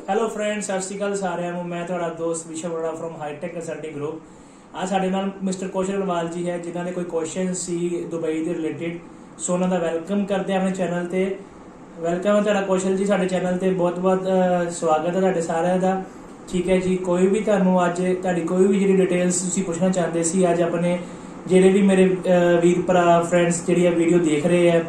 Hello friends, ਸਤਿ ਸ਼੍ਰੀ ਅਕਾਲ ਸਾਰਿਆਂ ਨੂੰ। ਮੈਂ ਤੁਹਾਡਾ ਦੋਸਤ Vishwa Arora from hi tech consulting group. ਅੱਜ ਸਾਡੇ ਨਾਲ ਮਿਸਟਰ ਕੌਸ਼ਲ ਅਗਰਵਾਲ ਜੀ ਹੈ, ਜਿਨ੍ਹਾਂ ਦੇ ਕੋਈ ਕੁਐਸਚਨ ਸੀ ਦੁਬਈ ਦੇ ਰਿਲੇਟਿਡ। ਸੋ ਉਹਨਾਂ ਦਾ ਵੈਲਕਮ ਕਰਦੇ ਹਾਂ ਆਪਣੇ ਚੈਨਲ ਤੇ। ਵੈਲਕਮ ਹੈ ਤੁਹਾਡਾ ਕੌਸ਼ਲ ਜੀ ਸਾਡੇ ਚੈਨਲ ਤੇ। ਬਹੁਤ ਬਹੁਤ ਸਵਾਗਤ ਹੈ ਤੁਹਾਡੇ ਸਾਰਿਆਂ ਦਾ। ਠੀਕ ਹੈ ਜੀ, ਕੋਈ ਵੀ ਤੁਹਾਨੂੰ ਅੱਜ ਤੁਹਾਡੀ ਕੋਈ ਵੀ ਜਿਹੜੀ ਡਿਟੇਲਸ ਤੁਸੀਂ ਪੁੱਛਣਾ ਚਾਹੁੰਦੇ ਸੀ, ਅੱਜ ਆਪਣੇ ਜਿਹੜੇ ਵੀ ਮੇਰੇ ਵੀਰ ਭਰਾ ਫਰੈਂਡਸ ਜਿਹੜੀ ਆ ਵੀਡੀਓ ਦੇਖ ਰਹੇ ਆ,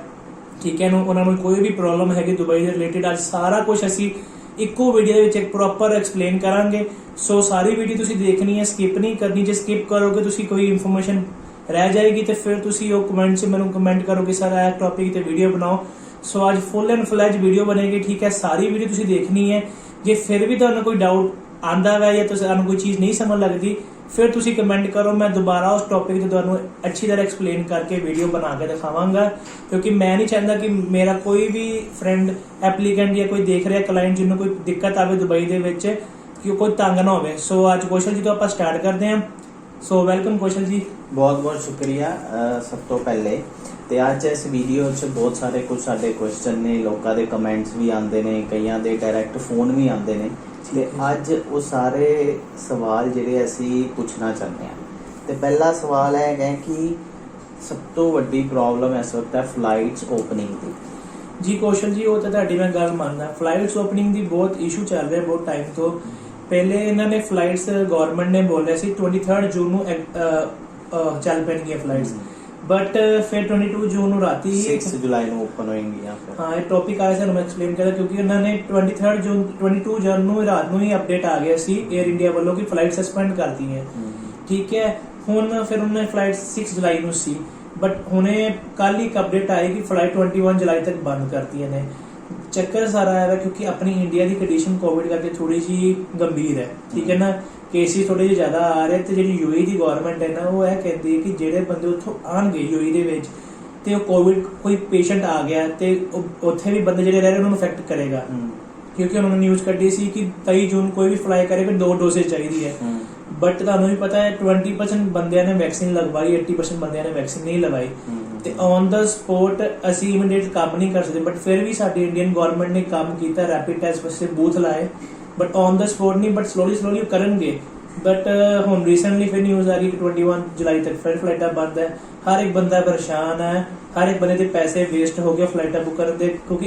ਠੀਕ ਹੈ, ਉਹਨਾਂ ਨੂੰ ਕੋਈ ਵੀ ਪ੍ਰੋਬਲਮ ਹੈਗੀ ਦੁਬਈ ਦੇ ਰਿਲੇਟਿਡ, ਅੱਜ ਸਾਰਾ ਕੁਝ ਅਸੀਂ ਇੱਕੋ ਵੀਡੀਓ ਦੇ ਵਿੱਚ ਇੱਕ ਪ੍ਰੋਪਰ ਐਕਸਪਲੇਨ ਕਰਾਂਗੇ। ਸੋ ਸਾਰੀ ਵੀਡੀਓ ਤੁਸੀਂ ਦੇਖਣੀ ਹੈ, ਸਕਿਪ ਨਹੀਂ ਕਰਨੀ। ਜੇ ਸਕਿਪ ਕਰੋਗੇ ਤੁਸੀਂ ਕੋਈ ਇਨਫੋਰਮੇਸ਼ਨ ਰਹਿ ਜਾਏਗੀ ਤੇ ਫਿਰ ਤੁਸੀਂ ਉਹ ਕਮੈਂਟ 'ਚ ਮੈਨੂੰ ਕਮੈਂਟ ਕਰੋਗੇ ਸਰ ਇਹ ਟੌਪਿਕ ਤੇ ਵੀਡੀਓ ਬਣਾਓ। ਸੋ ਅੱਜ ਫੁੱਲ ਐਂਡ ਫਲੈਜ ਵੀਡੀਓ ਬਣੇਗੀ, ਠੀਕ ਹੈ। ਸਾਰੀ ਵੀਡੀਓ ਤੁਸੀਂ ਦੇਖਣੀ ਹੈ। ਜੇ ਫਿਰ ਵੀ ਤੁਹਾਨੂੰ ਕੋਈ ਡਾਊਟ ਆਂਦਾ ਹੈ ਜਾਂ ਤੁਹਾਨੂੰ ਕੋਈ ਚੀਜ਼ ਨਹੀਂ ਸਮਝ ਲੱਗਦੀ, ਫਿਰ ਤੁਸੀਂ ਕਮੈਂਟ ਕਰੋ, ਮੈਂ ਦੁਬਾਰਾ ਉਸ ਟੌਪਿਕ ਤੇ ਤੁਹਾਨੂੰ ਅੱਛੀ ਤਰ੍ਹਾਂ ਐਕਸਪਲੇਨ ਕਰਕੇ ਵੀਡੀਓ ਬਣਾ ਕੇ ਦਿਖਾਵਾਂਗਾ। ਕਿਉਂਕਿ ਮੈਂ ਨਹੀਂ ਚਾਹੁੰਦਾ ਕਿ ਮੇਰਾ ਕੋਈ ਵੀ ਫਰੈਂਡ ਐਪਲੀਕੈਂਟ ਜਾਂ ਕੋਈ ਦੇਖ ਰਿਹਾ ਕਲਾਇੰਟ ਜਿਹਨੂੰ ਕੋਈ ਦਿੱਕਤ ਆਵੇ ਦੁਬਈ ਦੇ ਵਿੱਚ, ਕਿ ਉਹ ਕੋਈ ਤੰਗ ਨਾ ਹੋਵੇ। ਸੋ ਅੱਜ ਕੌਸ਼ਲ ਜੀ ਤੋਂ ਆਪਾਂ ਸਟਾਰਟ ਕਰਦੇ ਹਾਂ। ਸੋ ਵੈਲਕਮ ਕੌਸ਼ਲ ਜੀ। ਬਹੁਤ ਬਹੁਤ ਸ਼ੁਕਰੀਆ। ਸਭ ਤੋਂ ਪਹਿਲੇ ਤੇ ਅੱਜ ਇਸ ਵੀਡੀਓ 'ਚ ਬਹੁਤ ਸਾਰੇ ਕੁਝ ਸਾਡੇ ਕੁਐਸਚਨ ਨੇ, ਲੋਕਾਂ ਦੇ ਕਮੈਂਟਸ ਵੀ ਆਉਂਦੇ ਨੇ, ਕਈਆਂ ਦੇ ਡਾਇਰੈਕਟ ਫੋਨ ਵੀ ਆਉਂਦੇ ਨੇ ਤੇ ਅੱਜ ਉਹ ਸਾਰੇ ਸਵਾਲ ਜਿਹੜੇ ਅਸੀਂ ਪੁੱਛਣਾ ਚਾਹੁੰਦੇ ਹਾਂ। ਤੇ ਪਹਿਲਾ ਸਵਾਲ ਹੈ ਕਿ ਸਭ ਤੋਂ ਵੱਡੀ ਪ੍ਰੋਬਲਮ ਇਸ ਵਕਤ ਹੈ ਫਲਾਈਟਸ ਓਪਨਿੰਗ ਦੀ। ਜੀ ਕੌਸ਼ਲ ਜੀ, ਉਹ ਤਾਂ ਤੁਹਾਡੀ ਮੈਂ ਗੱਲ ਮੰਨਦਾ। ਫਲਾਈਟਸ ਓਪਨਿੰਗ ਦੀ ਬਹੁਤ ਇਸ਼ੂ ਚੱਲ ਰਿਹਾ ਬਹੁਤ ਟਾਈਮ ਤੋਂ। ਪਹਿਲੇ ਇਹਨਾਂ ਨੇ ਫਲਾਈਟਸ ਗਵਰਨਮੈਂਟ ਨੇ ਬੋਲਿਆ ਸੀ 23 ਜੂਨ ਨੂੰ ਚੱਲ ਪੈਣਗੀਆਂ ਫਲਾਈਟਸ, ਬਟ ਫਿਰ 22 ਜੂਨ ਨੂੰ ਰਾਤੀ 6 ਜੁਲਾਈ ਨੂੰ ਓਪਨ ਹੋਣਗੀਆਂ। ਹਾਂ, ਇਹ ਟੌਪਿਕ ਆਇਆ ਸਾਨੂੰ ਐਕਸਪਲੇਨ ਕਰਿਆ, ਕਿਉਂਕਿ ਉਹਨਾਂ ਨੇ 22 ਜੂਨ ਨੂੰ ਰਾਤ ਨੂੰ ਹੀ ਅਪਡੇਟ ਆ ਗਿਆ ਸੀ 에ਅਰ ਇੰਡੀਆ ਵੱਲੋਂ ਕਿ ਫਲਾਈਟ ਸਸਪੈਂਡ ਕਰਤੀ ਹੈ। ਠੀਕ ਹੈ, ਹੁਣ ਫਿਰ ਉਹਨਾਂ ਨੇ ਫਲਾਈਟ 6 ਜੁਲਾਈ ਨੂੰ ਸੀ, ਬਟ ਹੁਣੇ ਕੱਲ ਹੀ ਇੱਕ ਅਪਡੇਟ ਆਈ ਕਿ ਫਲਾਈਟ 21 ਜੁਲਾਈ ਤੱਕ ਬੰਦ ਕਰਤੀਆਂ ਨੇ। ਚੱਕਰ ਸਾਰਾ ਆਇਆ ਕਿਉਂਕਿ ਆਪਣੀ ਇੰਡੀਆ ਦੀ ਕੰਡੀਸ਼ਨ ਕੋਵਿਡ ਕਰਕੇ ਥੋੜੀ ਜਿਹੀ ਗੰਭੀਰ ਹੈ, ਠੀਕ ਹੈ ਨਾ। ਕੇਸਿਸ ਥੋੜੇ ਜਿਹੇ ਜ਼ਿਆਦਾ ਆ ਰਹੇ ਤੇ ਜਿਹੜੀ ਯੂਏਈ ਦੀ ਗਵਰਨਮੈਂਟ ਹੈ ਨਾ, ਉਹ ਇਹ ਕਹਿੰਦੀ ਹੈ ਕਿ ਜਿਹੜੇ ਬੰਦੇ ਉੱਥੋਂ ਆਉਣਗੇ ਯੂਏਈ ਦੇ ਵਿੱਚ ਤੇ ਉਹ ਕੋਵਿਡ ਕੋਈ ਪੇਸ਼ੈਂਟ ਆ ਗਿਆ ਤੇ ਉੱਥੇ ਵੀ ਬੰਦੇ ਜਿਹੜੇ ਰਹਿ ਰਹੇ ਉਹਨਾਂ ਨੂੰ ਅਫੈਕਟ ਕਰੇਗਾ। ਕਿਉਂਕਿ ਉਹਨਾਂ ਨੇ ਨਿਊਜ਼ ਕੱਢੀ ਸੀ ਕਿ 23 ਜੂਨ ਕੋਈ ਵੀ ਫਲਾਈ ਕਰੇਗਾ 2 ਡੋਸੇਜ ਚਾਹੀਦੀ ਹੈ, ਬਟ ਤੁਹਾਨੂੰ ਵੀ ਪਤਾ ਹੈ 20% ਬੰਦਿਆਂ ਨੇ ਵੈਕਸੀਨ ਲਗਵਾਈ, 80% ਬੰਦਿਆਂ ਨੇ ਵੈਕਸੀਨ ਨਹੀਂ ਲਗਾਈ। ਤੇ ਔਨ ਦਾ ਸਪੋਟ ਅਸੀਂ ਇਮੀਡੀਏਟ ਕੰਮ ਨਹੀਂ ਕਰ ਸਕਦੇ, ਬਟ ਫਿਰ ਵੀ ਸਾਡੀ ਇੰਡੀਅਨ ਗਵਰਨਮੈਂਟ ਨੇ ਕੰਮ ਕੀਤਾ, ਰੈਪਿਡ ਟੈਸਟ ਵਾਸਤੇ ਬੂਥ ਲਾਏ, ਬਟ ਔਨ ਦਾ ਸਪੋਟ ਨਹੀਂ, ਬਟ ਸਲੋਲੀ ਕਰਨਗੇ। ਬਟ ਹੁਣ ਰੀਸੈਂਟਲੀ ਫਿਰ ਨਿਊਜ਼ ਆ ਗਈ ਕਿ 21 ਜੁਲਾਈ ਤੱਕ ਫਿਰ ਫਲਾਈਟਾਂ ਬੰਦ ਹੈ। ਹਰ ਇੱਕ ਬੰਦਾ ਪਰੇਸ਼ਾਨ ਹੈ, ਹਰ ਇੱਕ ਬੰਦੇ ਦੇ ਪੈਸੇ ਵੇਸਟ ਹੋ ਗਏ ਫਲਾਈਟਾਂ ਬੁੱਕ ਕਰਨ ਦੇ, ਕਿਉਂਕਿ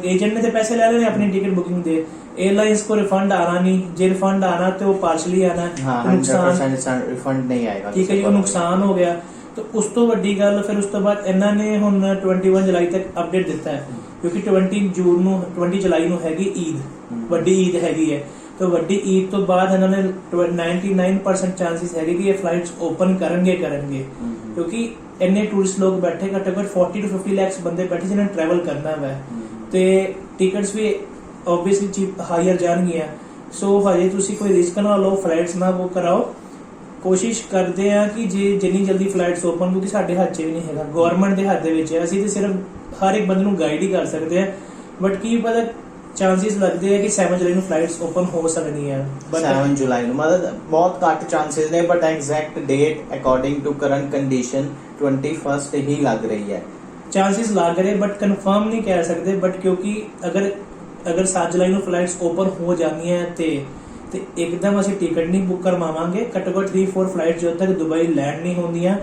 ਏਜੰਟ ਨੇ ਤੇ ਪੈਸੇ ਲੈ ਲਏ ਨੇ ਆਪਣੀ ਟਿਕਟ ਬੁਕਿੰਗ ਦੇ। एयरलाइंस को रिफंड आना नहीं, जे रिफंड आना तो वो पार्शली आना, नुकसान रिफंड नहीं आएगा। ठीक है, ये नुकसान हो गया। तो उस तो वड्डी गल फिर उस तो बाद इन्हां ने हुण 21 जुलाई तक अपडेट दिता है, क्योंकि 20 जुलाई ਨੂੰ ਹੈਗੀ ਈਦ, ਵੱਡੀ ਈਦ ਹੈਗੀ ਹੈ। तो ਵੱਡੀ ਈਦ ਤੋਂ ਬਾਅਦ ਇਹਨਾਂ ਨੇ 99% ਚਾਂਸਸ ਹੈਗੇ ਕਿ ਇਹ ਫਲਾਈਟਸ ਓਪਨ ਕਰਨਗੇ, ਕਿਉਂਕਿ ਇੰਨੇ ਟੂਰਿਸਟ ਲੋਕ ਬੈਠੇ, ਘੱਟੋ ਘੱਟ 40 to 50 ਲੱਖ ਬੰਦੇ ਬੈਠੇ ਜਿਨ੍ਹਾਂ ਨੇ ਟਰੈਵਲ ਕਰਨਾ ਹੈ, ਤੇ ਟਿਕਟਸ ਵੀ obviously cheap higher ਜਾਣਗੀਆਂ। ਸੋ ਹਜੇ ਤੁਸੀਂ ਕੋਈ ਰਿਸਕ ਨਾ ਲਓ, ਫਲਾਈਟਸ ਨਾ ਬੁੱਕ ਕਰਾਓ। ਕੋਸ਼ਿਸ਼ ਕਰਦੇ ਆ ਕਿ ਜੇ ਜਿੰਨੀ ਜਲਦੀ ਫਲਾਈਟਸ ਓਪਨ, ਕਿਉਂਕਿ ਸਾਡੇ ਹੱਥ 'ਚ ਵੀ ਨਹੀਂ ਹੈਗਾ, ਗਵਰਨਮੈਂਟ ਦੇ ਹੱਥ ਦੇ ਵਿੱਚ ਹੈ। ਅਸੀਂ ਤੇ ਸਿਰਫ ਹਰ ਇੱਕ ਬੰਦੇ ਨੂੰ ਗਾਈਡ ਹੀ ਕਰ ਸਕਦੇ ਆ, ਬਟ ਕੀ ਪਤਾ ਚਾਂਸਸ ਲੱਗਦੇ ਆ ਕਿ 7 ਜੁਲਾਈ ਨੂੰ ਫਲਾਈਟਸ ਓਪਨ ਹੋ ਸਕਦੀਆਂ। 7 ਜੁਲਾਈ ਨੂੰ ਮਤਲਬ ਬਹੁਤ ਘੱਟ ਚਾਂਸਸ ਨੇ, but exact date according to current condition 21 ਹੀ ਲੱਗ ਰਹੀ ਹੈ। ਚਾਂਸਸ ਲੱਗ ਰਹੇ, ਬਟ ਕਨਫਰਮ ਨਹੀਂ ਕਹਿ ਸਕਦੇ। ਬਟ ਕਿਉਂਕਿ ਅਗਰ 7 ਜੁਲਾਈ ਨੂੰ ਫਲਾਈਟਸ ਓਪਨ ਹੋ ਜਾਂਦੀਆਂ ਤੇ ਇੱਕਦਮ ਅਸੀਂ ਟਿਕਟ ਨਹੀਂ ਬੁੱਕ ਕਰਵਾਵਾਂਗੇ। ਘੱਟੋ ਘੱਟ 3-4 ਫਲਾਈਟ ਜਦੋਂ ਤੱਕ ਦੁਬਈ ਲੈਂਡ ਨਹੀਂ ਹੁੰਦੀਆਂ,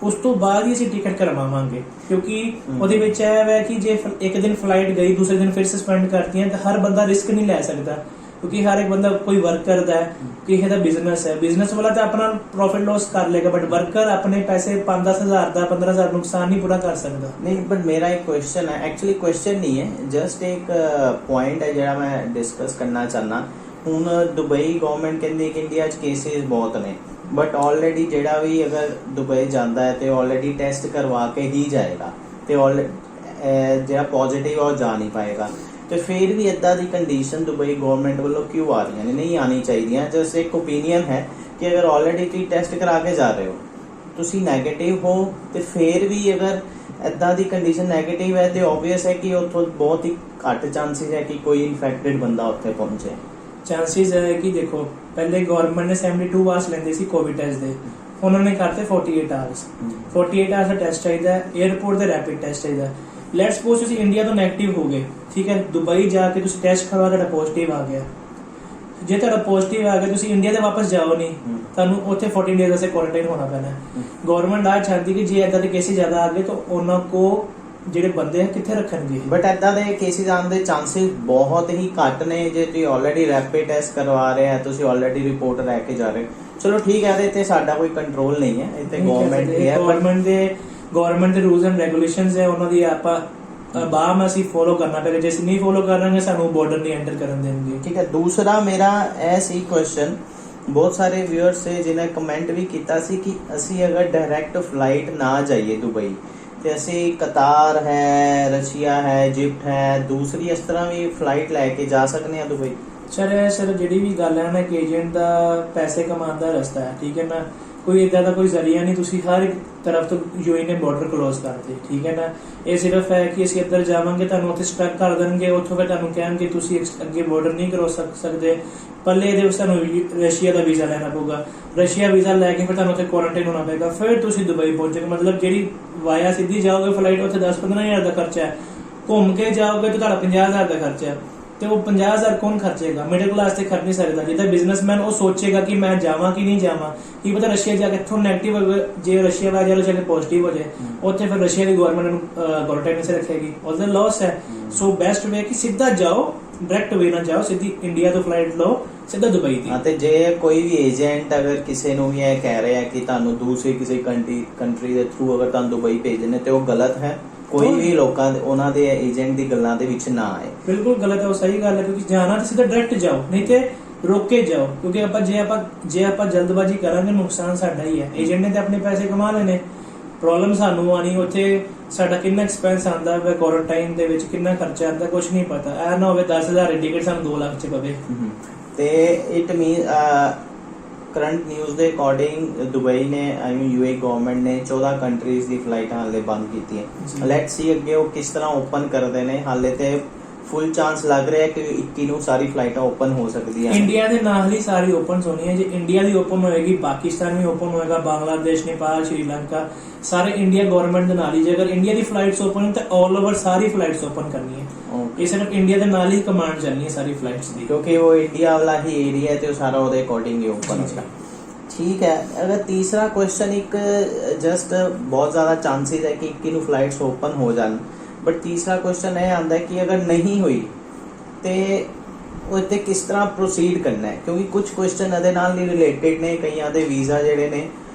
ਉਸ ਤੋਂ ਬਾਅਦ ਹੀ ਅਸੀਂ ਟਿਕਟ ਕਰਵਾਵਾਂਗੇ। ਕਿਉਂਕਿ ਉਹਦੇ ਵਿੱਚ ਇਹ ਹੈ ਕਿ ਜੇ ਇੱਕ ਦਿਨ ਫਲਾਈਟ ਗਈ, ਦੂਸਰੇ ਦਿਨ ਫਿਰ ਸਸਪੈਂਡ ਕਰਤੀਆਂ, ਤਾਂ ਹਰ ਬੰਦਾ ਰਿਸਕ ਨਹੀਂ ਲੈ ਸਕਦਾ, ਕਿਉਂਕਿ ਹਰ ਇੱਕ ਬੰਦਾ ਕੋਈ ਵਰਕ ਕਰਦਾ ਹੈ, ਕਿਸੇ ਦਾ ਬਿਜ਼ਨਸ ਹੈ, ਬਿਜ਼ਨਸ ਵਾਲਾ ਤਾਂ ਆਪਣਾ ਪ੍ਰੋਫਿਟ ਲੋਸ ਕਰ ਲੇਗਾ, ਬਟ ਵਰਕਰ ਆਪਣੇ ਪੈਸੇ 5-10 ਹਜ਼ਾਰ ਦਾ 15,000 ਨੁਕਸਾਨ ਨਹੀਂ ਪੂਰਾ ਕਰ ਸਕਦਾ। ਨਹੀਂ, ਬਟ ਮੇਰਾ ਇੱਕ ਕੁਐਸਚਨ ਹੈ, ਐਕਚੁਅਲੀ ਕੁਐਸਚਨ ਨਹੀਂ ਹੈ, ਜਸਟ ਇੱਕ ਪੁਆਇੰਟ ਹੈ ਜਿਹੜਾ ਮੈਂ ਡਿਸਕਸ ਕਰਨਾ ਚਾਹਨਾ। ਹੁਣ ਦੁਬਈ ਗਵਰਨਮੈਂਟ ਕਹਿੰਦੀ ਕਿ ਇੰਡੀਆ 'ਚ ਕੇਸਿਸ ਬਹੁਤ ਨੇ, ਬਟ ਆਲਰੇਡੀ ਜਿਹੜਾ ਵੀ ਅਗਰ ਦੁਬਈ ਜਾਂਦਾ ਹੈ ਤੇ ਆਲਰੇਡੀ ਟੈਸਟ ਕਰਵਾ ਕੇ ਹੀ ਜਾਏਗਾ, ਤੇ ਜਿਹੜਾ ਪੋਜ਼ਿਟਿਵ ਆ ਉਹ ਜਾ ਨਹੀਂ ਪਾਏਗਾ। ਤੇ ਫਿਰ ਵੀ ਇਦਾਂ ਦੀ ਕੰਡੀਸ਼ਨ ਦੁਬਈ ਗਵਰਨਮੈਂਟ ਵੱਲੋਂ ਕਿਉਂ ਆ ਰਹੀਆਂ ਨੇ? ਨਹੀਂ ਆਣੀ ਚਾਹੀਦੀਆਂ। ਜਸਟ ਇੱਕ ਓਪੀਨੀਅਨ ਹੈ ਕਿ ਅਗਰ ਆਲਰੇਡੀ ਤੁਸੀਂ ਟੈਸਟ ਕਰਾ ਕੇ ਜਾ ਰਹੇ ਹੋ, ਤੁਸੀਂ ਨੈਗੇਟਿਵ ਹੋ, ਤੇ ਫਿਰ ਵੀ ਅਗਰ ਇਦਾਂ ਦੀ ਕੰਡੀਸ਼ਨ ਨੈਗੇਟਿਵ ਹੈ, ਤੇ ਓਬਵੀਅਸ ਹੈ ਕਿ ਉੱਥੋਂ ਬਹੁਤ ਹੀ ਘੱਟ ਚਾਂਸਸ ਹੈ ਕਿ ਕੋਈ ਇਨਫੈਕਟਡ ਬੰਦਾ ਉੱਥੇ ਪਹੁੰਚੇ। ਚਾਂਸਸ ਹੈ ਕਿ ਦੇਖੋ, ਪਹਿਲੇ ਗਵਰਨਮੈਂਟ ਨੇ 72 ਆਵਰਸ ਲੈਂਦੇ ਸੀ ਕੋਵਿਡ ਟੈਸਟ ਦੇ, ਉਹਨਾਂ ਨੇ ਕਰਤੇ 48 ਆਵਰਸ। 48 ਆਵਰਸ ਦਾ ਟੈਸਟ ਚਾਹੀਦਾ, 에ਅਰਪੋਰਟ ਤੇ ਰੈਪਿਡ ਟੈਸਟ ਚਾਹੀਦਾ। ਲੈਟਸ ਸਪੋਜ਼ ਤੁਸੀਂ ਇੰਡੀਆ ਤੋਂ ਨੈਗੇਟਿਵ ਹੋ ਗਏ, ਠੀਕ ਹੈ, ਦੁਬਈ ਜਾ ਕੇ ਤੁਸੀਂ ਟੈਸਟ ਕਰਵਾ ਤੁਹਾਡਾ ਪੋਜ਼ਿਟਿਵ ਆ ਗਿਆ, ਜੇ ਤੁਹਾਡਾ ਪੋਜ਼ਿਟਿਵ ਆ ਗਿਆ ਤੁਸੀਂ ਇੰਡੀਆ ਤੇ ਵਾਪਸ ਜਾਓ ਨਹੀਂ, ਤੁਹਾਨੂੰ ਉੱਥੇ 14 ਡੇਜ਼ ਵਾਸਤੇ ਕੁਆਰੰਟਾਈਨ ਹੋਣਾ ਪੈਣਾ। ਗਵਰਨਮੈਂਟ ਆ ਚਾਹਦੀ ਕਿ ਜੇ ਇਦਾਂ ਦੇ ਕੇਸਿਸ ਜ਼ਿਆਦਾ ਆ ਗਏ ਤਾਂ ਉਹਨਾਂ ਕੋ ਜਿਹੜੇ ਬੰਦੇ ਆ ਕਿੱਥੇ ਰੱਖਣਗੇ। ਬਟ ਇਦਾਂ ਦੇ ਕੇਸਿਸ ਆਉਣ ਦੇ ਚਾਂਸਸ ਬਹੁਤ ਹੀ ਘੱਟ ਨੇ। ਜੇ ਤੁਸੀਂ ਆਲਰੇਡੀ ਰੈਪਿਡ ਟੈਸਟ ਕਰਵਾ ਰਹੇ ਆ, ਤੁਸੀਂ ਆਲਰੇਡੀ ਰਿਪੋਰਟ ਲੈ ਕੇ ਜਾ ਰਹੇ, ਚਲੋ ਠੀਕ ਹੈ, ਇਹਦੇ ਤੇ ਸਾਡਾ ਕੋਈ ਕੰਟਰੋਲ ਨਹੀਂ ਹੈ, ਇਹ ਤੇ ਗਵਰਨਮੈਂਟ ਦੀ ਹੈ। ਗਵਰਨਮੈਂਟ ਦੇ ਰੂਲਸ ਐਂਡ ਰੈਗੂਲੇਸ਼ਨਸ ਹੈ, ਉਹਨਾਂ ਦੀ ਆਪਾਂ ਬਾਮ ਅਸੀਂ ਫੋਲੋ ਕਰਨਾ ਪਏਗਾ। ਜੇ ਅਸੀਂ ਨਹੀਂ ਫੋਲੋ ਕਰਾਂਗੇ ਸਾਨੂੰ ਬਾਰਡਰ ਨਹੀਂ ਐਂਟਰ ਕਰਨ ਦੇਣਗੇ। ਠੀਕ ਹੈ। ਦੂਸਰਾ ਮੇਰਾ ਇਹ ਸੀ ਕੁਐਸਚਨ, ਬਹੁਤ ਸਾਰੇ ਵਿਊਅਰਸ ਸੇ ਜਿਨ੍ਹਾਂ ਕਮੈਂਟ ਵੀ ਕੀਤਾ ਸੀ ਕਿ ਅਸੀਂ ਅਗਰ ਡਾਇਰੈਕਟ ਫਲਾਈਟ ਨਾ ਜਾਈਏ ਦੁਬਈ ਤੇ ਅਸੀਂ ਕਤਾਰ ਹੈ, ਰਸ਼ੀਆ ਹੈ, ਇਜਿਪਟ ਹੈ, ਦੂਸਰੀ ਇਸ ਤਰ੍ਹਾਂ ਵੀ ਫਲਾਈਟ ਲੈ ਕੇ ਜਾ ਸਕਦੇ ਹਾਂ ਦੁਬਈ। ਸਰ ਜਿਹੜੀ ਵੀ ਗੱਲ ਹੈ ਨਾ ਕਿ ਏਜੰਟ ਦਾ ਪੈਸੇ ਕਮਾਉਣ ਦਾ ਰਸਤਾ ਹੈ, ਠੀਕ ਹੈ ਨਾ, ਕੋਈ ਇਦਾਂ ਦਾ ਕੋਈ ਜ਼ਰੀਆ ਨਹੀਂ। ਤੁਸੀਂ ਹਰ ਇੱਕ ਤਰਫ ਤੋਂ ਯੂਏ ਨੇ ਬਾਰਡਰ ਕਲੋਜ਼ ਕਰਤੇ, ਠੀਕ ਹੈ ਨਾ। ਇਹ ਸਿਰਫ ਹੈ ਕਿ ਅਸੀਂ ਇੱਧਰ ਜਾਵਾਂਗੇ ਤੁਹਾਨੂੰ ਉੱਥੇ ਸਟਕ ਕਰ ਦੇਣਗੇ, ਉੱਥੋਂ ਫਿਰ ਤੁਹਾਨੂੰ ਕਹਿਣਗੇ ਤੁਸੀਂ ਅੱਗੇ ਬਾਰਡਰ ਨਹੀਂ ਕਰੋ ਸਕਦੇ। ਪੱਲੇ ਇਹਦੇ ਵਿੱਚ ਤੁਹਾਨੂੰ ਰਸ਼ੀਆ ਦਾ ਵੀਜ਼ਾ ਲੈਣਾ ਪਊਗਾ, ਰਸ਼ੀਆ ਵੀਜ਼ਾ ਲੈ ਕੇ ਫਿਰ ਤੁਹਾਨੂੰ ਉੱਥੇ ਕੁਆਰੰਟਾਈਨ ਹੋਣਾ ਪਏਗਾ, ਫਿਰ ਤੁਸੀਂ ਦੁਬਈ ਪਹੁੰਚੋਗੇ। ਮਤਲਬ ਜਿਹੜੀ ਵਾਇਆ ਸਿੱਧੀ ਜਾਓਗੇ ਫਲਾਈਟ, ਉੱਥੇ 10-15 ਹਜ਼ਾਰ ਦਾ ਖਰਚਾ ਹੈ, ਘੁੰਮ ਕੇ ਜਾਓਗੇ ਤਾਂ ਤੁਹਾਡਾ 50,000 ਦਾ ਖਰਚਾ ਹੈ। ਤੇ ਉਹ 50,000 ਕੌਣ ਖਰਚੇਗਾ? ਮਿਡਲ ਕਲਾਸ ਤੇ ਖਰਚ ਨਹੀਂ ਸਕਦਾ। ਜਿਹਦਾ ਬਿਜ਼ਨਸਮੈਨ ਉਹ ਸੋਚੇਗਾ ਕਿ ਮੈਂ ਜਾਵਾਂ ਕਿ ਨਹੀਂ ਜਾਵਾਂ, ਕੀ ਪਤਾ ਰਸ਼ੀਆ ਜਾ ਕੇ ਇੱਥੋਂ ਨੈਗੇਟਿਵ ਹੋ, ਜੇ ਰਸ਼ੀਆ ਵਾਲਾ ਜਾ ਕੇ ਪੋਜ਼ਿਟਿਵ ਹੋ ਜਾਏ, ਉੱਥੇ ਫਿਰ ਰਸ਼ੀਆ ਦੀ ਗਵਰਨਮੈਂਟ ਨੂੰ ਕੁਆਰੰਟਾਈਨ ਸੇ ਰੱਖੇਗੀ, ਉਹਦਾ ਲਾਸ ਹੈ। ਸੋ ਬੈਸਟ ਵੇ ਕਿ ਸਿੱਧਾ ਜਾਓ, ਡਾਇਰੈਕਟ ਵੇ ਨਾ ਜਾਓ, ਸਿੱਧੀ ਇੰਡੀਆ ਤੋਂ ਫਲਾਈਟ ਲਓ ਸਿੱਧਾ ਦੁਬਈ ਦੀ। ਤੇ ਜੇ ਕੋਈ ਵੀ ਏਜੰਟ ਅਗਰ ਕਿਸੇ ਨੂੰ ਵੀ ਇਹ ਕਹਿ ਰਿਹਾ ਕਿ ਤੁਹਾਨੂੰ ਦੂਸਰੀ ਕਿਸੇ ਕੰਟਰੀ ਦੇ ਥਰੂ ਅਗਰ ਤੁਹਾਨੂੰ ਦੁਬਈ ਭੇਜਣੇ ਤੇ ਉਹ ਗਲਤ ਹੈ। ਕੋਈ ਵੀ ਲੋਕਾਂ ਦੇ ਉਹਨਾਂ ਦੇ ਏਜੰਟ ਦੀ ਗੱਲਾਂ ਦੇ ਵਿੱਚ ਨਾ ਆਏ। ਬਿਲਕੁਲ ਗਲਤ ਹੈ, ਉਹ ਸਹੀ ਗੱਲ ਹੈ। ਕਿਉਂਕਿ ਜਾਣਾ ਤਾਂ ਸਿੱਧਾ ਡਾਇਰੈਕਟ ਜਾਓ, ਨਹੀਂ ਤੇ ਰੋਕ ਕੇ ਜਾਓ। ਕਿਉਂਕਿ ਜੇ ਆਪਾਂ ਜਲਦਬਾਜ਼ੀ ਕਰਾਂਗੇ ਨੁਕਸਾਨ ਸਾਡਾ ਹੀ ਹੈ। ਏਜੰਟ ਨੇ ਤੇ ਆਪਣੇ ਪੈਸੇ ਕਮਾ ਲੈਣੇ, ਪ੍ਰੋਬਲਮ ਸਾਨੂੰ ਆਣੀ। ਉੱਥੇ ਸਾਡਾ ਕਿੰਨਾ ਐਕਸਪੈਂਸ ਆਉਂਦਾ ਹੈ, ਕੁਆਰੰਟਾਈਨ ਦੇ ਵਿੱਚ ਕਿੰਨਾ ਖਰਚਾ ਆਉਂਦਾ ਕੁਝ ਨਹੀਂ ਪਤਾ। ਇਹ ਨਾ ਹੋਵੇ 10,000 ਦੀ ਟਿਕਟ ਸਾਨੂੰ 2 ਲੱਖ ਚ ਪਵੇ। ਤੇ ਇਟ ਮੀਨ ਕਰੰਟ ਨਿਊਜ਼ ਦੇ ਅਕੋਰਡਿੰਗ ਦੁਬਈ ਨੇ ਯੂਏ ਗਵਰਨਮੈਂਟ ਨੇ 14 ਕੰਟਰੀਜ਼ ਦੀ ਫਲਾਈਟਾਂ ਹਾਲੇ ਬੰਦ ਕੀਤੀਆਂ। ਲੈਟਸ ਸੀ ਅੱਗੇ ਉਹ ਕਿਸ ਤਰ੍ਹਾਂ ਓਪਨ ਕਰਦੇ ਨੇ। ਹਾਲੇ ਤੇ ਫੁੱਲ ਚਾਂਸ ਲੱਗ ਰਿਹਾ ਕਿ 21 ਨੂੰ ਸਾਰੀ ਫਲਾਈਟਾਂ ਓਪਨ ਹੋ ਸਕਦੀਆਂ। ਇੰਡੀਆ ਦੇ ਨਾਲ ਹੀ ਸਾਰੀ ਓਪਨ ਹੋਣੀ ਹੈ। ਜੇ ਇੰਡੀਆ ਦੀ ਓਪਨ ਹੋਏਗੀ, ਪਾਕਿਸਤਾਨ ਵੀ ਓਪਨ ਹੋਏਗਾ, ਬਾਂਗਲਾਦੇਸ਼, ਨੇਪਾਲ, ਸ਼੍ਰੀਲੰਕਾ, ਸਾਰੇ ਇੰਡੀਆ ਗਵਰਨਮੈਂਟ ਦੇ ਨਾਲ ਹੀ। ਜੇ ਅਗਰ ਇੰਡੀਆ ਦੀ ਫਲਾਈਟਸ ਓਪਨ ਹੈ ਤਾਂ ਆਲ ਓਵਰ ਸਾਰੀ ਫਲਾਈਟਸ ਓਪਨ ਕਰਨੀ ਹੈ। ਇਹ ਸਿਰਫ ਇੰਡੀਆ ਦੇ ਨਾਲ ਹੀ ਕਮਾਂਡ ਚੱਲਣੀ ਹੈ ਸਾਰੀ ਫਲਾਈਟਸ ਦੀ, ਕਿਉਂਕਿ ਉਹ ਇੰਡੀਆ ਵਾਲਾ ਹੀ ਏਰੀਆ ਹੈ ਤੇ ਉਹ ਸਾਰਾ ਉਹਦੇ ਅਕੋਰਡਿੰਗ ਹੀ ਓਪਨ ਹੋਏਗਾ। ਠੀਕ ਹੈ। ਅਗਰ ਤੀਸਰਾ ਕੁਐਸਚਨ, ਇੱਕ ਜਸਟ ਬਹੁਤ ਜ਼ਿਆਦਾ ਚਾਂਸਸ ਹੈ ਕਿ 21 ਨੂੰ ਫਲਾਈਟਸ ਓਪਨ ਹੋ ਜਾਣ, ਬਟ ਤੀਸਰਾ ਕੁਐਸਚਨ ਇਹ ਆਉਂਦਾ ਹੈ ਕਿ ਅਗਰ ਨਹੀਂ ਹੋਈ ਤੇ ਉਹ ਤੇ ਕਿਸ ਤਰ੍ਹਾਂ ਪ੍ਰੋਸੀਡ ਕਰਨਾ ਹੈ। ਕਿਉਂਕਿ ਕੁਝ ਕੁਐਸਚਨ ਇਹਦੇ ਨਾਲ ਨਹੀਂ ਰਿਲੇਟਡ ਨੇ। ਕਈਆਂ ਦੇ ਵੀਜ਼ਾ ਜਿਹੜੇ ਨੇ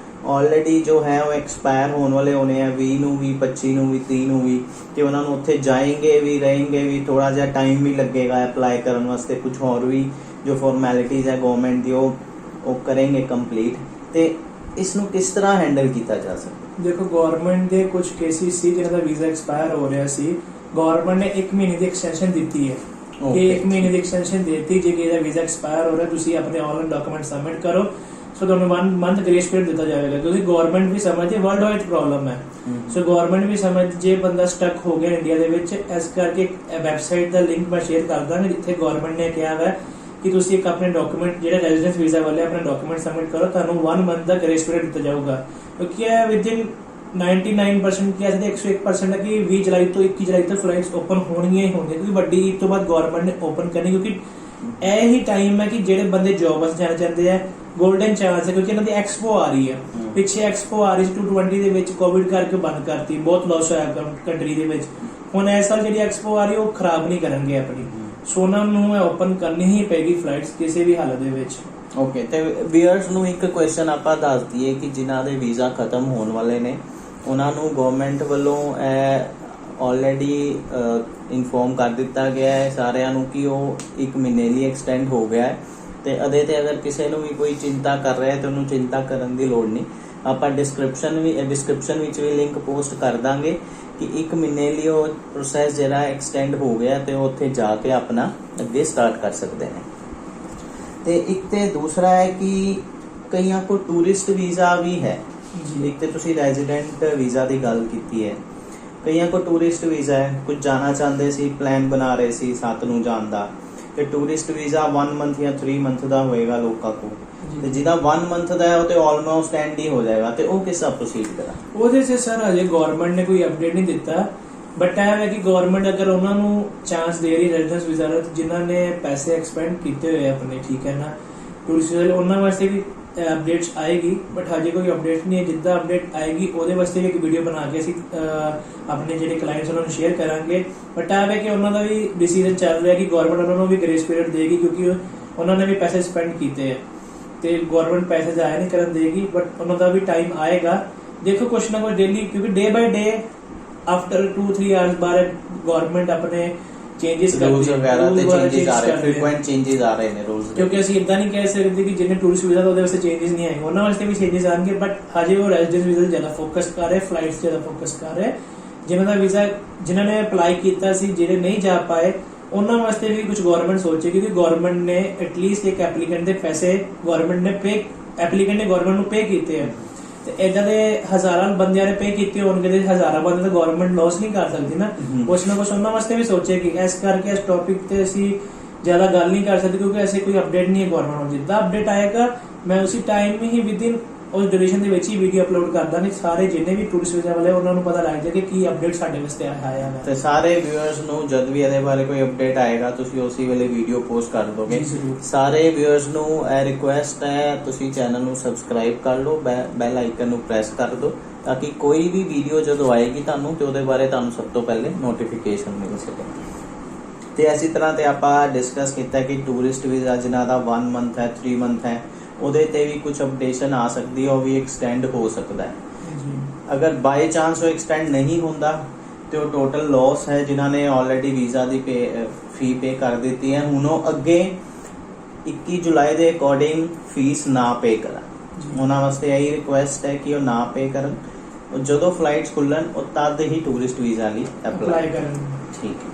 ਆਲਰੇਡੀ ਜੋ ਹੈ ਉਹ ਐਕਸਪਾਇਰ ਹੋਣ ਵਾਲੇ ਹੋਣੇ ਆ, 20 ਨੂੰ ਵੀ, 25 ਨੂੰ ਵੀ, 30 ਨੂੰ ਵੀ, ਤੇ ਉਹਨਾਂ ਨੂੰ ਉੱਥੇ ਜਾਏਂਗੇ ਵੀ, ਰਹੇਂਗੇ ਵੀ, ਥੋੜਾ ਜਿਹਾ ਟਾਈਮ ਵੀ ਲੱਗੇਗਾ ਅਪਲਾਈ ਕਰਨ ਵਾਸਤੇ। ਕੁਝ ਹੋਰ ਵੀ ਜੋ ਫਾਰਮੈਲਿਟੀਜ਼ ਹੈ ਗਵਰਨਮੈਂਟ ਦੀ ਉਹ ਕरेंगे ਕੰਪਲੀਟ। ਤੇ ਇਸ ਨੂੰ ਕਿਸ ਤਰ੍ਹਾਂ ਹੈਂਡਲ ਕੀਤਾ ਜਾ ਸਕਦਾ? ਦੇਖੋ, ਗਵਰਨਮੈਂਟ ਦੇ ਕੁਝ ਕੇਸਿਸ ਸੀ ਜਿਹਨਾਂ ਦਾ ਵੀਜ਼ਾ ਐਕਸਪਾਇਰ ਹੋ ਰਿਹਾ ਸੀ। ਗਵਰਨਮੈਂਟ ਨੇ 1 ਮਹੀਨੇ ਦੀ ਐਕਸਟੈਂਸ਼ਨ ਦਿੱਤੀ ਹੈ ਕਿ 1 ਮਹੀਨੇ ਦੀ ਐਕਸਟੈਂਸ਼ਨ ਦੇਤੀ। ਜੇ ਇਹਦਾ ਵੀਜ਼ਾ ਐਕਸਪਾਇਰ ਹੋ ਰਿਹਾ, ਤੁਸੀਂ ਆਪਣੇ ਆਨਲਾਈਨ ਡਾਕੂਮੈਂਟ ਸਬਮਿਟ ਕਰੋ, ਸੋ ਤੁਹਾਨੂੰ 1 ਮੰਥ ਗ੍ਰੇਸ ਪੀਰੀਅਡ ਦਿੱਤਾ ਜਾਵੇਗਾ। ਕਿਉਂਕਿ ਗਵਰਨਮੈਂਟ ਵੀ ਸਮਝਦੀ ਹੈ ਵਰਲਡ ਵਾਈਡ ਪ੍ਰੋਬਲਮ ਹੈ। ਸੋ ਗਵਰਨਮੈਂਟ ਵੀ ਸਮਝ, ਜੇ ਬੰਦਾ ਸਟਕ ਹੋ ਗਿਆ ਇੰਡੀਆ ਦੇ ਵਿੱਚ, ਇਸ ਕਰਕੇ ਵੈਬਸਾਈਟ ਦਾ ਲਿੰਕ ਮੈਂ ਸ਼ੇਅਰ ਕਰ ਦਾਂਗਾ ਜਿੱਥੇ ਗਵਰਨਮੈਂਟ ਨੇ ਕਿਹਾ ਹੈ ਕਿ ਤੁਸੀਂ ਇੱਕ ਆਪਣੇ ਡਾਕੂਮੈਂਟ ਜਿਹੜੇ ਰੈਜ਼ੀਡੈਂਸ ਵੀਜ਼ਾ ਵਾਲੇ ਆਪਣੇ ਡਾਕੂਮੈਂਟ ਸਬਮਿਟ ਕਰੋ, ਤੁਹਾਨੂੰ 1 ਮੰਥ ਦਾ ਗ੍ਰੇਸ ਪੀਰੀਅਡ ਦਿੱਤਾ ਜਾਊਗਾ। ਕਿਉਂਕਿ ਇਹ ਵਿਦਿਨ 99% ਕਿਹਾ ਜਾਂਦਾ 101% ਹੈ ਕਿ 20 ਜੁਲਾਈ ਤੋਂ 21 ਜੁਲਾਈ ਤੱਕ ਫਲਾਈਟਸ ਓਪਨ ਹੋਣਗੀਆਂ ਹੀ ਹੋਣਗੀਆਂ। ਕਿਉਂਕਿ ਵੱਡੀ ਈਦ ਤੋਂ ਬਾਅਦ ਗਵਰਨਮੈਂਟ ਨੇ ਓਪਨ ਕਰਨੀ, ਕਿਉਂਕਿ ਇਹ ਹੀ ਟਾਈਮ ਹੈ ਕਿ ਜਿਹੜੇ ਬੰਦੇ ਜੌਬ ਵਾਸਤੇ ਜਾਣਾ ਚਾਹੁੰਦੇ ਆ, 골ਡਨ ਚਾਂਸ ਹੈ। ਕਿਉਂਕਿ ਇਹਨਾਂ ਦੀ ਐਕਸਪੋ ਆ ਰਹੀ ਹੈ, ਪਿੱਛੇ ਐਕਸਪੋ ਆ ਰਹੀ ਸੀ 2020 ਦੇ ਵਿੱਚ, ਕੋਵਿਡ ਕਰਕੇ ਬੰਦ ਕਰਤੀ, ਬਹੁਤ ਲਾਸ ਹੋਇਆ ਕੰਟਰੀ ਦੇ ਵਿੱਚ। ਹੁਣ ਇਸ ਸਾਲ ਜਿਹੜੀ ਐਕਸਪੋ ਆ ਰਹੀ ਉਹ ਖਰਾਬ ਨਹੀਂ ਕਰਨਗੇ ਆਪਣੀ, ਸੋ ਉਹਨਾਂ ਨੂੰ ਓਪਨ ਕਰਨੀ ਹੀ ਪਏਗੀ ਫਲਾਈਟਸ ਕਿਸੇ ਵੀ ਹਾਲਤ ਦੇ ਵਿੱਚ। ਓਕੇ। ਤੇ ਵੀਅਰਸ ਨੂੰ ਇੱਕ ਕੁਐਸਚਨ ਆਪਾਂ ਦੱਸ ਦਈਏ ਕਿ ਜਿਨ੍ਹਾਂ ਦੇ ਵੀਜ਼ਾ ਖਤਮ ਹੋਣ ਵਾਲੇ ਨੇ ਉਹਨਾਂ ਨੂੰ ਗਵਰਨਮੈਂਟ ਵੱਲੋਂ ਆਲਰੇਡੀ ਇਨਫੋਰਮ ਕਰ ਦਿੱਤਾ ਗਿਆ ਹੈ ਸਾਰਿਆਂ ਨੂੰ ਕਿ ਉਹ 1 ਮਹੀਨੇ ਲਈ ਐਕਸਟੈਂਡ ਹੋ ਗਿਆ ਹੈ। ਤੇ ਅਦੇ ਤੇ ਅਗਰ ਕਿਸੇ ਨੂੰ ਵੀ ਕੋਈ ਚਿੰਤਾ ਕਰ ਰਿਹਾ ਹੈ ਤਾਂ ਉਹਨੂੰ ਚਿੰਤਾ ਕਰਨ ਦੀ ਲੋੜ ਨਹੀਂ। ਆਪਾਂ ਡਿਸਕ੍ਰਿਪਸ਼ਨ ਵਿੱਚ ਵੀ ਲਿੰਕ ਪੋਸਟ ਕਰ ਦਾਂਗੇ ਕਿ 1 ਮਹੀਨੇ ਲਈ ਉਹ ਪ੍ਰੋਸੈਸ ਜਿਹੜਾ ਐਕਸਟੈਂਡ ਹੋ ਗਿਆ ਤੇ ਉਹ ਉੱਥੇ ਜਾ ਕੇ ਆਪਣਾ ਅੱਗੇ ਸਟਾਰਟ ਕਰ ਸਕਦੇ ਨੇ। ਤੇ ਇੱਕ ਤੇ ਦੂਸਰਾ ਹੈ ਕਿ ਕਈਆਂ ਕੋਲ ਟੂਰਿਸਟ ਵੀਜ਼ਾ ਵੀ ਹੈ। ਇੱਕ ਤੇ ਤੁਸੀਂ ਰੈਜ਼ੀਡੈਂਟ ਵੀਜ਼ਾ ਦੀ ਗੱਲ ਕੀਤੀ ਹੈ, ਕਈਆਂ ਕੋਲ ਟੂਰਿਸਟ ਵੀਜ਼ਾ ਹੈ, ਕੁਝ ਜਾਣਾ ਚਾਹੁੰਦੇ ਸੀ, ਪਲਾਨ ਬਣਾ ਰਹੇ ਸੀ 7 ਨੂੰ ਜਾਣ ਦਾ, ਤੇ ਟੂਰਿਸਟ ਵੀਜ਼ਾ 1 ਮੰਥ ਜਾਂ 3 ਮੰਥ ਦਾ ਹੋਏਗਾ ਲੋਕਾਂ ਕੋਲ, ਤੇ ਜਿਹਦਾ 1 ਮੰਥ ਦਾ ਹੈ ਉਹ ਤੇ ਆਲਮੋਸਟ ਐਂਡ ਹੀ ਹੋ ਜਾਏਗਾ, ਤੇ ਉਹ ਕਿਸ ਤਰ੍ਹਾਂ ਪ੍ਰੋਸੀਡ ਕਰਾਂ? ਉਹਦੇ 'ਚ ਸਰ ਅਜੇ ਗਵਰਨਮੈਂਟ ਨੇ ਕੋਈ ਅਪਡੇਟ ਨਹੀਂ ਦਿੱਤਾ, ਬਟ ਇਹ ਹੈ ਕਿ ਗਵਰਨਮੈਂਟ ਅਗਰ ਉਹਨਾਂ ਨੂੰ ਚਾਂਸ ਦੇ ਰਹੀ ਰੈਜ਼ੀਡੈਂਸ ਵੀਜ਼ਾ ਦਾ, ਜਿਨ੍ਹਾਂ ਨੇ ਪੈਸੇ ਐਕਸਪੈਂਡ ਕੀਤੇ ਹੋਏ ਆਪਣੇ, ਠੀਕ ਹੈ ਨਾ, ਟੂਰਿਸਟ ਵੀਜ਼ਾ, ਉਹਨਾਂ ਵਾਸਤੇ ਵੀ ਅਪਡੇਟਸ ਆਏਗੀ। ਬਟ ਹਜੇ ਕੋਈ ਅਪਡੇਟ ਨਹੀਂ ਹੈ। ਜਿੱਦਾਂ ਅਪਡੇਟ ਆਏਗੀ ਉਹਦੇ ਵਾਸਤੇ ਵੀ ਇੱਕ ਵੀਡੀਓ ਬਣਾ ਕੇ ਅਸੀਂ ਆਪਣੇ ਜਿਹੜੇ ਕਲਾਇੰਟਸ ਉਹਨਾਂ ਨੂੰ ਸ਼ੇਅਰ ਕਰਾਂਗੇ। ਬਟ ਇਹ ਹੈ ਕਿ ਉਹਨਾਂ ਦਾ ਵੀ ਡਿਸੀਜਨ ਚੱਲ ਰਿਹਾ ਕਿ ਗਵਰਨਮੈਂਟ ਉਹਨਾਂ ਨੂੰ ਵੀ ਗ੍ਰੇਸ ਪੀਰੀਅਡ ਦੇਗੀ, ਕਿਉਂਕਿ ਉਹਨਾਂ ਨੇ ਵੀ ਪੈਸੇ ਸਪੈਂਡ ਕੀਤੇ ਹੈ ਤੇ ਗਵਰਨਮੈਂਟ ਪੈਸੇ ਜ਼ਾਇਆ ਨਹੀਂ ਕਰਨ ਦੇਗੀ। ਬਟ ਉਹਨਾਂ ਦਾ ਵੀ ਟਾਈਮ ਆਏਗਾ। ਦੇਖੋ ਕੁਛ ਨਾ ਕੁਛ ਡੇਲੀ, ਕਿਉਂਕਿ ਡੇ ਬਾਈ ਡੇ ਆਫਟਰ 2-3 ਆਵਰਸ ਬਾਅਦ ਗਵਰਨਮੈਂਟ ਆਪਣੇ ਚੇਂजेस ਕਰਦੀ ਹੈ, ਰੂਲਸ ਵਗੈਰਾ ਤੇ ਚੇਂजेस ਆ ਰਹੇ, ਫ੍ਰੀਕੁਐਂਟ ਚੇਂजेस ਆ ਰਹੇ ਨੇ ਰੂਲਸ ਦੇ। ਕਿਉਂਕਿ ਅਸੀਂ ਇਦਾਂ ਨਹੀਂ ਕਹਿ ਸਕਦੇ ਕਿ ਜਿਹਨੇ ਟੂਰਿਸਟ ਵੀਜ਼ਾ ਦਾ ਉਹਦੇ ਵਾਸਤੇ ਚੇਂजेस ਨਹੀਂ ਆਏ, ਉਹਨਾਂ ਵਾਸਤੇ ਵੀ ਚੇਂजेस ਆਣਗੇ। ਬਟ ਹਜੇ ਉਹ ਰੈਜ਼ੀਡੈਂਸ ਵੀਜ਼ਾ ਜ਼ਿਆਦਾ ਫੋਕਸ ਕਰ ਰਹੇ, ਫਲਾਈਟਸ ਜ਼ਿਆਦਾ ਫੋਕਸ ਕਰ ਰਹੇ। ਜਿਨ੍ਹਾਂ ਦਾ ਵੀਜ਼ਾ, ਜਿਨ੍ਹਾਂ ਨੇ ਅਪਲਾਈ ਕੀਤਾ ਸੀ, ਜਿਹੜੇ ਨਹੀਂ ਜਾ ਪਾਏ, ਉਹਨਾਂ ਵਾਸਤੇ ਵੀ ਕੁਝ ਗਵਰਨਮੈਂਟ ਸੋਚੇਗੀ ਕਿ ਗਵਰਨਮੈਂਟ ਨੇ ਐਟਲੀਸਟ ਇੱਕ ਐਪਲੀਕੈਂਟ ਦੇ ਪੈਸੇ ਗਵਰਨਮੈਂਟ ਨੇ ਐਪਲੀਕੈਂਟ ਨੇ ਗਵਰਨਮੈਂਟ ਨੂੰ ਪੇ ਕੀਤੇ ਆ। ਤੇ ਇਦਾਂ ਦੇ ਹਜ਼ਾਰਾਂ ਬੰਦਿਆਂ ਨੇ ਪੇ ਕੀਤੇ ਹੋਣਗੇ ਤੇ ਹਜ਼ਾਰਾਂ ਬੰਦੇ ਤਾਂ ਗਵਰਨਮੈਂਟ ਲਾਸ ਨਹੀਂ ਕਰ ਸਕਦੀ ਨਾ। ਕੁਛ ਨਾ ਕੁਛ ਉਹਨਾਂ ਵਾਸਤੇ ਵੀ ਸੋਚੇਗੀ। ਇਸ ਕਰਕੇ ਇਸ ਟੌਪਿਕ ਤੇ ਅਸੀਂ ਜ਼ਿਆਦਾ ਗੱਲ ਨਹੀਂ ਕਰ ਸਕਦੇ, ਕਿਉਂਕਿ ਐਸੇ ਕੋਈ ਅਪਡੇਟ ਨਹੀਂ ਹੈ ਗਵਰਨਮੈਂਟ ਨੂੰ। ਜਿੱਦਾਂ ਅਪਡੇਟ ਆਏਗਾ ਮੈਂ ਉਸੇ ਟਾਈਮ ਹੀ ਵਿਦਿਨ ਉਸ ਡਿਊਰੇਸ਼ਨ ਦੇ ਵਿੱਚ ਹੀ ਵੀਡੀਓ ਅਪਲੋਡ ਕਰ ਦਾਂਗੇ। ਸਾਰੇ ਜਿੰਨੇ ਵੀ ਟੂਰਿਸਟ ਵੀਜ਼ਾ ਵਾਲੇ ਉਹਨਾਂ ਨੂੰ ਪਤਾ ਲੱਗ ਜਾਏ ਕਿ ਕੀ ਅਪਡੇਟ ਸਾਡੇ ਵਾਸਤੇ ਆਇਆ ਹੈ। ਤੇ ਸਾਰੇ ਵਿਊਅਰਸ ਨੂੰ ਜਦ ਵੀ ਇਹਦੇ ਬਾਰੇ ਕੋਈ ਅਪਡੇਟ ਆਏਗਾ ਤੁਸੀਂ ਉਸੇ ਵੇਲੇ ਵੀਡੀਓ ਪੋਸਟ ਕਰ ਦੋਗੇ। ਸਾਰੇ ਵਿਊਅਰਸ ਨੂੰ ਇਹ ਰਿਕੁਐਸਟ ਹੈ, ਤੁਸੀਂ ਚੈਨਲ ਨੂੰ ਸਬਸਕ੍ਰਾਈਬ ਕਰ ਲਓ, ਬੈਲ ਆਈਕਨ ਨੂੰ ਪ੍ਰੈਸ ਕਰ ਦਿਓ ਤਾਂ ਕਿ ਕੋਈ ਵੀ ਵੀਡੀਓ ਜਦੋਂ ਆਏਗੀ ਤੁਹਾਨੂੰ ਤੇ ਉਹਦੇ ਬਾਰੇ ਤੁਹਾਨੂੰ ਸਭ ਤੋਂ ਪਹਿਲੇ ਨੋਟੀਫਿਕੇਸ਼ਨ ਮਿਲ ਸਕੇ। ਤੇ ਇਸੇ ਤਰ੍ਹਾਂ ਤੇ ਆਪਾਂ ਡਿਸਕਸ ਕੀਤਾ ਕਿ ਟੂਰਿਸਟ ਵੀਜ਼ਾ ਜਿਨ੍ਹਾਂ ਦਾ 1 ਮੰਥ ਹੈ, 3 ਮੰਥ ਹੈ, ਉਹਦੇ ਤੇ ਵੀ ਕੁਝ ਅਪਡੇਸ਼ਨ ਆ ਸਕਦੀ ਹੈ, ਉਹ ਵੀ ਐਕਸਟੈਂਡ ਹੋ ਸਕਦਾ ਹੈ। ਅਗਰ ਬਾਈ ਚਾਂਸ ਉਹ ਐਕਸਟੈਂਡ ਨਹੀਂ ਹੁੰਦਾ ਤੇ ਉਹ ਟੋਟਲ ਲਾਸ ਹੈ ਜਿਨ੍ਹਾਂ ਨੇ ਆਲਰੇਡੀ ਵੀਜ਼ਾ ਦੀ ਫੀ ਪੇ ਕਰ ਦਿੱਤੀ ਹੈ। ਹੁਣ ਉਹ ਅੱਗੇ 21 ਜੁਲਾਈ ਦੇ ਅਕੋਰਡਿੰਗ ਫੀਸ ਨਾ ਪੇ ਕਰਨ। ਉਹਨਾਂ ਵਾਸਤੇ ਇਹੀ ਰਿਕੁਐਸਟ ਹੈ ਕਿ ਉਹ ਨਾ ਪੇ ਕਰਨ। ਉਹ ਜਦੋਂ ਫਲਾਈਟਸ ਖੁੱਲਣ ਉਹ ਤਦ ਹੀ ਟੂਰਿਸਟ ਵੀਜ਼ਾ ਲਈ ਅਪਲਾਈ ਕਰਨ। ਠੀਕ ਹੈ।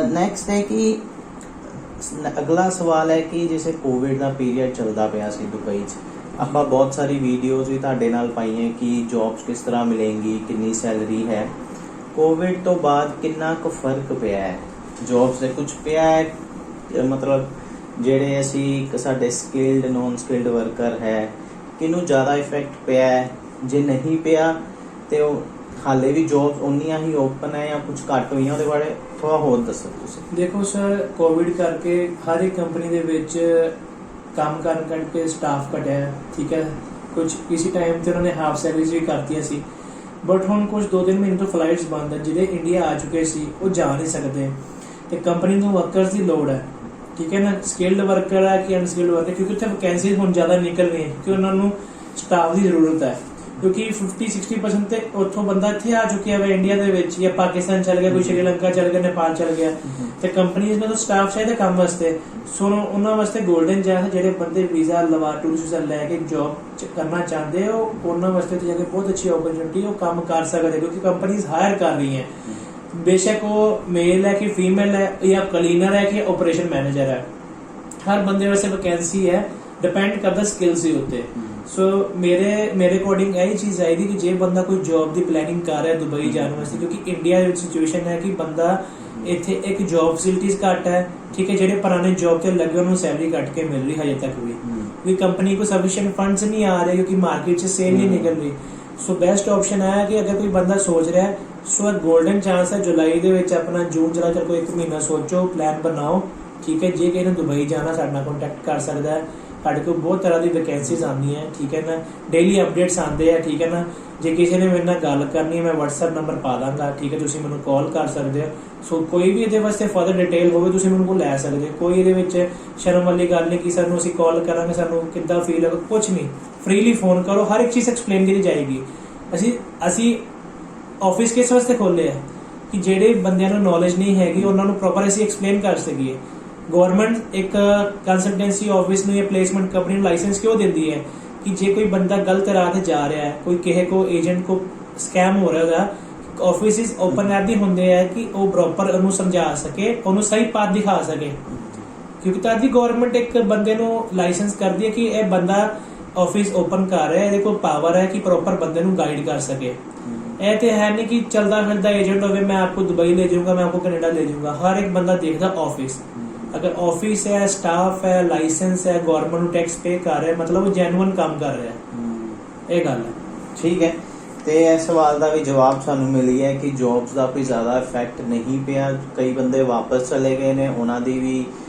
ਨੈਕਸਟ ਹੈ ਕਿ ਅਗਲਾ ਸਵਾਲ ਹੈ ਕਿ ਜਿਵੇਂ ਕੋਵਿਡ ਦਾ ਪੀਰੀਅਡ ਚੱਲਦਾ ਪਿਆ ਸੀ ਦੁਬਈ 'ਚ, ਆਪਾਂ ਬਹੁਤ ਸਾਰੀ ਵੀਡੀਓਜ਼ ਵੀ ਤੁਹਾਡੇ ਨਾਲ ਪਾਈਆਂ ਕਿ ਜੌਬਸ ਕਿਸ ਤਰ੍ਹਾਂ ਮਿਲੇਂਗੀ, ਕਿੰਨੀ ਸੈਲਰੀ ਹੈ। ਕੋਵਿਡ ਤੋਂ ਬਾਅਦ ਕਿੰਨਾ ਕੁ ਫਰਕ ਪਿਆ ਹੈ ਜੌਬਸ ਦੇ? ਕੁਝ ਪਿਆ ਹੈ, ਮਤਲਬ ਜਿਹੜੇ ਅਸੀਂ ਸਾਡੇ ਸਕਿਲਡ ਨੌਨ ਸਕਿਲਡ ਵਰਕਰ ਹੈ, ਕਿਹਨੂੰ ਜ਼ਿਆਦਾ ਇਫੈਕਟ ਪਿਆ ਹੈ? ਜੇ ਨਹੀਂ ਪਿਆ ਤੇ ਉਹ ਹਾਲੇ ਵੀ ਜੌਬ ਉਨੀਆਂ ਹੀ ਓਪਨ ਹੈ ਜਾਂ ਕੁਝ ਘੱਟ ਹੋਈਆਂ, ਉਹਦੇ ਬਾਰੇ ਥੋੜਾ ਹੋਰ ਦੱਸੋ ਤੁਸੀਂ। ਦੇਖੋ ਸਰ, ਕੋਵਿਡ ਕਰਕੇ ਹਰ ਇੱਕ ਕੰਪਨੀ ਦੇ ਵਿੱਚ ਕੰਮ ਕਰਨ ਕਰਕੇ ਸਟਾਫ ਘਟਿਆ, ਠੀਕ ਹੈ। ਕੁਝ ਕਿਸੇ ਟਾਈਮ ਤੇ ਉਹਨਾਂ ਨੇ ਹਾਫ ਸਰਵਿਸ ਵੀ ਕਰਤੀਆਂ ਸੀ। ਬਟ ਹੁਣ ਕੁਝ 2-3 ਮਹੀਨੇ ਤੋਂ ਫਲਾਈਟਸ ਬੰਦ ਹੈ। ਜਿਹੜੇ ਇੰਡੀਆ ਆ ਚੁੱਕੇ ਸੀ ਉਹ ਜਾ ਨਹੀਂ ਸਕਦੇ ਤੇ ਕੰਪਨੀ ਨੂੰ ਵਰਕਰਸ ਦੀ ਲੋੜ ਹੈ, ਠੀਕ ਹੈ ਨਾ। ਸਕਿਲਡ ਵਰਕਰ ਹੈ ਕਿ ਅਨਸਕਿਲਡ ਵਰਕਰ, ਕਿਉਂਕਿ ਉੱਥੇ ਵੈਕੈਂਸੀਜ਼ ਹੁਣ ਜ਼ਿਆਦਾ ਨਿਕਲ ਰਹੀਆਂ, ਕਿਉਂਕਿ ਉਹਨਾਂ ਨੂੰ ਸਟਾਫ ਦੀ ਜ਼ਰੂਰਤ ਹੈ। ਕਿਉਂਕਿ 50-60% ਤੇ ਉੱਥੋਂ ਬੰਦਾ ਇੱਥੇ ਆ ਚੁੱਕਿਆ ਵਾ ਇੰਡੀਆ ਦੇ ਵਿੱਚ, ਜਾਂ ਪਾਕਿਸਤਾਨ ਚਲ ਗਿਆ, ਕੋਈ ਸ਼੍ਰੀਲੰਕਾ ਚਲ ਗਿਆ, ਨੇਪਾਲ ਚਲ ਗਿਆ, ਤੇ ਕੰਪਨੀਆਂ ਨੂੰ ਸਟਾਫ ਚਾਹੀਦਾ ਕੰਮ ਵਾਸਤੇ। ਸੋ ਉਹਨਾਂ ਵਾਸਤੇ ਗੋਲਡਨ ਚਾਂਸ, ਜਿਹੜੇ ਬੰਦੇ ਵੀਜ਼ਾ ਲਵਾ ਟੂਰਿਸਟ ਵੀਜ਼ਾ ਲੈ ਕੇ ਜੌਬ ਕਰਨਾ ਚਾਹੁੰਦੇ ਹੋ, ਉਹਨਾਂ ਵਾਸਤੇ ਤੇ ਜਾ ਕੇ ਬਹੁਤ ਅੱਛੀ ਓਪਰਚੁਨਿਟੀ, ਉਹ ਕੰਮ ਕਰ ਸਕਦੇ ਕਿਉਂਕਿ ਕੰਪਨੀਆਂ ਹਾਇਰ ਕਰ ਰਹੀਆਂ। ਬੇਸ਼ੱਕ ਉਹ ਮੇਲ ਹੈ ਕਿ ਫੀਮੇਲ ਹੈ, ਜਾਂ ਕਲੀਨਰ ਹੈ ਕਿ ਆਪਰੇਸ਼ਨ ਮੈਨੇਜਰ ਹੈ, ਹਰ ਬੰਦੇ ਵਾਸਤੇ ਵੈਕੈਂਸੀ ਹੈ, ਡਿਪੈਂਡ ਕਰਦਾ ਸਕਿੱਲਸ ਦੇ ਉੱਤੇ। ਸੋ ਮੇਰੇ ਅਕੋਰਡਿੰਗ ਇਹੀ ਚੀਜ਼ ਆਈਦੀ ਕਿ ਜੇ ਬੰਦਾ ਕੋਈ ਜੌਬ ਦੀ ਪਲੈਨਿੰਗ ਕਰ ਰਿਹਾ ਦੁਬਈ ਜਾਣ ਵਾਸਤੇ, ਕਿਉਂਕਿ ਇੰਡੀਆ ਦੇ ਵਿੱਚ ਸਿਚੁਏਸ਼ਨ ਹੈ ਕਿ ਬੰਦਾ ਇੱਥੇ ਇੱਕ ਜੌਬ ਫੈਸਿਲਿਟੀਜ਼ ਘੱਟ ਹੈ, ਠੀਕ ਹੈ। ਜਿਹੜੇ ਪੁਰਾਣੇ ਜੌਬ ਤੇ ਲੱਗੇ ਉਹਨਾਂ ਨੂੰ ਸੈਲਰੀ ਕੱਟ ਕੇ ਮਿਲ ਰਹੀ ਹਜੇ ਤੱਕ ਵੀ ਕੰਪਨੀ को ਸਫੀਸ਼ੀਐਂਟ ਫੰਡਸ ਨਹੀਂ ਆ ਰਹੇ ਕਿਉਂਕਿ ਮਾਰਕੀਟ 'ਚ ਸੇਲ ਨਹੀਂ ਨਿਕਲ ਰਹੀ। ਸੋ ਬੈਸਟ ਆਪਸ਼ਨ ਹੈ ਕਿ ਅਗਰ ਕੋਈ ਬੰਦਾ ਸੋਚ ਰਿਹਾ ਹੈ, ਸੋ ਗੋਲਡਨ ਚਾਂਸ ਹੈ ਜੁਲਾਈ ਦੇ ਵਿੱਚ ਆਪਣਾ, ਜੂਨ ਜੁਲਾਈ ਤੱਕ ਕੋਈ 1 ਮਹੀਨਾ ਸੋਚੋ, ਪਲਾਨ ਬਣਾਓ, ਠੀਕ ਹੈ। ਜੇ ਕਿਸੇ ਨੇ ਦੁਬਈ ਜਾਣਾ ਸਾਡੇ ਨਾਲ ਕੰਟੈਕਟ ਕਰ ਸਕਦਾ ਹੈ। ਸਾਡੇ ਕੋਲ ਬਹੁਤ ਤਰ੍ਹਾਂ ਦੀ ਵੈਕੈਂਸੀਜ਼ ਆਉਂਦੀਆਂ, ਠੀਕ ਹੈ ਨਾ, ਡੇਲੀ ਅਪਡੇਟਸ ਆਉਂਦੇ ਆ, ਠੀਕ ਹੈ ਨਾ। ਜੇ ਕਿਸੇ ਨੇ ਮੇਰੇ ਨਾਲ ਗੱਲ ਕਰਨੀ ਹੈ ਮੈਂ WhatsApp ਨੰਬਰ ਪਾ ਦਾਂਗਾ, ਠੀਕ ਹੈ, ਤੁਸੀਂ ਮੈਨੂੰ ਕਾਲ ਕਰ ਸਕਦੇ ਹੋ। ਸੋ ਕੋਈ ਵੀ ਇਹਦੇ ਵਾਸਤੇ ਫਰਦਰ ਡਿਟੇਲ ਹੋਵੇ ਤੁਸੀਂ ਮੈਨੂੰ ਕੋਲ ਲੈ ਸਕਦੇ ਹੋ। ਕੋਈ ਇਹਦੇ ਵਿੱਚ ਸ਼ਰਮ ਵਾਲੀ ਗੱਲ ਨਹੀਂ ਕਿ ਸਾਨੂੰ ਅਸੀਂ ਕਾਲ ਕਰਾਂਗੇ ਸਾਨੂੰ ਕਿੱਦਾਂ ਫੀਲ ਹੋਗਾ, ਕੁਝ ਨਹੀਂ। ਫ੍ਰੀਲੀ ਫੋਨ ਕਰੋ, ਹਰ ਇੱਕ ਚੀਜ਼ ਐਕਸਪਲੇਨ ਕੀਤੀ ਜਾਏਗੀ। ਅਸੀਂ ਆਫਿਸ ਕਿਸ ਵਾਸਤੇ ਖੋਲੇ ਆ ਕਿ ਜਿਹੜੇ ਬੰਦਿਆਂ ਨੂੰ ਨੌਲੇਜ ਨਹੀਂ ਹੈਗੀ ਉਹਨਾਂ ਨੂੰ ਪ੍ਰੋਪਰ ਅਸੀਂ ਐਕਸਪਲੇਨ ਕਰ ਸਕੀਏ। ਗਵਰਨਮੈਂਟ ਇੱਕ ਕੰਸਲਟੈਂਸੀ ਆਫਿਸ ਨੂੰ ਜਾਂ ਪਲੇਸਮੈਂਟ ਕੰਪਨੀ ਨੂੰ ਲਾਇਸੈਂਸ ਕਿਉਂ ਦਿੰਦੀ ਹੈ ਕਿ ਜੇ ਕੋਈ ਬੰਦਾ ਗਲਤ ਰਾਹ ਤੇ ਜਾ ਰਿਹਾ ਹੈ, ਕੋਈ ਕਿਸੇ ਕੋ ਏਜੰਟ ਕੋ ਸਕੈਮ ਹੋ ਰਿਹਾ ਹੈ, ਆਫਿਸਿਸ ਓਪਨ ਐਪ ਵੀ ਹੁੰਦੇ ਆ ਕਿ ਉਹ ਪ੍ਰੋਪਰ ਉਹਨੂੰ ਸਮਝਾ ਸਕੇ, ਉਹਨੂੰ ਸਹੀ ਪਾਥ ਦਿਖਾ ਸਕੇ। ਕਿਉਂਕਿ ਤਦ ਵੀ ਗਵਰਨਮੈਂਟ ਇੱਕ ਬੰਦੇ ਨੂੰ ਲਾਇਸੈਂਸ ਕਰਦੀ ਹੈ ਕਿ ਇਹ ਬੰਦਾ ਆਫਿਸ ਓਪਨ ਕਰ ਰਿਹਾ, ਇਹਦੇ ਕੋਲ ਪਾਵਰ ਹੈ ਕਿ ਪ੍ਰੋਪਰ ਬੰਦੇ ਨੂੰ ਗਾਈਡ ਕਰ ਸਕੇ। ਇਹ ਤੇ ਹੈ ਨਹੀਂ ਕਿ ਚਲਦਾ ਫਿਰਦਾ ਏਜੰਟ ਹੋਵੇ, ਮੈਂ ਆਪਕੋ ਦੁਬਈ ਲੈ ਜਾਊਂਗਾ, ਮੈਂ ਆਪਕੋ ਕੈਨੇਡਾ ਲੈ ਜਾਊਂਗਾ। ਹਰ ਇੱਕ ਬੰਦਾ ਦੇਖਦਾ ਆਫਿਸ। अगर ऑफिस है, स्टाफ है, लाइसेंस है, गवर्नमेंट ਨੂੰ ਟੈਕਸ ਪੇ ਕਰ ਰਿਹਾ, ਮਤਲਬ ਉਹ ਜੈਨੂਇਨ ਕੰਮ ਕਰ ਰਿਹਾ। ਇਹ ਗੱਲ ਹੈ। ਠੀਕ ਹੈ। ਤੇ ਇਸ ਸਵਾਲ ਦਾ ਵੀ ਜਵਾਬ ਸਾਨੂੰ ਮਿਲ ਗਿਆ ਕਿ ਜੌਬਸ ਦਾ ਕੋਈ ਜ਼ਿਆਦਾ ਇਫੈਕਟ ਨਹੀਂ ਪਿਆ। ਕਈ ਬੰਦੇ ਵਾਪਸ ਚਲੇ ਗਏ ਨੇ, ਉਹਨਾਂ ਦੀ ਵੀ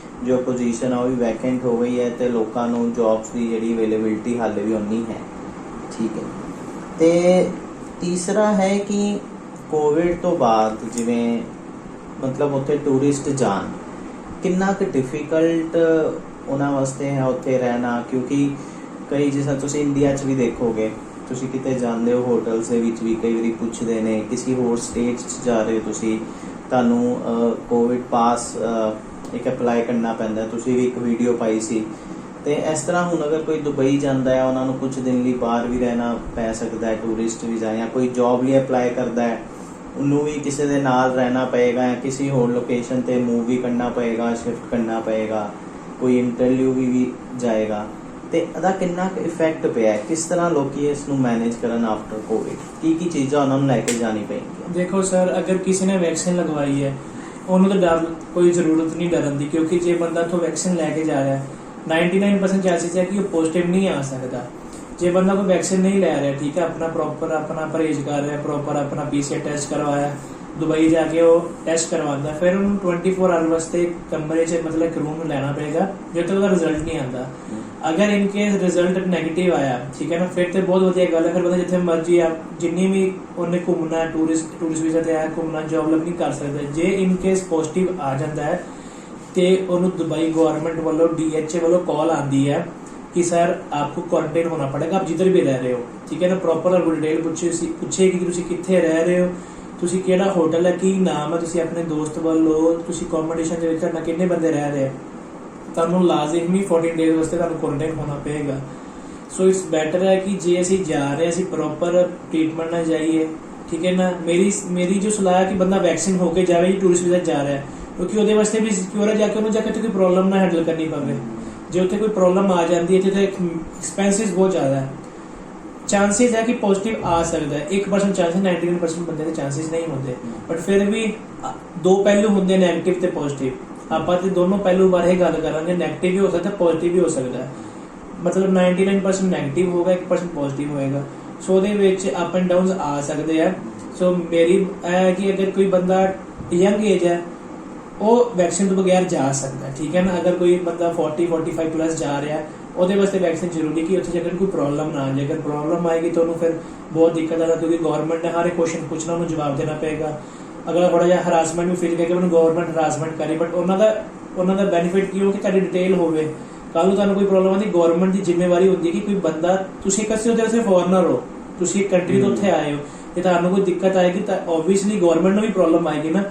ਜੋ ਪੋਜੀਸ਼ਨ ਆ ਉਹ ਵੀ ਵੈਕੈਂਟ ਹੋ ਗਈ ਹੈ ਤੇ ਲੋਕਾਂ ਨੂੰ ਜੌਬਸ ਦੀ ਜਿਹੜੀ ਅਵੇਲੇਬਿਲਿਟੀ ਹਾਲੇ ਵੀ ਉਨੀ ਹੈ। ਠੀਕ ਹੈ। ਤੇ ਤੀਸਰਾ ਹੈ ਕਿ ਕੋਵਿਡ ਤੋਂ ਬਾਅਦ ਜਿਵੇਂ ਮਤਲਬ ਉੱਥੇ ਟੂਰਿਸਟ ਜਾਣ ਕਿੰਨਾ ਕੁ ਡਿਫਿਕਲਟ ਉਹਨਾਂ ਵਾਸਤੇ ਹੈ ਉੱਥੇ ਰਹਿਣਾ, ਕਿਉਂਕਿ ਕਈ ਜਿਸ ਤਰ੍ਹਾਂ ਤੁਸੀਂ ਇੰਡੀਆ 'ਚ ਵੀ ਦੇਖੋਗੇ, ਤੁਸੀਂ ਕਿਤੇ ਜਾਂਦੇ ਹੋ ਹੋਟਲਸ ਦੇ ਵਿੱਚ ਵੀ ਕਈ ਵਾਰੀ ਪੁੱਛਦੇ ਨੇ, ਕਿਸੇ ਹੋਰ ਸਟੇਟ 'ਚ ਜਾ ਰਹੇ ਹੋ ਤੁਸੀਂ, ਤੁਹਾਨੂੰ ਕੋਵਿਡ ਪਾਸ ਇੱਕ ਅਪਲਾਈ ਕਰਨਾ ਪੈਂਦਾ। ਤੁਸੀਂ ਵੀ ਇੱਕ ਵੀਡੀਓ ਪਾਈ ਸੀ। ਤੇ ਇਸ ਤਰ੍ਹਾਂ ਹੁਣ ਅਗਰ ਕੋਈ ਦੁਬਈ ਜਾਂਦਾ ਹੈ, ਉਹਨਾਂ ਨੂੰ ਕੁਝ ਦਿਨ ਲਈ ਬਾਹਰ ਵੀ ਰਹਿਣਾ ਪੈ ਸਕਦਾ ਹੈ, ਟੂਰਿਸਟ ਵੀਜ਼ਾ, ਜਾਂ ਕੋਈ ਜੌਬ ਲਈ ਅਪਲਾਈ ਕਰਦਾ ਹੈ, ਉਹਨੂੰ ਵੀ ਕਿਸੇ ਦੇ ਨਾਲ ਰਹਿਣਾ ਪਏਗਾ ਜਾਂ ਕਿਸੇ ਹੋਰ ਲੋਕੇਸ਼ਨ ਤੇ ਮੂਵ ਵੀ ਕਰਨਾ ਪਏਗਾ, ਸ਼ਿਫਟ ਕਰਨਾ ਪਏਗਾ, ਕੋਈ ਇੰਟਰਵਿਊ ਵੀ ਜਾਏਗਾ। ਤੇ ਇਹਦਾ ਕਿੰਨਾ ਕੁ ਇਫੈਕਟ ਪਿਆ, ਕਿਸ ਤਰ੍ਹਾਂ ਲੋਕੀ ਇਸ ਨੂੰ ਮੈਨੇਜ ਕਰਨ ਆਫਟਰ ਕੋਵਿਡ, ਕੀ ਚੀਜ਼ਾਂ ਉਹਨਾਂ ਨੂੰ ਲੈ ਕੇ ਜਾਣੀ ਪਏਗੀਆਂ? ਦੇਖੋ ਸਰ, ਅਗਰ ਕਿਸੇ ਨੇ ਵੈਕਸੀਨ ਲਗਵਾਈ ਹੈ ਉਹਨੂੰ ਤਾਂ ਡਰ ਕੋਈ ਜ਼ਰੂਰਤ ਨਹੀਂ ਡਰਨ ਦੀ, ਕਿਉਂਕਿ ਜੇ ਬੰਦਾ ਤੋਂ ਵੈਕਸੀਨ ਲੈ ਕੇ ਜਾ ਰਿਹਾ 99% ਚਾਂਸਿਸ ਹੈ ਕਿ ਉਹ ਪੋਜ਼ਿਟਿਵ ਨਹੀਂ ਆ ਸਕਦਾ। ਜੇ ਬੰਦਾ ਕੋਈ ਵੈਕਸੀਨ ਨਹੀਂ ਲੈ ਰਿਹਾ, ਠੀਕ ਹੈ, ਆਪਣਾ ਪ੍ਰੋਪਰ ਆਪਣਾ ਪਰਹੇਜ਼ ਕਰ ਰਿਹਾ, ਪ੍ਰੋਪਰ ਆਪਣਾ PCR ਟੈਸਟ ਕਰਵਾਇਆ, ਦੁਬਈ ਜਾ ਕੇ ਉਹ ਟੈਸਟ ਕਰਵਾਉਂਦਾ, ਫਿਰ ਉਹਨੂੰ 24 ਆਵਰ ਵਾਸਤੇ ਕਮਰੇ 'ਚ ਮਤਲਬ ਇੱਕ ਰੂਮ ਲੈਣਾ ਪਏਗਾ ਜਦੋਂ ਤੱਕ ਉਹਦਾ ਰਿਜ਼ਲਟ ਨਹੀਂ ਆਉਂਦਾ। ਅਗਰ ਇਨ ਕੇਸ ਰਿਜ਼ਲਟ ਨੈਗੇਟਿਵ ਆਇਆ, ਠੀਕ ਹੈ ਨਾ, ਫਿਰ ਤੇ ਬਹੁਤ ਵਧੀਆ ਗੱਲ ਹੈ, ਫਿਰ ਬੰਦਾ ਜਿੱਥੇ ਮਰਜ਼ੀ ਆ ਜਿੰਨੀ ਵੀ ਉਹਨੇ ਘੁੰਮਣਾ, ਟੂਰਿਸਟ ਵੀਜ਼ਾ ਤੇ ਆਇਆ ਘੁੰਮਣਾ, ਜੌਬ ਲੱਭਣੀ ਕਰ ਸਕਦਾ। ਜੇ ਇਨ ਕੇਸ ਪੋਜ਼ਿਟਿਵ ਆ ਜਾਂਦਾ ਹੈ ਤੇ ਉਹਨੂੰ ਦੁਬਈ ਗਵਰਨਮੈਂਟ ਵੱਲੋਂ DHA ਵੱਲੋਂ ਕਾਲ ਆਉਂਦੀ ਹੈ कि सर आपको क्वारंटाइन होना पड़ेगा, आप जिधर भी रह रहे हो, ठीक है ना। प्रॉपर डिटेल पूछेगी कि ਤੁਸੀਂ ਕਿੱਥੇ ਰਹਿ ਰਹੇ ਹੋ, ਤੁਸੀਂ ਕਿਹੜਾ ਹੋਟਲ ਹੈ, ਕੀ ਨਾਮ ਹੈ, ਤੁਸੀਂ ਆਪਣੇ ਦੋਸਤ ਵੱਲੋਂ ਤੁਸੀਂ ਅਕੋਮੋਡੇਸ਼ਨ ਦੇ ਵਿੱਚ ਤੁਹਾਡਾ ਕਿੰਨੇ ਬੰਦੇ ਰਹਿ ਰਹੇ, ਤੁਹਾਨੂੰ ਲਾਜ਼ਮੀ 14 ਡੇਜ਼ ਵਾਸਤੇ ਤੁਹਾਨੂੰ ਕੁਆਰੰਟਾਈਨ ਹੋਣਾ ਪਏਗਾ। ਸੋ ਇਟਸ ਬੈਟਰ ਹੈ ਕਿ ਜੇ ਅਸੀਂ ਜਾ ਰਹੇ ਅਸੀਂ ਪ੍ਰੋਪਰ ਟ੍ਰੀਟਮੈਂਟ ਨਾਲ ਜਾਈਏ, ਠੀਕ ਹੈ ਨਾ। ਮੇਰੀ ਜੋ ਸਲਾਹ ਹੈ ਕਿ ਬੰਦਾ ਵੈਕਸੀਨ ਹੋ ਕੇ ਜਾਵੇ ਜੀ ਟੂਰਿਸਟ ਵੀਜ਼ਾ ਜਾ ਰਿਹਾ, ਕਿਉਂਕਿ ਉਹਦੇ ਵਾਸਤੇ ਵੀ ਸਿਕਿਉਰ ਹੈ, ਜਾ ਕੇ ਉਹਨੂੰ ਜਾ ਕੇ ਕੋਈ ਪ੍ਰੋਬਲਮ ਨਾ ਹੈਂਡਲ ਕਰਨੀ ਪਵੇ। ਜੇ ਉੱਥੇ ਕੋਈ ਪ੍ਰੋਬਲਮ ਆ ਜਾਂਦੀ ਹੈ ਤੇ ਐਕਸਪੈਂਸਿਸ ਬਹੁਤ ਜ਼ਿਆਦਾ ਹੈ, ਚਾਂਸਿਸ ਹੈ ਕਿ ਪੋਜ਼ਿਟਿਵ ਆ ਸਕਦਾ ਹੈ। 1% ਚਾਂਸਿਸ, 99% ਬੰਦੇ ਦੇ ਚਾਂਸਿਸ ਨਹੀਂ ਹੁੰਦੇ, ਬਟ ਫਿਰ ਵੀ ਦੋ ਪਹਿਲੂ ਹੁੰਦੇ, ਨੈਗੇਟਿਵ ਤੇ ਪੋਜ਼ਿਟਿਵ। ਆਪਾਂ ਤੇ ਦੋਨੋਂ ਪਹਿਲੂ ਬਾਰੇ ਗੱਲ ਕਰਾਂਗੇ, ਨੈਗੇਟਿਵ ਵੀ ਹੋ ਸਕਦਾ, ਪੋਜ਼ਿਟਿਵ ਵੀ ਹੋ ਸਕਦਾ। ਮਤਲਬ 99% ਨੈਗੇਟਿਵ ਹੋਗਾ, 1% ਪੋਜ਼ਿਟਿਵ ਹੋਏਗਾ। ਸੋ ਉਹਦੇ ਵਿੱਚ ਅਪ ਐਂਡ ਡਾਊਨਸ ਆ ਸਕਦੇ ਆ। ਸੋ ਮੇਰੀ ਇਹ ਹੈ ਕਿ ਅਗਰ ਕੋਈ ਬੰਦਾ ਯੰਗ ਏਜ ਹੈ ਉਹ ਵੈਕਸੀਨ ਤੋਂ ਬਗੈਰ ਜਾ ਸਕਦਾ, ਠੀਕ ਹੈ ਨਾ। ਅਗਰ ਕੋਈ ਬੰਦਾ 40-45 ਪਲੱਸ ਜਾ ਰਿਹਾ, ਉਹਦੇ ਵਾਸਤੇ ਵੈਕਸੀਨ ਜ਼ਰੂਰੀ ਕਿ ਉੱਥੇ ਜੇਕਰ ਕੋਈ ਪ੍ਰੋਬਲਮ ਨਾ ਆਏ। ਜੇਕਰ ਪ੍ਰੋਬਲਮ ਆਏਗੀ ਤਾਂ ਉਹਨੂੰ ਫਿਰ ਬਹੁਤ ਦਿੱਕਤ ਆਏਗਾ, ਕਿਉਂਕਿ ਗਵਰਨਮੈਂਟ ਨੇ ਹਰ ਇੱਕ ਕੁਐਸਚਨ ਪੁੱਛਣਾ, ਉਹਨੂੰ ਜਵਾਬ ਦੇਣਾ ਪਏਗਾ। ਅਗਰ ਥੋੜਾ ਜਿਹਾ ਹਰਾਸਮੈਂਟ ਵੀ ਫੀਲ ਕਰਕੇ ਉਹਨੂੰ ਗਵਰਨਮੈਂਟ ਹਰਾਸਮੈਂਟ ਕਰੇ, ਬਟ ਉਹਨਾਂ ਦਾ ਬੈਨੀਫਿਟ ਕੀ ਹੋ ਕਿ ਤੁਹਾਡੀ ਡਿਟੇਲ ਹੋਵੇ। ਕੱਲ ਨੂੰ ਤੁਹਾਨੂੰ ਕੋਈ ਪ੍ਰੋਬਲਮ ਆਉਂਦੀ, ਗਵਰਨਮੈਂਟ ਦੀ ਜ਼ਿੰਮੇਵਾਰੀ ਹੁੰਦੀ ਹੈ ਕਿ ਕੋਈ ਬੰਦਾ, ਤੁਸੀਂ ਕਿਸੇ ਉਹਦੇ ਵਾਸਤੇ ਫੋਰਨਰ ਹੋ, ਤੁਸੀਂ ਇੱਕ ਕੰਟਰੀ ਤੋਂ ਉੱਥੇ ਆਏ ਹੋ, ਤੇ ਤੁਹਾਨੂੰ ਕੋਈ ਦਿੱਕਤ ਆਏਗੀ ਤਾਂ ਓਬਵੀਅਸਲੀ ਗਵਰਨਮੈਂਟ ਨੂੰ ਵੀ ਪ੍ਰੋਬਲਮ ਆਏਗੀ ਨਾ।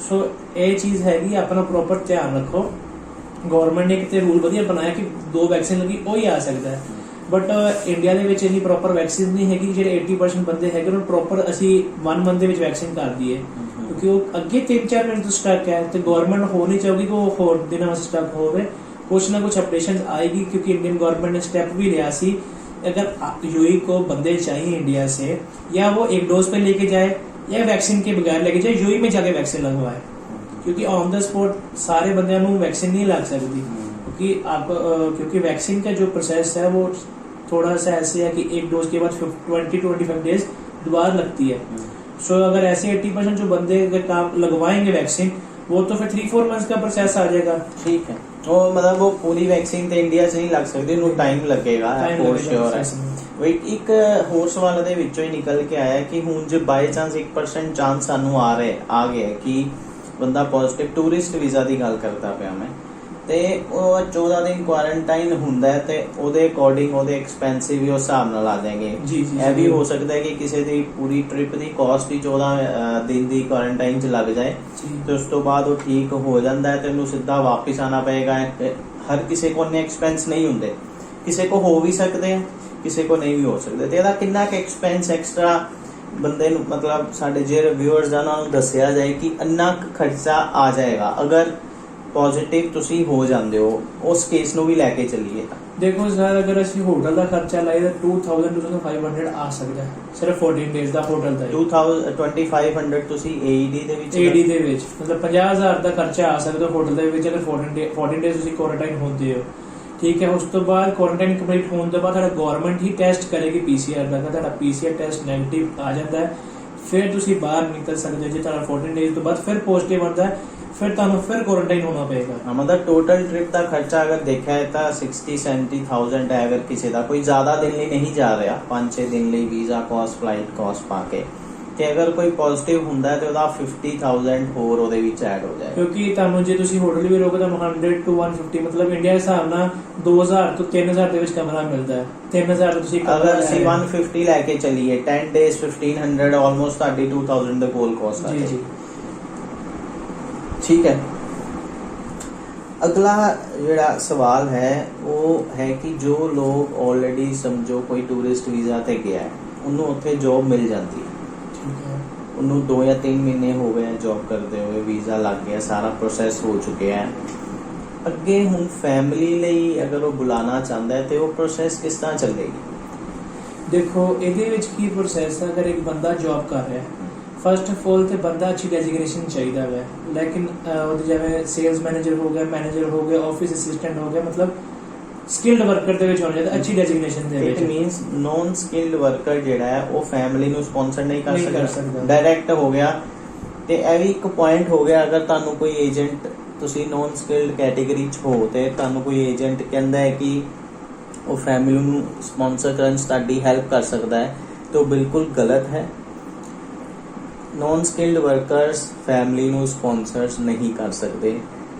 ਸੋ ਇਹ ਚੀਜ਼ ਹੈਗੀ, ਆਪਣਾ ਪ੍ਰੋਪਰ ਧਿਆਨ ਰੱਖੋ। ਗਵਰਨਮੈਂਟ ਨੇ ਕਿਤੇ ਰੂਲ ਵਧੀਆ ਬਣਾਇਆ ਕਿ 2 ਵੈਕਸੀਨ ਲੱਗੀ ਉਹੀ ਆ ਸਕਦਾ ਹੈ, ਬਟ ਇੰਡੀਆ ਦੇ ਵਿੱਚ ਇੰਨੀ ਪ੍ਰੋਪਰ ਵੈਕਸੀਨ ਨਹੀਂ ਹੈਗੀ। ਜਿਹੜੇ 80% ਬੰਦੇ ਹੈਗੇ ਉਹਨੂੰ ਪ੍ਰੋਪਰ ਅਸੀਂ 1 ਮੰਥ ਦੇ ਵਿੱਚ ਵੈਕਸੀਨ ਕਰ ਦਈਏ, ਕਿਉਂਕਿ ਉਹ ਅੱਗੇ 3-4 ਮਹੀਨੇ ਤੋਂ ਸਟਕ ਹੈ ਤੇ ਗਵਰਨਮੈਂਟ ਹੋ ਨਹੀਂ ਚਾਹੂਗੀ ਕਿ ਉਹ ਹੋਰ ਦਿਨਾਂ ਵਾਸਤੇ ਸਟਕ ਹੋਵੇ। ਕੁਛ ਨਾ ਕੁਛ ਅਪਡੇਸ਼ਨ ਆएगी, क्योंकि इंडियन गवर्नमेंट ने स्टेप भी लिया सी, अगर यूएई को बंदे चाहिए इंडिया से, या वो 1 डोज पे लेके जाए या वैक्सीन के बगैर लेके जाए, यूएई में जाके वैक्सीन लगवाए, क्योंकि ऑन द स्पॉट सारे बंदे वैक्सीन नहीं लग सकती, क्योंकि वैक्सीन का जो प्रोसेस है वो थोड़ा सा ऐसे है कि 1 डोज के बाद 20-25 डेज दोबारा लगती है। सो अगर ऐसे 80% जो बंदे काम लगवाएंगे वैक्सीन, वो तो फिर 3-4 मंथ्स का प्रोसेस आ जाएगा। ठीक है, वो मतलब वो पूरी वैक्सीन ਤੇ ਇੰਡੀਆ 'ਚ ਨਹੀਂ ਲੱਗ ਸਕਦੀ, ਉਹਨੂੰ ਟਾਈਮ ਲੱਗੇਗਾ, ਫੋਰ ਸ਼ੋਰ ਹੈ। ਵਈ ਇੱਕ ਹੋਰ ਸਵਾਲ ਦੇ ਵਿੱਚੋਂ ਹੀ ਨਿਕਲ ਕੇ ਆਇਆ ਕਿ ਹੁਣ ਜੇ ਬਾਈ ਚਾਂਸ 1% ਚਾਂਸ ਸਾਨੂੰ ਆ ਗਿਆ ਕਿ ਬੰਦਾ ਪੋਜ਼ਿਟਿਵ, ਟੂਰਿਸਟ ਵੀਜ਼ਾ ਦੀ ਗੱਲ ਕਰਦਾ ਪਿਆ ਮੈਂ, ਤੇ ਉਹ 14 ਦਿਨ ਕੁਆਰੰਟਾਈਨ ਹੁੰਦਾ ਹੈ ਤੇ ਉਹਦੇ ਅਕੋਰਡਿੰਗ ਉਹਦੇ ਐਕਸਪੈਂਸਿਵ ਵੀ ਉਸ ਹਿਸਾਬ ਨਾਲ ਆ ਜਾਣਗੇ। ਇਹ ਵੀ ਹੋ ਸਕਦਾ ਹੈ ਕਿ ਕਿਸੇ ਦੀ ਪੂਰੀ ਟ੍ਰਿਪ ਦੀ ਕਾਸਟ ਹੀ 14 ਦਿਨ ਦੀ ਕੁਆਰੰਟਾਈਨ 'ਚ ਲੱਗ ਜਾਏ ਤੇ ਉਸ ਤੋਂ ਬਾਅਦ ਉਹ ਠੀਕ ਹੋ ਜਾਂਦਾ ਹੈ ਤੇ ਉਹਨੂੰ ਸਿੱਧਾ ਵਾਪਿਸ ਆਣਾ ਪਏਗਾ। ਹਰ ਕਿਸੇ ਕੋਲ ਨੇ ਐਕਸਪੈਂਸ ਨਹੀਂ ਹੁੰਦੇ, ਕਿਸੇ ਕੋ ਹੋ ਵੀ ਸਕਦੇ ਆ, ਕਿਸੇ ਕੋ ਨਹੀਂ ਵੀ ਹੋ ਸਕਦੇ। ਤੇ ਇਹਦਾ ਕਿੰਨਾ ਕੁ ਐਕਸਪੈਂਸ ਐਕਸਟਰਾ ਬੰਦੇ ਨੂੰ, ਮਤਲਬ ਸਾਡੇ ਜਿਹੜੇ ਵਿਊਅਰਸ ਆ ਉਹਨਾਂ ਨੂੰ ਦੱਸਿਆ ਜਾਏ ਕਿ ਇੰਨਾ ਕੁ ਖਰਚਾ ਆ ਜਾਏਗਾ ਅਗਰ ਪੋਜ਼ਿਟਿਵ ਤੁਸੀਂ ਹੋ ਜਾਂਦੇ ਹੋ, ਉਸ ਕੇਸ ਨੂੰ ਵੀ ਲੈ ਕੇ ਚੱਲੀਏ ਤਾਂ। ਦੇਖੋ ਸਰ, ਅਗਰ ਅਸੀਂ ਹੋਟਲ ਦਾ ਖਰਚਾ ਲਾਈਏ ਤਾਂ 2500 ਆ ਸਕਦਾ ਸਿਰਫ 14 ਡੇਜ਼ ਦਾ ਹੋਟਲ ਦਾ। 2500 ਤੁਸੀਂ AED ਦੇ ਵਿੱਚ ਮਤਲਬ 50000 ਦਾ ਖਰਚਾ ਆ ਸਕਦਾ ਹੋਟਲ ਦੇ ਵਿੱਚ, ਅਗਰ 14 ਡੇਜ਼ ਤੁਸੀਂ ਕੁਆਰੰਟਾਈਨ ਹੁੰਦੇ ਹੋ, ਠੀਕ ਹੈ। ਉਸ ਤੋਂ ਬਾਅਦ ਕੁਆਰੰਟਾਈਨ ਕੰਪਲੀਟ ਹੋਣ ਤੋਂ ਬਾਅਦ ਤੁਹਾਡਾ ਗਵਰਨਮੈਂਟ ਹੀ ਟੈਸਟ ਕਰੇਗੀ PCR ਦਾ। ਅਗਰ ਤੁਹਾਡਾ PCR ਟੈਸਟ ਨੈਗੇਟਿਵ ਆ ਜਾਂਦਾ ਹੈ ਫਿਰ ਤੁਸੀਂ ਬਾਹਰ ਨਿਕਲ ਸਕਦੇ ਹੋ। ਜੇ ਤੁਹਾਡਾ 14 ਡੇਜ਼ ਤੋਂ ਬਾਅਦ ਫਿਰ ਪੋਜ਼ਿਟਿਵ ਆਉਂਦਾ ਹੈ ਫਿਰ ਤੁਹਾਨੂੰ ਫਿਰ ਕੁਆਰੰਟਾਈਨ ਹੋਣਾ ਪਏਗਾ। मतलब टोटल ट्रिप का खर्चा अगर देखा है तो 60-70,000 है। अगर किसी का कोई ज्यादा दिन ਲਈ नहीं जा रहा 5-6 दिन ਲਈ ਵੀਜ਼ਾ ਕੋਸਟ ਫਲਾਈਟ ਕੋਸਟ ਪਾ ਕੇ ਤੇ ਅਗਰ ਕੋਈ ਪੋਜ਼ਿਟਿਵ ਹੁੰਦਾ ਹੈ ਤੇ ਉਹਦਾ 50,000 ਹੋਰ ਉਹਦੇ ਵਿੱਚ ਐਡ ਹੋ ਜਾਏਗਾ। ਕਿਉਂਕਿ ਤੁਹਾਨੂੰ ਜੇ ਤੁਸੀਂ ਹੋਟਲ ਵੀ ਰਹੋਗੇ ਤੁਹਾਨੂੰ 100 to 150 ਮਤਲਬ ਇੰਡੀਆ ਦੇ ਹਿਸਾਬ ਨਾਲ 2000 ਤੋਂ 3000 ਦੇ ਵਿੱਚ ਕਮਰਾ ਮਿਲਦਾ ਹੈ। 3000 ਤੁਸੀਂ ਅਗਰ ਅਸੀਂ 150 ਲੈ ਕੇ ਚੱਲੀਏ 10 days 1500 ਆਲਮੋਸਟ ਤੁਹਾਡੀ 2000 ਦੇ ਕੋਲ ਕੋਸਟ ਆ ਜੀ। ठीक है। अगला ਜਿਹੜਾ ਸਵਾਲ ਹੈ ਉਹ ਹੈ ਕਿ ਜੋ ਲੋਕ ਆਲਰੇਡੀ ਸਮਝੋ ਕੋਈ ਟੂਰਿਸਟ ਵੀਜ਼ਾ ਤੇ ਗਿਆ ਹੈ ਉਹਨੂੰ ਉੱਥੇ ਜੌਬ ਮਿਲ ਜਾਂਦੀ ਹੈ, ਠੀਕ ਹੈ, ਉਹਨੂੰ 2 ਜਾਂ 3 ਮਹੀਨੇ ਹੋ ਗਏ ਜੌਬ ਕਰਦੇ ਹੋਏ, ਵੀਜ਼ਾ ਲੱਗ ਗਿਆ, ਸਾਰਾ ਪ੍ਰੋਸੈਸ ਹੋ ਚੁੱਕਿਆ ਹੈ। ਅੱਗੇ ਹੁਣ ਫੈਮਿਲੀ ਲਈ ਅਗਰ ਉਹ ਬੁਲਾਣਾ ਚਾਹੁੰਦਾ ਹੈ ਤੇ ਉਹ ਪ੍ਰੋਸੈਸ ਕਿਸ ਤਰ੍ਹਾਂ ਚੱਲੇਗੀ? ਦੇਖੋ ਇਹਦੇ ਵਿੱਚ ਕੀ ਪ੍ਰੋਸੈਸ ਹੈ। ਅਗਰ ਇੱਕ ਬੰਦਾ ਜੌਬ ਕਰ ਰਿਹਾ ਹੈ ਫਸਟ ਆਫ ਆਲ ਤੇ ਬੰਦਾ ਅੱਛੀ ਡੈਜ਼ਿਗਨੇਸ਼ਨ ਚਾਹੀਦਾ ਹੈ। ਲੇਕਿਨ ਉਹਦੇ ਜਿਵੇਂ ਸੇਲਸ ਮੈਨੇਜਰ ਹੋ ਗਿਆ, ਮੈਨੇਜਰ ਹੋ ਗਿਆ, ਆਫਿਸ ਅਸਿਸਟੈਂਟ ਹੋ ਗਿਆ, ਮਤਲਬ ਸਕਿਲਡ ਵਰਕਰ ਦੇ ਵਿੱਚ ਹੋਣਾ ਚਾਹੀਦਾ ਅੱਛੀ ਡੈਜ਼ਿਗਨੇਸ਼ਨ ਦੇ ਵਿੱਚ। It means non skilled worker ਜਿਹੜਾ ਹੈ ਉਹ ਫੈਮਿਲੀ ਨੂੰ ਸਪਾਂਸਰ ਨਹੀਂ ਕਰ ਸਕਦਾ, ਡਾਇਰੈਕਟ ਹੋ ਗਿਆ। ਤੇ ਇਹ ਵੀ ਇੱਕ ਪੁਆਇੰਟ ਹੋ ਗਿਆ। ਅਗਰ ਤੁਹਾਨੂੰ ਕੋਈ ਏਜੰਟ, ਤੁਸੀਂ ਨੌਨ ਸਕਿਲਡ ਕੈਟੇਗਰੀ 'ਚ ਹੋ ਤੇ ਤੁਹਾਨੂੰ ਕੋਈ ਏਜੰਟ ਕਹਿੰਦਾ ਹੈ ਕਿ ਉਹ ਫੈਮਿਲੀ ਨੂੰ ਸਪਾਂਸਰ ਕਰਨ 'ਚ ਤੁਹਾਡੀ ਹੈਲਪ ਕਰ ਸਕਦਾ ਹੈ ਤੇ ਉਹ ਬਿਲਕੁਲ ਗਲਤ ਹੈ। ਨੌਨ ਸਕਿਲਡ ਵਰਕਰਸ ਫੈਮਿਲੀ ਨੂੰ ਸਪਾਂਸਰਸ ਨਹੀਂ ਕਰ ਸਕਦੇ।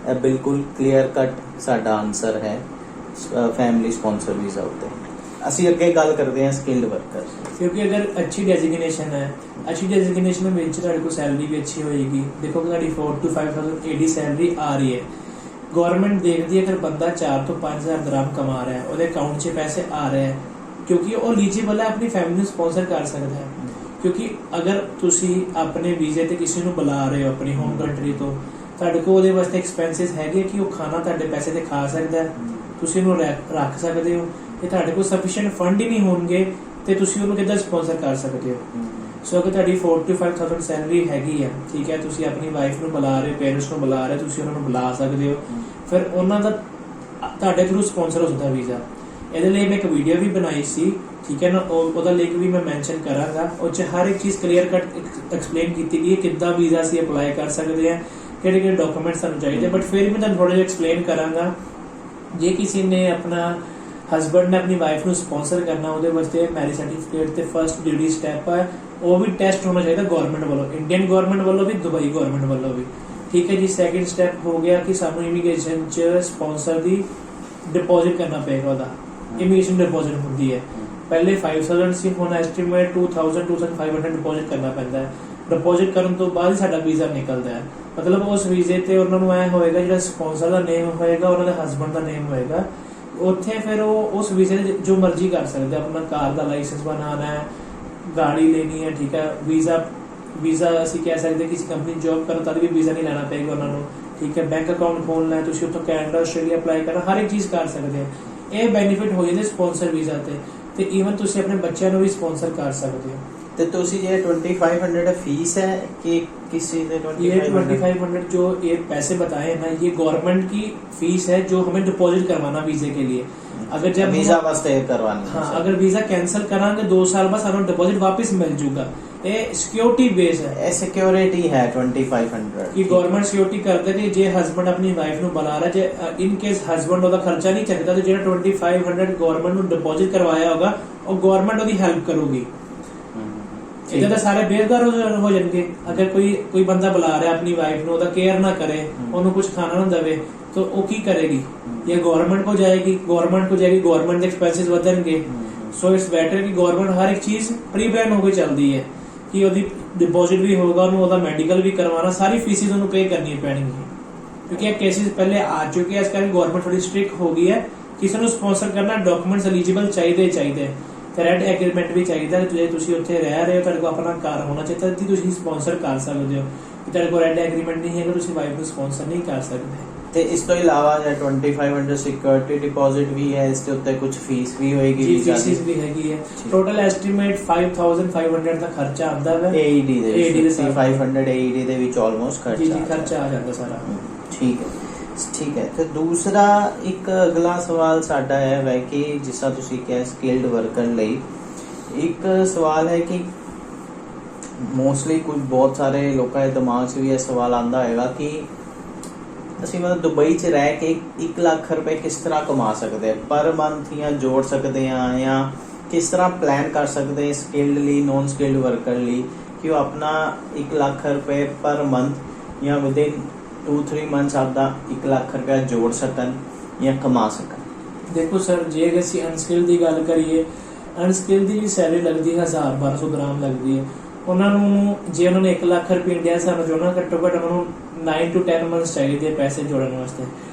ਇਹ ਬਿਲਕੁਲ ਕਲੀਅਰ ਕੱਟ ਸਾਡਾ ਆਨਸਰ ਹੈ ਫੈਮਿਲੀ ਸਪਾਂਸਰ ਵੀਜ਼ਾ ਉੱਤੇ। ਅਸੀਂ ਅੱਗੇ ਗੱਲ ਕਰਦੇ ਹਾਂ ਸਕਿਲਡ ਵਰਕਰਸ। ਕਿਉਂਕਿ ਅਗਰ ਅੱਛੀ ਡੈਜ਼ਿਗਨੇਸ਼ਨ ਹੈ, ਅੱਛੀ ਡੈਜ਼ਿਗਨੇਸ਼ਨ ਵਿੱਚ ਤੁਹਾਡੇ ਕੋਲ ਸੈਲਰੀ ਵੀ ਅੱਛੀ ਹੋਏਗੀ। ਦੇਖੋ ਕਿ ਤੁਹਾਡੀ 4 to 5,000 AD ਸੈਲਰੀ ਆ ਰਹੀ ਹੈ। ਗਵਰਨਮੈਂਟ ਦੇਖਦੀ ਹੈ ਅਗਰ ਬੰਦਾ 4 ਤੋਂ 5,000 ਦਰਹਮ ਕਮਾ ਰਿਹਾ ਹੈ, ਉਹਦੇ ਅਕਾਊਂਟ 'ਚ ਪੈਸੇ ਆ ਰਹੇ ਹੈ, ਕਿਉਂਕਿ ਉਹ ਐਲੀਜੀਬਲ ਹੈ, ਆਪਣੀ ਫੈਮਿਲੀ ਨੂੰ ਸਪਾਂਸਰ ਕਰ ਸਕਦਾ ਹੈ। ਕਿਉਂਕਿ ਅਗਰ ਤੁਸੀਂ ਆਪਣੇ ਵੀਜ਼ੇ ਤੇ ਕਿਸੇ ਨੂੰ ਬੁਲਾ ਰਹੇ ਹੋ ਆਪਣੀ ਹੋਮ ਕੰਟਰੀ ਤੋਂ, ਤੁਹਾਡੇ ਕੋਲ ਉਹਦੇ ਵਾਸਤੇ ਐਕਸਪੈਂਸਿਸ ਹੈਗੇ ਕਿ ਉਹ ਖਾਣਾ ਤੁਹਾਡੇ ਪੈਸੇ ਤੇ ਖਾ ਸਕਦਾ ਹੈ, ਤੁਸੀਂ ਉਹਨੂੰ ਰੱਖ ਸਕਦੇ ਹੋ। ਤੇ ਤੁਹਾਡੇ ਕੋਲ ਸਫੀਸ਼ੀਐਂਟ ਫੰਡ ਹੀ ਨਹੀਂ ਹੋਣਗੇ ਤੇ ਤੁਸੀਂ ਉਹਨੂੰ ਕਿੱਦਾਂ ਸਪਾਂਸਰ ਕਰ ਸਕਦੇ ਹੋ? ਸੋ ਅਗਰ ਤੁਹਾਡੀ 4 to 5,000 ਸੈਲਰੀ ਹੈਗੀ ਹੈ, ਠੀਕ ਹੈ, ਤੁਸੀਂ ਆਪਣੀ ਵਾਈਫ ਨੂੰ ਬੁਲਾ ਰਹੇ, ਪੇਰੈਂਟਸ ਨੂੰ ਬੁਲਾ ਰਹੇ, ਤੁਸੀਂ ਉਹਨਾਂ ਨੂੰ ਬੁਲਾ ਸਕਦੇ ਹੋ। ਫਿਰ ਉਹਨਾਂ ਦਾ ਤੁਹਾਡੇ ਥਰੂ ਸਪਾਂਸਰ ਹੋ ਸਕਦਾ ਵੀਜ਼ਾ। ਇਹਦੇ ਲਈ ਮੈਂ ਇੱਕ ਵੀਡੀਓ ਵੀ ਬਣਾਈ ਸੀ, ਠੀਕ ਹੈ ਨਾ, ਉਹਦਾ ਲਿੰਕ ਵੀ ਮੈਂ ਮੈਂਸ਼ਨ ਕਰਾਂਗਾ। ਉਹ 'ਚ ਹਰ ਇੱਕ ਚੀਜ਼ ਕਲੀਅਰ ਕੱਟ ਐਕਸਪਲੇਨ ਕੀਤੀ ਗਈ ਹੈ ਕਿੱਦਾਂ ਵੀਜ਼ਾ ਅਸੀਂ ਅਪਲਾਈ ਕਰ ਸਕਦੇ ਹਾਂ, ਕਿਹੜੇ ਕਿਹੜੇ ਡਾਕੂਮੈਂਟਸ ਸਾਨੂੰ ਚਾਹੀਦੇ। ਬਟ ਫਿਰ ਵੀ ਮੈਂ ਤੁਹਾਨੂੰ ਥੋੜਾ ਜਿਹਾ ਐਕਸਪਲੇਨ ਕਰਾਂਗਾ। ਜੇ ਕਿਸੇ ਨੇ ਆਪਣਾ ਹਸਬੈਂਡ ਨੇ ਆਪਣੀ ਵਾਈਫ ਨੂੰ ਸਪਾਂਸਰ ਕਰਨਾ, ਉਹਦੇ ਵਾਸਤੇ ਮੈਰਿਜ ਸਰਟੀਫਿਕੇਟ ਤੇ ਫਰਸਟ ਡਿਊਟੀ ਸਟੈਪ ਹੈ, ਉਹ ਵੀ ਟੈਸਟ ਹੋਣਾ ਚਾਹੀਦਾ ਗਵਰਨਮੈਂਟ ਵੱਲੋਂ, ਇੰਡੀਅਨ ਗਵਰਨਮੈਂਟ ਵੱਲੋਂ ਵੀ, ਦੁਬਈ ਗਵਰਨਮੈਂਟ ਵੱਲੋਂ ਵੀ, ਠੀਕ ਹੈ ਜੀ। ਸੈਕਿੰਡ ਸਟੈਪ ਹੋ ਗਿਆ ਕਿ ਸਾਨੂੰ ਇਮੀਗ੍ਰੇਸ਼ਨ 'ਚ ਸਪਾਂਸਰ ਦੀ ਡਿਪੋਜ਼ਿਟ ਕਰਨਾ ਪਏਗਾ। ਉਹਦਾ ਇਮੀਗ੍ਰੇਸ਼ਨ ਡਿਪੋਜ਼ਿਟ ਹੁੰਦੀ ਹੈ, ਪਹਿਲੇ 5,000 ਸੀ, ਹੁਣ ਐਸਟੀਮੇਟ 2,500 ਡਿਪੋਜ਼ਿਟ ਕਰਨਾ ਪੈਂਦਾ ਹੈ। ਡਿਪੋਜ਼ਿਟ ਕਰਨ ਤੋਂ ਬਾਅਦ ਹੀ ਸਾਡਾ ਵੀਜ਼ਾ ਨਿਕਲਦਾ ਹੈ। ਮਤਲਬ ਉਸ ਵੀਜ਼ੇ ਤੇ ਉਹਨਾਂ ਨੂੰ ਐ ਹੋਏਗਾ, ਜਿਹੜਾ ਸਪਾਂਸਰ ਦਾ ਨੇਮ ਹੋਏਗਾ ਉਹਨਾਂ ਦੇ ਹਸਬੈਂਡ ਦਾ ਨੇਮ ਹੋਏਗਾ। ਉੱਥੇ ਫਿਰ ਉਹ ਉਸ ਵੀਜ਼ੇ ਤੇ ਜੋ ਮਰਜ਼ੀ ਕਰ ਸਕਦੇ, ਆਪਣਾ ਕਾਰ ਦਾ ਲਾਇਸੈਂਸ ਬਣਾਉਣਾ ਹੈ, ਗਾੜੀ ਲੈਣੀ ਹੈ, ਠੀਕ ਹੈ। ਵੀਜ਼ਾ ਅਸੀਂ ਕਹਿ ਸਕਦੇ ਕਿਸੇ ਕੰਪਨੀ ਜੌਬ ਕਰੋ ਤਦ ਵੀ ਵੀਜ਼ਾ ਨਹੀਂ ਲੈਣਾ ਪਏਗਾ ਉਹਨਾਂ ਨੂੰ, ਠੀਕ ਹੈ। ਬੈਂਕ ਅਕਾਊਂਟ ਖੋਲਣਾ ਹੈ, ਤੁਸੀਂ ਉੱਥੋਂ ਕੈਨੇਡਾ, ਆਸਟ੍ਰੇਲੀਆ ਅਪਲਾਈ ਕਰਨਾ, ਹਰ ਇੱਕ ਚੀਜ਼ ਕਰ ਸਕਦੇ ਹੋ। ਇਹ ਬੈਨੀਫਿਟ ਹੋ ਜਾਂਦੇ ਸਪਾਂਸਰ ਵੀਜ਼ਾ ਤੇ ਈਵਨ ਤੁਸੀਂ ਆਪਣੇ ਬੱਚਿਆਂ ਨੂੰ ਵੀ ਸਪਾਂਸਰ ਕਰ ਸਕਦੇ ਹੋ। ਤੇ ਤੁਸੀਂ ਜੇ 2500 फीस है कि किसी ने 2500 जो ये पैसे बताए हैं ना, ये गवर्नमेंट की फीस है जो हमें डिपॉजिट करवाना वीजे के लिए। अगर जब वीजा वास्ते करवाना, हाँ, अगर वीजा कैंसिल करांगे 2 साल बाद सारा डिपॉजिट वापस मिल जाएगा। ये सिक्योरिटी बेस है, ये सिक्योरिटी है 2500 की गवर्नमेंट सिक्योरिटी करते कि जे हस्बैंड अपनी वाइफ ਨੂੰ ਬੁਲਾ ਰਿਹਾ, ਜੇ ਇਨ ਕੇਸ ਹਸਬੈਂਡ ਉਹਦਾ ਖਰਚਾ ਨਹੀਂ ਚੱਕਦਾ ਤੇ ਜਿਹੜਾ 2500 ਗਵਰਨਮੈਂਟ ਨੂੰ ਡਿਪੋਜ਼ਿਟ ਕਰਵਾਇਆ ਹੋਗਾ ਉਹ ਗਵਰਨਮੈਂਟ ਉਹਦੀ ਹੈਲਪ ਕਰੂਗੀ। ਇਹਦਾ ਤਾਂ ਸਾਰੇ ਬੇਰੁਜ਼ਗਾਰ ਹੋ ਜਾਣਗੇ। ਅਗਰ ਕੋਈ ਬੰਦਾ ਬੁਲਾ ਰਿਹਾ ਆਪਣੀ ਵਾਈਫ ਨੂੰ, ਉਹਦਾ ਕੇਅਰ ਨਾ ਕਰੇ, ਉਹਨੂੰ ਕੁਝ ਖਾਣਾ ਨਾ ਦੇਵੇ, ਤਾਂ ਉਹ ਕੀ ਕਰੇਗੀ? ਇਹ ਗਵਰਨਮੈਂਟ ਕੋ ਜਾਏਗੀ, ਗਵਰਨਮੈਂਟ ਦੇ ਐਕਸਪੈਂਸਿਸ ਵਧਣਗੇ। ਸੋ ਇਟਸ ਬੈਟਰ ਕਿ ਗਵਰਨਮੈਂਟ ਹਰ ਇੱਕ ਚੀਜ਼ ਪ੍ਰੀ ਪਲਾਨ ਹੋ ਕੇ ਚੱਲਦੀ ਹੈ ਕਿ ਉਹਦੀ ਡਿਪੋਜ਼ਿਟ ਵੀ ਹੋਗਾ, ਉਹਨੂੰ ਉਹਦਾ ਮੈਡੀਕਲ ਵੀ ਕਰਵਾਉਣਾ, ਸਾਰੀ ਫੀਸਿਸ ਉਹਨੂੰ ਪੇ ਕਰਨੀ ਪੈਣਗੀਆਂ। ਕਿਉਂਕਿ ਇਹ ਕੇਸਿਸ ਪਹਿਲੇ ਆ ਚੁੱਕੇ ਇਸ ਕਰਕੇ ਗਵਰਨਮੈਂਟ ਥੋੜੀ ਸਟ੍ਰਿਕਟ ਹੋ ਗਈ ਹੈ। ਕਿਸੇ ਨੂੰ ਸਪਾਂਸਰ ਕਰਨਾ ਡਾਕੂਮੈਂਟਸ ਐਲੀਜੀਬਲ ਚਾਹੀਦੇ ਤੇ ਰੈਡ ਐਗਰੀਮੈਂਟ ਵੀ ਚਾਹੀਦਾ। ਜੇ ਤੁਸੀਂ ਉੱਥੇ ਰਹਿ ਰਹੇ ਹੋ, ਤੁਹਾਡੇ ਕੋਲ ਆਪਣਾ ਘਰ ਹੋਣਾ ਚਾਹੀਦਾ ਕਿ ਤੁਸੀਂ ਸਪਾਂਸਰ ਕਰ ਸਕਦੇ ਹੋ। ਤੁਹਾਡੇ ਕੋਲ ਰੈਡ ਐਗਰੀਮੈਂਟ ਨਹੀਂ ਹੈਗਾ, ਤੁਸੀਂ ਵਾਈਫ ਨੂੰ ਸਪਾਂਸਰ ਨਹੀਂ ਕਰ ਸਕਦੇ। ਤੇ ਇਸ ਤੋਂ ਇਲਾਵਾ ਜੇ 2500 ਸਿਕਿਉਰਿਟੀ ਡਿਪੋਜ਼ਿਟ ਵੀ ਹੈ, ਇਸ ਦੇ ਉੱਤੇ ਕੁਝ ਫੀਸ ਵੀ ਹੋਏਗੀ, ਜੀ ਫੀਸ ਵੀ ਹੈਗੀ ਹੈ। ਟੋਟਲ ਐਸਟੀਮੇਟ 5500 ਦਾ ਖਰਚਾ ਆਉਂਦਾ ਹੈ AED ਦੇ 500 AED ਦੇ ਵਿੱਚ ਆਲਮੋਸਟ ਖਰਚਾ ਆ ਜਾਂਦਾ ਸਾਰਾ। ਠੀਕ ਹੈ। ਠੀਕ ਹੈ। ਤੇ ਦੂਸਰਾ ਇੱਕ ਅਗਲਾ ਸਵਾਲ ਸਾਡਾ ਹੈ ਵੈ ਕਿ ਜਿਸ ਤਰ੍ਹਾਂ ਤੁਸੀਂ ਕਿਹਾ ਸਕਿਲਡ ਵਰਕਰ ਲਈ ਇੱਕ ਸਵਾਲ ਹੈ ਕਿ ਮੋਸਟਲੀ ਕੁਝ ਬਹੁਤ ਸਾਰੇ ਲੋਕਾਂ ਦੇ ਦਿਮਾਗ 'ਚ ਵੀ ਇਹ ਸਵਾਲ ਆਉਂਦਾ ਹੋਏਗਾ ਕਿ ਅਸੀਂ ਮਤਲਬ ਦੁਬਈ 'ਚ ਰਹਿ ਕੇ 1 ਲੱਖ ਰੁਪਏ ਕਿਸ ਤਰ੍ਹਾਂ ਕਮਾ ਸਕਦੇ ਹਾਂ ਪਰ ਮੰਥ ਜਾਂ ਜੋੜ ਸਕਦੇ ਹਾਂ ਜਾਂ ਕਿਸ ਤਰ੍ਹਾਂ ਪਲਾਨ ਕਰ ਸਕਦੇ ਹਾਂ ਸਕਿਲਡ ਲਈ ਨੋਨ ਸਕਿਲਡ ਵਰਕਰ ਲਈ ਕਿ ਉਹ ਆਪਣਾ 1 ਲੱਖ ਰੁਪਏ ਪਰ ਮੰਥ ਜਾਂ ਵਿਦਿਨ 2-3 ਮੰਥਸ ਆਪਦਾ 1 ਲੱਖ ਰੁਪਇਆ ਜੋੜ ਸਕਣ ਜਾਂ ਕਮਾ ਸਕਣ। ਦੇਖੋ ਸਰ, ਜੇ ਅਸੀਂ ਅਨਸਕਿਲ ਦੀ ਗੱਲ ਕਰੀਏ, ਅਨਸਕਿਲ ਦੀ ਸੈਲਰੀ ਲੱਗਦੀ 1000-1200 ਦਰਾਮ ਲੱਗਦੀ ਹੈ। ਉਹਨਾਂ ਨੂੰ ਜੇ ਉਹਨਾਂ ਨੇ 1 ਲੱਖ ਰੁਪਏ ਇੰਡੀਆ ਸਾਨੂੰ ਜੋੜਨਾ, ਘੱਟੋ ਘੱਟ ਉਹਨਾਂ ਨੂੰ 9 to 10 ਮੰਥਸ ਚਾਹੀਦੇ ਪੈਸੇ ਜੋੜਨ ਵਾਸਤੇ।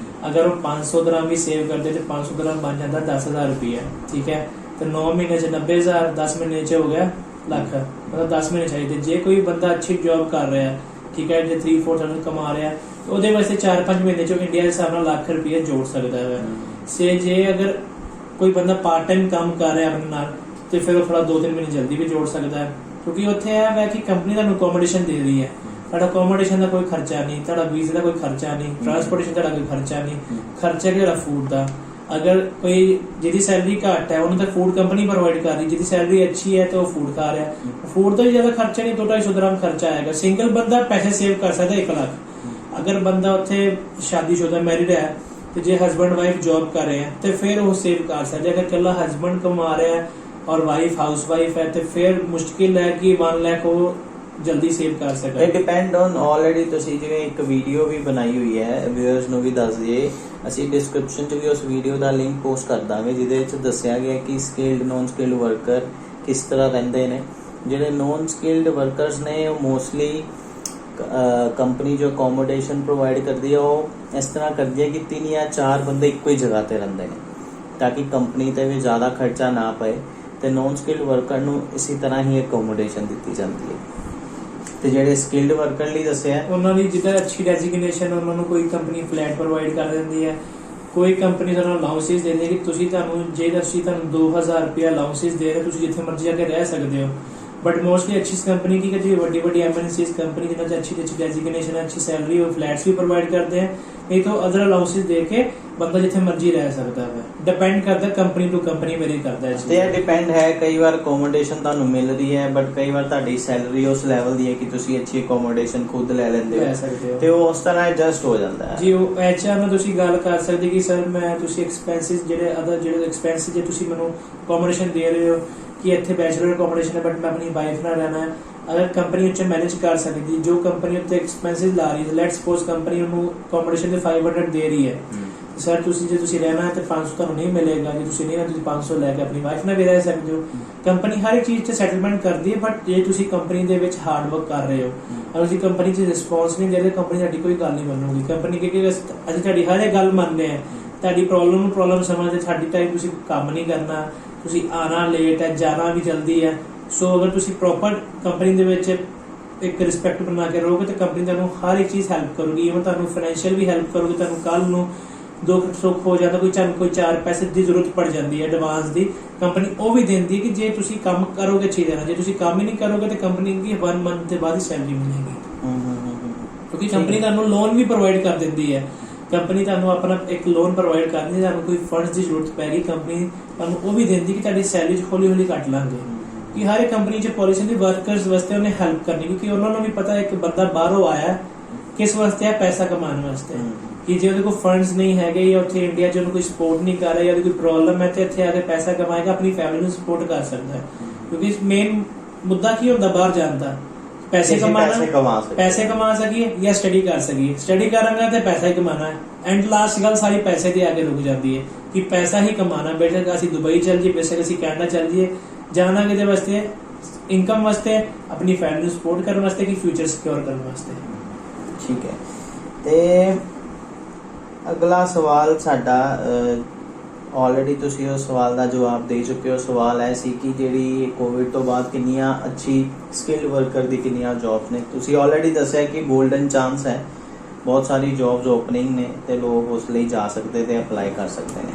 ਅਗਰ ਉਹ 500 ਦਰਾਮ ਵੀ ਸੇਵ ਕਰਦੇ ਤੇ 500 ਦਰਾਮ ਬਣ ਜਾਂਦਾ 10,000 ਰੁਪਏ, ਠੀਕ ਹੈ। ਤੇ 9 ਮਹੀਨੇ 'ਚ 90,000, 10 ਮਹੀਨੇ 'ਚ ਹੋ ਗਿਆ ਲੱਖ, ਮਤਲਬ 10 ਮਹੀਨੇ ਚਾਹੀਦੇ। ਜੇ ਕੋਈ ਬੰਦਾ ਅੱਛੀ ਜੌਬ ਕਰ ਰਿਹਾ, ਠੀਕ ਹੈ, ਜੇ 3-4,000 ਕਮਾ ਰਿਹਾ, ਉਹਦੇ ਵਾਸਤੇ 4-5 ਮਹੀਨੇ 'ਚ ਇੰਡੀਆ ਦੇ ਹਿਸਾਬ ਨਾਲ ਲੱਖ ਰੁਪਏ ਜੋੜ ਸਕਦਾ ਹੈ। ਜੇ ਅਗਰ ਕੋਈ ਬੰਦਾ ਪਾਰਟ ਟਾਈਮ ਕੰਮ ਕਰ ਰਿਹਾ ਆਪਣੇ ਨਾਲ ਤੇ ਫਿਰ ਉਹ ਥੋੜਾ 2-3 ਮਹੀਨੇ ਜਲਦੀ ਵੀ ਜੋੜ ਸਕਦਾ ਹੈ, ਕਿਉਂਕਿ ਉੱਥੇ ਇਹ ਹੈ ਕਿ ਕੰਪਨੀ ਤੁਹਾਨੂੰ ਅਕੋਮੋਡੇਸ਼ਨ ਦੇ ਰਹੀ ਹੈ। ਤੁਹਾਡਾ ਅਕੋਮੋਡੇਸ਼ਨ ਦਾ ਕੋਈ ਖਰਚਾ ਨਹੀਂ, ਤੁਹਾਡਾ ਵੀਜ਼ੇ ਦਾ ਕੋਈ ਖਰਚਾ ਨਹੀਂ, ਟਰਾਂਸਪੋਰਟੇਸ਼ਨ ਦਾ ਕੋਈ ਖਰਚਾ ਨਹੀਂ, ਖਰਚਾ ਜਿਹੜਾ ਫੂਡ ਦਾ। ਅਗਰ ਕੋਈ ਜਿਹਦੀ ਸੈਲਰੀ ਘੱਟ ਹੈ ਉਹਨੂੰ ਤਾਂ ਫੂਡ ਕੰਪਨੀ ਪ੍ਰੋਵਾਈਡ ਕਰ ਰਹੀ, ਜਿਹਦੀ ਸੈਲਰੀ ਅੱਛੀ ਹੈ ਤਾਂ ਉਹ ਫੂਡ ਖਾ ਰਿਹਾ। ਫੂਡ ਦਾ ਵੀ ਜ਼ਿਆਦਾ ਖਰਚਾ ਨਹੀਂ, 200-250 ਦਰਾਮ ਖਰਚਾ ਆਏਗਾ। ਸਿੰਗਲ ਬੰਦਾ ਪੈਸੇ ਸੇਵ ਕਰ ਸਕਦਾ 1 ਲੱਖ। ਅਗਰ ਬੰਦਾ ਉੱਥੇ ਸ਼ਾਦੀशुदा ਮੈਰਿਡ ਹੈ ਤੇ ਜੇ ਹਸਬੈਂਡ ਵਾਈਫ ਜੌਬ ਕਰ ਰਹੇ ਹੈ ਤੇ ਫਿਰ ਉਹ ਸੇਵ ਕਰ ਸਕਦਾ। ਅਗਰ ਇਕੱਲਾ ਹਸਬੈਂਡ ਕਮਾ ਰਿਹਾ ਹੈ ਔਰ ਵਾਈਫ ਹਾਊਸ ਵਾਈਫ ਹੈ ਤੇ ਫਿਰ ਮੁਸ਼ਕਿਲ ਹੈ ਕਿ 1 ਲੱਖ ਉਹ ਜਲਦੀ ਸੇਵ ਕਰ ਸਕੇ। ਇਟ ਡਿਪੈਂਡ ਔਨ ਆਲਰੇਡੀ ਤੁਸੀਂ ਜਿਵੇਂ ਇੱਕ ਵੀਡੀਓ ਵੀ ਬਣਾਈ ਹੋਈ ਹੈ, ਵਿਊਅਰਸ ਨੂੰ ਵੀ ਦੱਸ ਦਈਏ, ਅਸੀਂ ਡਿਸਕ੍ਰਿਪਸ਼ਨ 'ਚ ਵੀ ਉਸ ਵੀਡੀਓ ਦਾ ਲਿੰਕ ਪੋਸਟ ਕਰ ਦਾਂਗੇ ਜਿਹਦੇ ਵਿੱਚ ਦੱਸਿਆ ਗਿਆ ਕਿ ਸਕਿਲਡ ਨੋਨ ਸਕਿਲਡ ਵਰਕਰ ਕਿਸ ਤਰ੍ਹਾਂ ਰਹਿੰਦੇ ਨੇ। ਜਿਹੜੇ ਨੋਨ ਸਕਿਲਡ ਵਰਕਰਸ ਨੇ ਉਹ ਮੋਸਟਲੀ ਕੰਪਨੀ ਜੋ ਅਕੋਮੋਡੇਸ਼ਨ ਪ੍ਰੋਵਾਈਡ ਕਰਦੀ ਹੈ ਉਹ ਇਸ ਤਰ੍ਹਾਂ ਕਰਦੀ ਹੈ ਕਿ 3 ਜਾਂ 4 ਬੰਦੇ ਇੱਕੋ ਹੀ ਜਗ੍ਹਾ ਤੇ ਰਹਿੰਦੇ ਨੇ ਤਾਂ ਕਿ ਕੰਪਨੀ ਤੇ ਵੀ ਜ਼ਿਆਦਾ ਖਰਚਾ ਨਾ ਪਏ ਤੇ ਨੋਨ ਸਕਿਲਡ ਵਰਕਰ ਨੂੰ ਇਸੇ ਤਰ੍ਹਾਂ ਹੀ ਅਕੋਮੋਡੇਸ਼ਨ ਦਿੱਤੀ ਜਾਂਦੀ ਹੈ। ਤੇ ਜਿਹੜੇ ਸਕਿਲਡ ਵਰਕਰ ਲਈ ਦੱਸਿਆ ਉਹਨਾਂ ਦੀ ਜਿੱਦਾਂ ਅੱਛੀ ਡੈਜ਼ਿਗਨੇਸ਼ਨ, ਉਹਨਾਂ ਨੂੰ ਕੋਈ ਕੰਪਨੀ ਫਲੈਟ ਪ੍ਰੋਵਾਈਡ ਕਰ ਦਿੰਦੀ ਹੈ, ਕੋਈ ਕੰਪਨੀ ਤੁਹਾਨੂੰ ਅਲਾਉਂਸਿਸ ਦਿੰਦੀ ਹੈ ਕਿ ਤੁਸੀਂ ਤੁਹਾਨੂੰ 2000 ਰੁਪਏ ਅਲਾਉਂਸਿਸ ਦੇ ਰਹੇ, ਤੁਸੀਂ ਜਿੱਥੇ ਮਰਜ਼ੀ ਜਾ ਕੇ ਰਹਿ ਸਕਦੇ ਹੋ। बट मोस्टली अच्छी कंपनी की करती है, बड़ी बड़ी एमएनसीज कंपनी जिन्होंने अच्छी डेजिग्नेशन है, अच्छी सैलरी और फ्लैट्स भी प्रोवाइड करते हैं, नहीं तो अदर अलाउंसेस दे के बंदा जिथे मर्जी रह सकता है। डिपेंड करता है कंपनी टू कंपनी वेरी करता है। ਤੇ ਇਹ ਡਿਪੈਂਡ ਹੈ, ਕਈ ਵਾਰ ਅਕੋਮੋਡੇਸ਼ਨ ਤੁਹਾਨੂੰ ਮਿਲ ਰਹੀ ਹੈ ਬਟ ਕਈ ਵਾਰ ਤੁਹਾਡੀ ਸੈਲਰੀ ਉਸ ਲੈਵਲ ਦੀ ਹੈ ਕਿ ਤੁਸੀਂ ਅੱਛੀ ਅਕੋਮੋਡੇਸ਼ਨ ਖੁਦ ਲੈ ਲੈਂਦੇ ਹੋ ਤੇ ਉਹ ਉਸ ਤਰ੍ਹਾਂ ਐਡਜਸਟ ਹੋ ਜਾਂਦਾ ਹੈ ਜੀ। ਉਹ ਐਚਆਰ ਨਾਲ ਤੁਸੀਂ ਗੱਲ ਕਰ ਸਕਦੇ ਕਿ ਸਰ ਮੈਂ ਤੁਸੀਂ ਐਕਸਪੈਂਸਿਸ ਜਿਹੜੇ ਐਕਸਪੈਂਸਿਸ ਜੇ ਤੁਸੀਂ ਮੈਨੂੰ ਅਕੋਮੋਡੇਸ਼ਨ ਦੇ ਰਹੇ ਹੋ कि इतने बैचलर अकोमोडेशन है बट मैं अपनी वाइफ ना रहना है, अगर कंपनी उत्थे मैनेज कर सकती, जो कंपनी उत्थे एक्सपेंसिस ला रही है, लेट्स सपोज कंपनी उन्होंने अकोमोडेशन के 500 दे रही है, सर तुसी जे तुसी रहना है तो 500 ਤੁਹਾਨੂੰ नहीं मिलेगा कि तुसी नहीं ना, तुसी 500 लेके अपनी वाइफ ਨਾਲ भी रह सकते हो। कंपनी हर एक चीज ਤੇ ਸੈਟਲਮੈਂਟ ਕਰਦੀ ਹੈ, ਬਟ ਜੇ ਤੁਸੀਂ ਕੰਪਨੀ ਦੇ ਵਿੱਚ ਹਾਰਡ ਵਰਕ ਕਰ ਰਹੇ ਹੋ ਔਰ ਤੁਸੀਂ ਕੰਪਨੀ 'ਚ ਰਿਸਪੌਂਸ ਨਹੀਂ ਦੇ ਰਹੇ, ਕੰਪਨੀ ਤੁਹਾਡੀ ਕੋਈ ਗੱਲ ਨਹੀਂ ਮੰਨੂਗੀ। ਕੰਪਨੀ ਕਿ ਅਸੀਂ ਤੁਹਾਡੀ ਹਰ ਇੱਕ ਗੱਲ ਮੰਨਦੇ ਆ, ਤੁਹਾਡੀ ਪ੍ਰੋਬਲਮ ਨੂੰ ਪ੍ਰੋਬਲਮ ਸਮਝਦੇ, ਸਾਡੀ ਟਾਈਮ ਤੁਸੀਂ ਕੰਮ ਨਹੀਂ ਕਰਨਾ, ਤੁਸੀਂ ਆਣਾ ਲੇਟ ਹੈ, ਜਾਣਾ ਵੀ ਜਲਦੀ ਹੈ। ਸੋ ਅਗਰ ਤੁਸੀਂ ਪ੍ਰੋਪਰ ਕੰਪਨੀ ਦੇ ਵਿੱਚ ਇੱਕ ਰਿਸਪੈਕਟ ਬਣਾ ਕੇ ਰਹੋਗੇ ਤਾਂ ਕੰਪਨੀ ਤੁਹਾਨੂੰ ਹਰ ਇੱਕ ਚੀਜ਼ ਹੈਲਪ ਕਰੂਗੀ, ਇਵਨ ਤੁਹਾਨੂੰ ਫਾਈਨੈਂਸ਼ੀਅਲ ਵੀ ਹੈਲਪ ਕਰੂਗੀ। ਤੁਹਾਨੂੰ ਕੱਲ ਨੂੰ ਦੁੱਖ ਸੁੱਖ ਹੋ ਜਾਂਦਾ, ਕੋਈ 4 ਪੈਸੇ ਦੀ ਜ਼ਰੂਰਤ ਪੜ ਜਾਂਦੀ ਹੈ ਐਡਵਾਂਸ ਦੀ, ਕੰਪਨੀ ਉਹ ਵੀ ਦਿੰਦੀ ਕਿ ਜੇ ਤੁਸੀਂ ਕੰਮ ਕਰੋਗੇ ਅੱਛੀ ਤਰ੍ਹਾਂ, ਜੇ ਤੁਸੀਂ ਕੰਮ ਹੀ ਨਹੀਂ ਕਰੋਗੇ ਤਾਂ ਕੰਪਨੀ ਦੀ 1 ਮੰਥ ਦੇ ਬਾਅਦ ਹੀ ਸੈਲਰੀ ਮਿਲੇਗੀ। ਕਿਉਂਕਿ ਕੰਪਨੀ ਤੁਹਾਨੂੰ ਲੋਨ ਵੀ ਪ੍ਰੋਵਾਈਡ ਕਰ ਦਿੰਦੀ ਹੈ, ਕੰਪਨੀ ਤੁਹਾਨੂੰ ਆਪਣਾ ਇੱਕ ਲੋਨ ਪ੍ਰੋਵਾਈਡ ਕਰਦੀ ਹੈ, ਤੁਹਾਨੂੰ ਕੋਈ ਫੰਡਸ ਦੀ ਜ਼ਰੂਰਤ ਪੈ ਗਈ ਕੰਪਨੀ ਤੁਹਾਨੂੰ ਉਹ ਵੀ ਦਿੰਦੀ ਕਿ ਤੁਹਾਡੀ ਸੈਲਰੀ 'ਚ ਹੌਲੀ ਹੌਲੀ ਕੱਟ ਲਾਂਗੇ। ਕਿ ਹਰ ਇੱਕ ਕੰਪਨੀ 'ਚ ਪੋਲਿਸੀ ਦੀ ਵਰਕਰਸ ਵਾਸਤੇ ਉਹਨੇ ਹੈਲਪ ਕਰਨੀ, ਕਿਉਂਕਿ ਉਹਨਾਂ ਨੂੰ ਵੀ ਪਤਾ ਇੱਕ ਬੰਦਾ ਬਾਹਰੋਂ ਆਇਆ ਕਿਸ ਵਾਸਤੇ ਆ, ਪੈਸਾ ਕਮਾਉਣ ਵਾਸਤੇ। ਕਿ ਜੇ ਉਹਦੇ ਕੋਲ ਫੰਡਸ ਨਹੀਂ ਹੈਗੇ ਜਾਂ ਉੱਥੇ ਇੰਡੀਆ 'ਚ ਉਹਨੂੰ ਕੋਈ ਸਪੋਰਟ ਨਹੀਂ ਕਰ ਰਿਹਾ ਜਾਂ ਉਹਦੀ ਕੋਈ ਪ੍ਰੋਬਲਮ ਹੈ ਤੇ ਇੱਥੇ ਆ ਕੇ ਪੈਸਾ ਕਮਾਏਗਾ, ਆਪਣੀ ਫੈਮਿਲੀ ਨੂੰ ਸਪੋਰਟ ਕਰ ਸਕਦਾ ਹੈ। ਕਿਉਂਕਿ ਮੇਨ ਮੁੱਦਾ ਕੀ ਹੁੰਦਾ ਬਾਹਰ ਜਾਣ ਦਾ, पैसे कमा सकिए या स्टडी कर सकिए। स्टडी करेंगे तो पैसा ही कमाना है, एंड लास्ट गल सारी पैसे के आगे रुक जाती है कि पैसा ही कमाना। बेशक असं दुबई चल जाइए, बेशक असं कैनेडा चल जाइए, जाना कि वास्ते इनकम वास्ते, अपनी फैमिली सपोर्ट करने वास्ते, कि फ्यूचर सिक्योर करने वास्ते। ठीक है, ते अगला सवाल साडा ਆਲਰੇਡੀ ਤੁਸੀਂ ਉਸ ਸਵਾਲ ਦਾ ਜਵਾਬ ਦੇ ਚੁੱਕੇ ਹੋ। ਸਵਾਲ ਹੈ ਸੀ ਕਿ ਜਿਹੜੀ ਕੋਵਿਡ ਤੋਂ ਬਾਅਦ ਕਿੰਨੀਆਂ ਅੱਛੀ ਸਕਿਲਡ ਵਰਕਰ ਦੀ ਕਿੰਨੀਆਂ ਜੌਬਸ ਨੇ। ਤੁਸੀਂ ਆਲਰੇਡੀ ਦੱਸਿਆ ਕਿ 골ਡਨ ਚਾਂਸ ਹੈ, ਬਹੁਤ ਸਾਰੀ ਜੌਬਸ ਓਪਨਿੰਗ ਨੇ ਤੇ ਲੋਕ ਉਸ ਲਈ ਜਾ ਸਕਦੇ ਤੇ ਅਪਲਾਈ ਕਰ ਸਕਦੇ ਨੇ।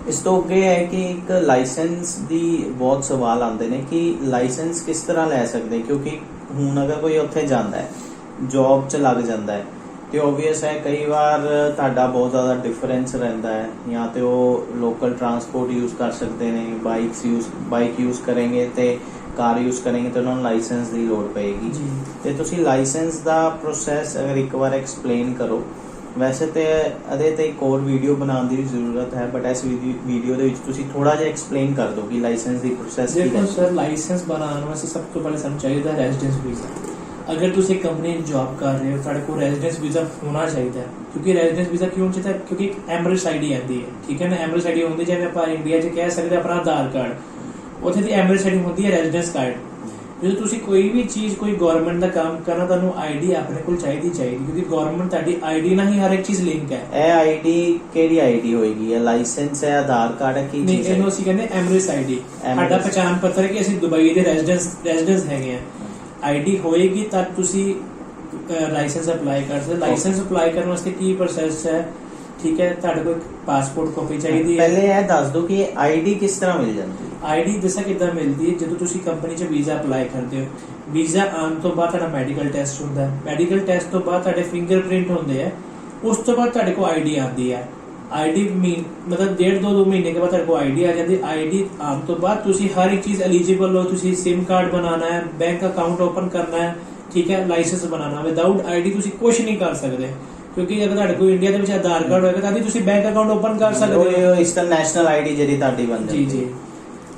ਇਸ ਤੋਂ ਅੱਗੇ ਹੈ ਕਿ ਇੱਕ ਲਾਇਸੈਂਸ ਦੀ ਬਹੁਤ ਸਵਾਲ ਆਉਂਦੇ ਨੇ ਕਿ ਲਾਇਸੈਂਸ ਕਿਸ ਤਰ੍ਹਾਂ ਲੈ ਸਕਦੇ, ਕਿਉਂਕਿ ਹੁਣ ਅਗਰ ਕੋਈ ਉੱਥੇ ਜਾਂਦਾ ਹੈ, ਜੌਬ 'ਚ ਲੱਗ ਜਾਂਦਾ ਹੈ ਤੇ ਓਬਵੀਅਸ ਹੈ ਕਈ ਵਾਰ ਤੁਹਾਡਾ ਬਹੁਤ ਜ਼ਿਆਦਾ ਡਿਫਰੈਂਸ ਰਹਿੰਦਾ ਹੈ, ਜਾਂ ਤੇ ਉਹ ਲੋਕਲ ਟਰਾਂਸਪੋਰਟ ਯੂਜ਼ ਕਰ ਸਕਦੇ ਨੇ, ਬਾਈਕ ਯੂਜ਼ ਕਰਨਗੇ ਤੇ ਕਾਰ ਯੂਜ਼ ਕਰਨਗੇ ਤੇ ਉਹਨਾਂ ਨੂੰ ਲਾਇਸੈਂਸ ਦੀ ਲੋੜ ਪਏਗੀ ਜੀ। ਤੇ ਤੁਸੀਂ ਲਾਇਸੈਂਸ ਦਾ ਪ੍ਰੋਸੈਸ ਅਗਰ ਇੱਕ ਵਾਰ ਐਕਸਪਲੇਨ ਕਰੋ। ਵੈਸੇ ਤੇ ਇਹਦੇ ਤੇ ਇੱਕ ਹੋਰ ਵੀਡੀਓ ਬਣਾਉਣ ਦੀ ਵੀ ਜ਼ਰੂਰਤ ਹੈ, ਬਟ ਇਸ ਵੀਡੀਓ ਦੇ ਵਿੱਚ ਤੁਸੀਂ ਥੋੜਾ ਜਿਹਾ ਐਕਸਪਲੇਨ ਕਰ ਦਿਓ ਕਿ ਲਾਇਸੈਂਸ ਦੀ ਪ੍ਰੋਸੈਸ ਕੀ ਹੈ। ਦੇਖੋ ਸਰ, ਲਾਇਸੈਂਸ ਬਣਾਉਣ ਵਾਸਤੇ ਸਭ ਤੋਂ ਪਹਿਲੇ ਸਾਨੂੰ ਚਾਹੀਦਾ ਰੈਜ਼ੀਡੈਂਸ ਵੀਜ਼ਾ। अगर तुम एक कंपनी जॉब कर रहे हो ਤੁਹਾਡੇ ਕੋਲ रेजिडेंस वीजा होना चाहिए, क्योंकि रेजिडेंस वीजा क्यों चाहिए? क्योंकि एमरेज आईडी आती है, ठीक है ना। एमरेज आईडी होती है, जिवें ਆਪਾਂ ਇੰਡੀਆ 'ਚ ਕਹਿ ਸਕਦੇ ਆਪਣਾ ਆਧਾਰ ਕਾਰਡ, ਉੱਥੇ ਦੀ ਐਮरेज ਆਈਡੀ ਹੁੰਦੀ ਹੈ ਰੈਜ਼ੀਡੈਂਸ ਕਾਰਡ। ਜਦੋਂ ਤੁਸੀਂ ਕੋਈ ਵੀ ਚੀਜ਼, ਕੋਈ ਗਵਰਨਮੈਂਟ ਦਾ ਕੰਮ ਕਰਨਾ, ਤੁਹਾਨੂੰ ਆਈਡੀ ਆਪਣੇ ਕੋਲ ਚਾਹੀਦੀ, ਕਿਉਂਕਿ ਗਵਰਨਮੈਂਟ ਤੁਹਾਡੀ ਆਈਡੀ ਨਾਲ ਹੀ ਹਰ ਇੱਕ ਚੀਜ਼ ਲਿੰਕ ਹੈ। ਇਹ ਆਈਡੀ ਕਿਹੜੀ ਆਈਡੀ ਹੋਏਗੀ? ਇਹ ਲਾਇਸੈਂਸ ਹੈ, ਆਧਾਰ ਕਾਰਡ ਹੈ, ਕੀ ਨਹੀਂ, ਚੀਜ਼ ਹੈ? ਇਹਨੂੰ ਅਸੀਂ ਕਹਿੰਦੇ ਐਮरेज ਆਈਡੀ। ਸਾਡਾ ਪਛਾਣ ਪੱਤਰ ਹੈ ਕਿ ਅਸੀਂ ਦੁਬਈ ਦੇ ਰੈਜ਼ੀਡੈਂਸ ਹੈਗੇ ਆ। ਆਈਡੀ ਹੋਏਗੀ ਤਾਂ ਤੁਸੀਂ ਲਾਇਸੈਂਸ ਅਪਲਾਈ ਕਰ ਸਕਦੇ। ਲਾਇਸੈਂਸ ਅਪਲਾਈ ਕਰਨ ਵਾਸਤੇ ਕੀ ਪ੍ਰੋਸੈਸ ਹੈ, ਠੀਕ ਹੈ? ਤੁਹਾਡੇ ਕੋਲ ਪਾਸਪੋਰਟ ਕਾਪੀ ਚਾਹੀਦੀ ਹੈ। ਪਹਿਲੇ ਇਹ ਦੱਸ ਦਿਓ ਕਿ ਆਈਡੀ ਕਿਸ ਤਰ੍ਹਾਂ ਮਿਲ ਜਾਂਦੀ ਹੈ? ਆਈਡੀ ਦੱਸਾਂ ਕਿੱਦਾਂ ਮਿਲਦੀ ਹੈ? ਜਦੋਂ ਤੁਸੀਂ ਕੰਪਨੀ 'ਚ ਵੀਜ਼ਾ ਅਪਲਾਈ ਕਰਦੇ ਹੋ, ਵੀਜ਼ਾ ਆਉਣ ਤੋਂ ਬਾਅਦ ਤੁਹਾਡਾ ਮੈਡੀਕਲ ਟੈਸਟ ਹੁੰਦਾ ਹੈ। ਮੈਡੀਕਲ ਟੈਸਟ ਤੋਂ ਬਾਅਦ ਤੁਹਾਡੇ ਫਿੰਗਰਪ੍ਰਿੰਟ ਹੁੰਦੇ ਆ। ਉਸ ਤੋਂ ਬਾਅਦ ਤੁਹਾਡੇ ਕੋਲ ਆਈਡੀ ਆਉਂਦੀ ਹੈ। आईडी मतलब 1.5-2 महीने के बाद तेरे को आईडी आ जाती है। आईडी आने तो बाद तुसी हर एक चीज एलिजिबल हो। तुसी सिम कार्ड बनाना है, बैंक अकाउंट ओपन करना है, ठीक है, लाइसेंस बनाना। विदाउट आईडी तुसी कुछ नहीं कर सकते, क्योंकि अगर ਤੁਹਾਡੇ ਕੋਲ ਇੰਡੀਆ ਦੇ ਵਿੱਚ ਆਧਾਰ ਕਾਰਡ ਹੋਏਗਾ ਤਾਂ ਵੀ ਤੁਸੀਂ ਬੈਂਕ ਅਕਾਊਂਟ ਓਪਨ ਕਰ ਸਕਦੇ ਹੋ। ਇਸ ਤਰ੍ਹਾਂ ਨੈਸ਼ਨਲ ਆਈਡੀ ਜਿਹੜੀ ਤੁਹਾਡੀ ਬਣ ਜਾਂਦੀ ਜੀ ਜੀ।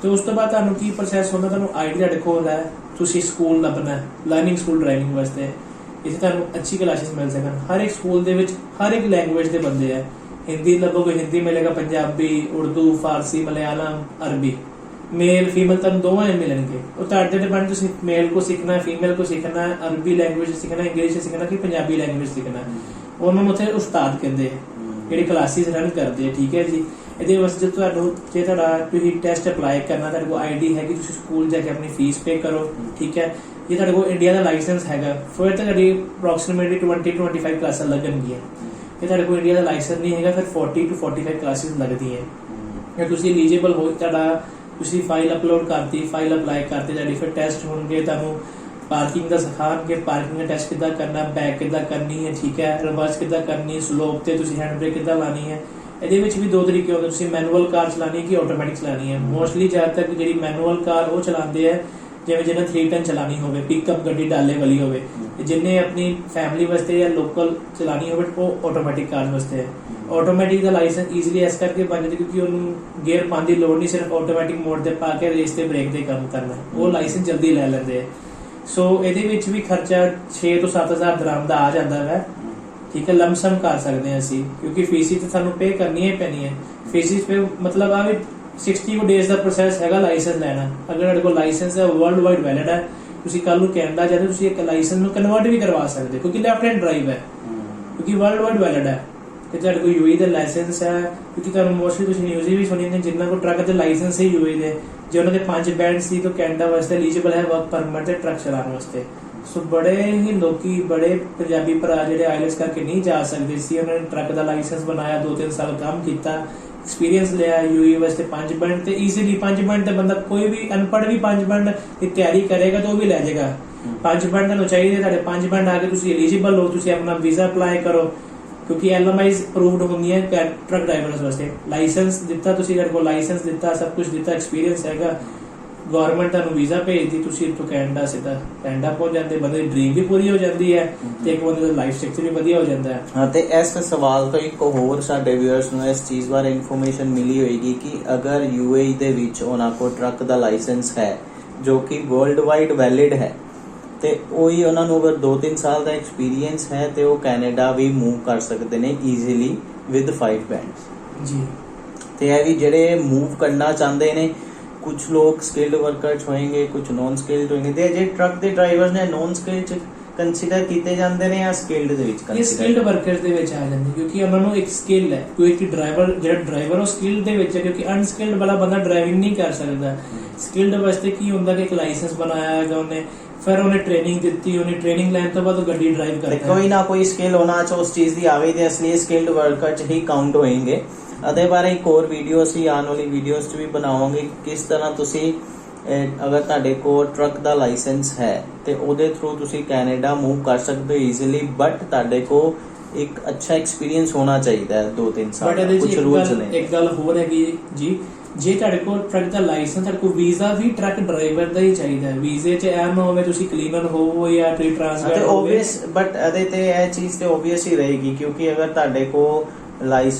ਤੇ ਉਸ ਤੋਂ ਬਾਅਦ ਤੁਹਾਨੂੰ ਕੀ ਪ੍ਰੋਸੈਸ ਹੁੰਦਾ? ਤੁਹਾਨੂੰ ਆਈਡੀ ਤੁਹਾਡੇ ਕੋਲ ਹੈ, ਤੁਸੀਂ ਸਕੂਲ ਲੱਭਣਾ ਹੈ, ਲਰਨਿੰਗ ਸਕੂਲ ਡਰਾਈਵਿੰਗ ਵਾਸਤੇ। ਇੱਥੇ ਤੁਹਾਨੂੰ ਅੱਛੀ ਕਲਾਸਿਸ ਮਿਲ ਸਕਣ। ਹਰ ਇੱਕ ਸਕੂਲ ਦੇ ਵਿੱਚ ਹਰ ਇੱਕ ਲੈਂਗੁਏਜ ਦੇ ਬੰਦੇ ਆ। हिंदी लगोगे हिंदी मिलेगा, पंजाबी, उर्दू, फारसी, मलयालम, अरबी, मेल फीमेल तक दोनों मिलेंगे। और ਤੁਹਾਡੇ डिपेंड ਤੁਸੀਂ मेल को सीखना है, फीमेल को सीखना है, अरबी लैंग्वेज सीखना है, इंग्लिश सीखना कि पंजाबी लैंग्वेज सीखना है। ਉਹਨਾਂ ਨੂੰ ਉੱਥੇ ਉਸਤਾਦ ਕਹਿੰਦੇ ਜਿਹੜੇ ਕਲਾਸਿਸ ਰਨ ਕਰਦੇ ਆ, ਠੀਕ ਹੈ ਜੀ। ਇਹਦੇ ਵਾਸਤੇ ਜੇ ਤੁਹਾਡਾ ਤੁਸੀਂ ਟੈਸਟ ਅਪਲਾਈ ਕਰਨਾ, ਤੁਹਾਡੇ ਕੋਲ ਆਈਡੀ ਹੈਗੀ, ਤੁਸੀਂ ਸਕੂਲ ਜਾ ਕੇ ਆਪਣੀ ਫੀਸ ਪੇ ਕਰੋ, ਠੀਕ ਹੈ। ਜੇ ਤੁਹਾਡੇ ਕੋਲ ਇੰਡੀਆ ਦਾ ਲਾਇਸੈਂਸ ਹੈਗਾ, ਫਿਰ ਤੁਹਾਡੀ ਅਪਰੋਕਸੀਮੇਟਲੀ 20-25 ਕਲਾਸਾਂ ਲੱਗਣਗੀਆਂ। ਜੇ ਤੁਹਾਡੇ ਕੋਲ ਇੰਡੀਆ ਦਾ ਲਾਇਸੈਂਸ ਨਹੀਂ ਹੈਗਾ, ਫਿਰ 40 to 45 ਕਲਾਸਿਸ ਲੱਗਦੀਆਂ। ਜੇ ਤੁਸੀਂ ਐਲੀਜੀਬਲ ਹੋ, ਤੁਸੀਂ ਫਾਈਲ ਅਪਲੋਡ ਕਰਤੀ, ਫਾਈਲ ਅਪਲਾਈ ਕਰਤੀ, ਤੁਹਾਡੀ ਫਿਰ ਟੈਸਟ ਹੋਣਗੇ। ਤੁਹਾਨੂੰ ਪਾਰਕਿੰਗ ਦਾ ਸਿਖਾਉਣਗੇ, ਪਾਰਕਿੰਗ ਦਾ ਟੈਸਟ ਕਿੱਦਾਂ ਕਰਨਾ, ਬੈਕ ਕਿੱਦਾਂ ਕਰਨੀ ਹੈ, ਠੀਕ ਹੈ, ਰਿਵਰਸ ਕਿੱਦਾਂ ਕਰਨੀ ਹੈ, ਸਲੋਪ ਤੇ ਤੁਸੀਂ ਹੈਂਡ ਬ੍ਰੇਕ ਕਿੱਦਾਂ ਲਾਣੀ ਹੈ। ਇਹਦੇ ਵਿੱਚ ਵੀ ਦੋ ਤਰੀਕੇ ਹੁੰਦੇ, ਤੁਸੀਂ ਮੈਨੂਅਲ ਕਾਰ ਚਲਾਣੀ ਕਿ ਆਟੋਮੈਟਿਕ ਚਲਾਣੀ ਹੈ। ਮੋਸਟਲੀ ਜ਼ਿਆਦਾਤਰ ਜਿਹੜੀ ਮੈਨੂਅਲ ਕਾਰ ਉਹ ਚਲਾਉਂਦੇ ਆ, ਜਿਵੇਂ ਜਿਹਨੇ 3 ਟਨ ਚਲਾਣੀ ਹੋਵੇ, ਪਿਕਅਪ ਗੱਡੀ ਡਾਲੇ ਵਾਲੀ ਹੋਵੇ। ਜਿਹਨੇ ਆਪਣੀ ਫੈਮਿਲੀ ਵਾਸਤੇ ਜਾਂ ਲੋਕਲ ਚਲਾਣੀ ਹੋਵੇ, ਉਹ ਆਟੋਮੈਟਿਕ ਕਾਰ ਵਾਸਤੇ ਹੈ। ਆਟੋਮੈਟਿਕ ਦਾ ਲਾਇਸੈਂਸ ਈਜ਼ੀਲੀ ਇਸ ਕਰਕੇ ਬਣ ਜਾਂਦਾ ਕਿਉਂਕਿ ਉਹਨੂੰ ਗੇਅਰ ਪਾਉਣ ਦੀ ਲੋੜ ਨਹੀਂ, ਸਿਰਫ ਆਟੋਮੈਟਿਕ ਮੋਡ ਤੇ ਪਾ ਕੇ ਰੇਸ ਤੇ ਬ੍ਰੇਕ ਦੇ ਕੰਮ ਕਰਨਾ, ਉਹ ਲਾਇਸੈਂਸ ਜਲਦੀ ਲੈ ਲੈਂਦੇ ਆ। ਸੋ ਇਹਦੇ ਵਿੱਚ ਵੀ ਖਰਚਾ 6 ਤੋਂ 7,000 ਦਰਾਮ ਦਾ ਆ ਜਾਂਦਾ ਹੈ, ਠੀਕ ਹੈ। ਲਮਸਮ ਕਰ ਸਕਦੇ ਹਾਂ ਅਸੀਂ, ਕਿਉਂਕਿ ਫੀਸ ਤੇ ਸਾਨੂੰ ਪੇ ਕਰਨੀ ਹੀ ਪੈਣੀ ਹੈ। ਫੀਸ ਪੇ ਮਤਲਬ ਆ ਵੀ 60 ਡੇਜ਼ ਦਾ ਪ੍ਰੋਸੈਸ ਹੈਗਾ ਲਾਇਸੈਂਸ ਲੈਣਾ। ਅਗਰ ਤੁਹਾਡੇ ਕੋਲ ਲਾਇਸੈਂਸ ਹੈ, ਵਰਲਡ ਵਾਈਡ ਵੈਲਿਡ ਹੈ, ਤੁਸੀਂ ਕੱਲ ਨੂੰ ਕੈਨੇਡਾ ਜਾਂਦੇ, ਤੁਸੀਂ ਇੱਕ ਲਾਇਸੈਂਸ ਨੂੰ ਕਨਵਰਟ ਵੀ ਕਰਵਾ ਸਕਦੇ ਹੋ, ਕਿਉਂਕਿ ਲੈਫਟ ਹੈਂਡ ਡਰਾਈਵ ਹੈ, ਕਿਉਂਕਿ ਵਰਲਡ ਵਾਈਡ ਵੈਲਿਡ ਹੈ। ਤੇ ਤੁਹਾਡੇ ਕੋਲ ਯੂਏ ਦਾ ਲਾਇਸੈਂਸ ਹੈ, ਕਿਉਂਕਿ ਤੁਹਾਨੂੰ ਮੋਸਟਲੀ ਤੁਸੀਂ ਨਿਊਜ਼ ਵੀ ਸੁਣੀ ਹੁੰਦੀ, ਜਿਨ੍ਹਾਂ ਕੋਲ ਟਰੱਕ ਦੇ ਲਾਇਸੈਂਸ ਹੈ ਯੂਏ ਦੇ, ਜੇ ਉਹਨਾਂ ਦੇ 5 ਬੈਂਡ ਸੀ ਤਾਂ ਕੈਨੇਡਾ ਵਾਸਤੇ ਐਲੀਜੀਬਲ ਹੈ ਵਰਕ ਪਰਮਿਟ ਤੇ ਟਰੱਕ ਚਲਾਉਣ ਵਾਸਤੇ। ਸੋ ਬੜੇ ਹੀ ਲੋਕੀ, ਬੜੇ ਪੰਜਾਬੀ ਭਰਾ ਜਿਹੜੇ ਆਈਲੈਟਸ ਕਰਕੇ ਨਹੀਂ ਜਾ ਸਕਦੇ ਸੀ, ਉਹਨਾਂ ਨੇ ਟਰੱਕ ਦਾ ਲਾਇਸੈਂਸ ਬਣਾਇਆ, 2-3 ਸਾਲ ਕੰਮ ਕੀਤਾ, ਐਕਸਪੀਰੀਅੰਸ ਲਿਆ। ਯੂਏ ਵਾਸਤੇ 5 ਬੈਂਡ ਤੇ ਈਜ਼ੀਲੀ 5 ਬੈਂਡ ਤੇ ਬੰਦਾ ਕੋਈ ਵੀ ਅਨਪੜ੍ਹ ਵੀ 5 ਬੈਂਡ ਦੀ ਤਿਆਰੀ ਕਰੇਗਾ ਤਾਂ ਉਹ ਵੀ ਲੈ ਜਾਏਗਾ। 5 ਬੈਂਡ ਤੁਹਾਨੂੰ ਚਾਹੀਦੇ, ਤੁਹਾਡੇ 5 ਬੈਂਡ ਆ ਕੇ ਤੁਸੀਂ ਐਲੀਜੀਬਲ ਹੋ, ਤੁਸੀਂ ਆਪਣਾ ਵੀਜ਼ਾ ਅਪਲਾਈ ਕਰੋ, ਕਿਉਂਕਿ ਐਲਐਮਆਈਜ਼ ਅਪਰੂਵਡ ਹੁੰਦੀਆਂ ਟਰੱਕ ਡਰਾਈਵਰਸ ਵਾਸਤੇ। ਲਾਇਸੈਂਸ ਦਿੱਤਾ ਤੁਸੀਂ, ਤੁਹਾਡੇ ਕੋਲ ਲਾਇਸੈਂਸ ਦਿੱਤਾ, ਸਭ ਕੁਝ ਦਿੱਤਾ, ਐਕਸਪੀਰੀਅੰਸ ਹੈਗਾ, ਗਵਰਨਮੈਂਟ ਤੁਹਾਨੂੰ ਵੀਜ਼ਾ ਭੇਜਦੀ, ਤੁਸੀਂ ਇੱਥੋਂ ਕੈਨੇਡਾ ਸਿੱਧਾ ਕੈਨੇਡਾ ਪਹੁੰਚ ਜਾਂਦੇ, ਬੰਦੇ ਦੀ ਡ੍ਰੀਮ ਵੀ ਪੂਰੀ ਹੋ ਜਾਂਦੀ ਹੈ ਤੇ ਇੱਕ ਬੰਦੇ ਦਾ ਲਾਈਫ ਸਟਰਕਚਰ ਵੀ ਵਧੀਆ ਹੋ ਜਾਂਦਾ ਹੈ। ਹਾਂ, ਤੇ ਇਸ ਸਵਾਲ ਤੋਂ ਇੱਕ ਹੋਰ ਸਾਡੇ ਵਿਊਅਰਸ ਨੂੰ ਇਸ ਚੀਜ਼ ਬਾਰੇ ਇਨਫੋਰਮੇਸ਼ਨ ਮਿਲੀ ਹੋਏਗੀ ਕਿ ਅਗਰ ਯੂਏਈ ਦੇ ਵਿੱਚ ਉਹਨਾਂ ਕੋਲ ਟਰੱਕ ਦਾ ਲਾਇਸੈਂਸ ਹੈ ਜੋ ਕਿ ਵਰਲਡ ਵਾਈਡ ਵੈਲਿਡ ਹੈ, ਤੇ ਉਹੀ ਉਹਨਾਂ ਨੂੰ ਅਗਰ 2-3 ਸਾਲ ਦਾ ਐਕਸਪੀਰੀਅੰਸ ਹੈ ਤੇ ਉਹ ਕੈਨੇਡਾ ਵੀ ਮੂਵ ਕਰ ਸਕਦੇ ਨੇ ਈਜ਼ੀਲੀ ਵਿਦ 5 ਬੈਂਡਸ ਜੀ। ਤੇ ਇਹ ਵੀ ਜਿਹੜੇ ਮੂਵ ਕਰਨਾ ਚਾਹੁੰਦੇ ਨੇ, ਕੁਝ ਲੋਕ ਸਕਿਲਡ ਵਰਕਰਸ ਹੋਣਗੇ, ਕੁਝ ਨੌਨ ਸਕਿਲਡ ਹੋਣਗੇ, ਤੇ ਜੇ ਟਰੱਕ ਦੇ ਡਰਾਈਵਰਸ ਨੇ ਨੌਨ ਸਕਿਲਡ ਕੰਸੀਡਰ ਕੀਤੇ ਜਾਂਦੇ ਨੇ ਜਾਂ ਸਕਿਲਡ ਦੇ ਵਿੱਚ? ਇਹ ਸਕਿਲਡ ਵਰਕਰਸ ਦੇ ਵਿੱਚ ਆ ਜਾਂਦੇ, ਕਿਉਂਕਿ ਉਹਨਾਂ ਨੂੰ ਇੱਕ ਸਕਿੱਲ ਹੈ। ਕੋਈ ਇੱਕ ਡਰਾਈਵਰ, ਜਿਹੜਾ ਡਰਾਈਵਰ ਉਹ ਸਕਿਲਡ ਦੇ ਵਿੱਚ ਹੈ, ਕਿਉਂਕਿ ਅਨਸਕਿਲਡ ਵਾਲਾ ਬੰਦਾ ਡਰਾਈਵਿੰਗ ਨਹੀਂ ਕਰ ਸਕਦਾ। ਸਕਿਲਡ ਵਾਸਤੇ ਕੀ ਹੁੰਦਾ ਕਿ ਇੱਕ ਲਾਇਸੈਂਸ ਬਣਾਇਆ ਹੈਗਾ ਉਹਨੇ, ਫਿਰ ਉਹਨੇ ਟ੍ਰੇਨਿੰਗ ਦਿੱਤੀ, ਉਹਨੇ ਟ੍ਰੇਨਿੰਗ ਲੈਣ ਤੋਂ ਬਾਅਦ ਉਹ ਗੱਡੀ ਡਰਾਈਵ ਕਰਦਾ ਹੈ। ਕੋਈ ਨਾ ਕੋਈ ਸਕਿੱਲ ਹੋਣਾ ਚਾਹੀਦਾ ਉਸ ਚੀਜ਼ ਦੀ ਆਵੇ, ਤੇ ਇਸ ਲਈ ਸਕਿਲਡ ਵਰਕਰ ਚ ਹੀ ਕਾਊਂਟ ਹੋਣਗੇ। ਇਹਦੇ ਬਾਰੇ ਇੱਕ ਹੋਰ ਵੀਡੀਓ ਅਸੀਂ ਆਉਣ ਵਾਲੀ ਵੀਡੀਓਜ਼ 'ਚ ਵੀ ਬਣਾਵਾਂਗੇ, ਕਿਸ ਤਰ੍ਹਾਂ ਤੁਸੀਂ ਅਗਰ ਤੁਹਾਡੇ ਕੋਲ ਟਰੱਕ ਦਾ ਲਾਇਸੈਂਸ ਹੈ ਤੇ ਉਹਦੇ ਥਰੂ ਤੁਸੀਂ ਕੈਨੇਡਾ ਮੂਵ ਕਰ ਸਕਦੇ ਹੋ ਈਜ਼ੀਲੀ, ਬਟ ਤੁਹਾਡੇ ਕੋਲ ਇੱਕ ਅੱਛਾ ਐਕਸਪੀਰੀਅੰਸ ਹੋਣਾ ਚਾਹੀਦਾ ਹੈ 2-3 ਸਾਲ ਬਟ ਇਹਦੇ ਕੁਝ ਚ ਰੂਲਸ ਨੇ। ਇੱਕ ਗੱਲ ਹੋਰ ਹੈਗੀ ਜੀ, ਜੇ ਤੁਹਾਡੇ ਕੋਲ ਟਰੱਕ ਦਾ ਲਾਇਸੈਂਸ, ਤੁਹਾਡੇ ਕੋਲ ਵੀਜ਼ਾ ਵੀ ਟਰੱਕ ਡਰਾਈਵਰ ਦਾ ਹੀ ਚਾਹੀਦਾ ਹੈ। ਵੀਜ਼ੇ 'ਚ ਇਹ ਨਾ ਹੋਵੇ ਤੁਸੀਂ ਕਲੀਨਰ ਹੋਵੋ ਜਾਂ ਤੁਸੀਂ ਟ੍ਰਾਂਸਪੋਰਟ ਹੋਵੇ। ਓਬਵੀਅਸ, ਬਟ ਇਹਦੇ ਤੇ ਇਹ ਚੀਜ਼ ਤੇ ਓਬਵੀਅਸ ਹੀ ਰਹੇਗੀ, ਕਿਉਂਕਿ ਅਗਰ ਤੁਹਾਡੇ ਕੋਲ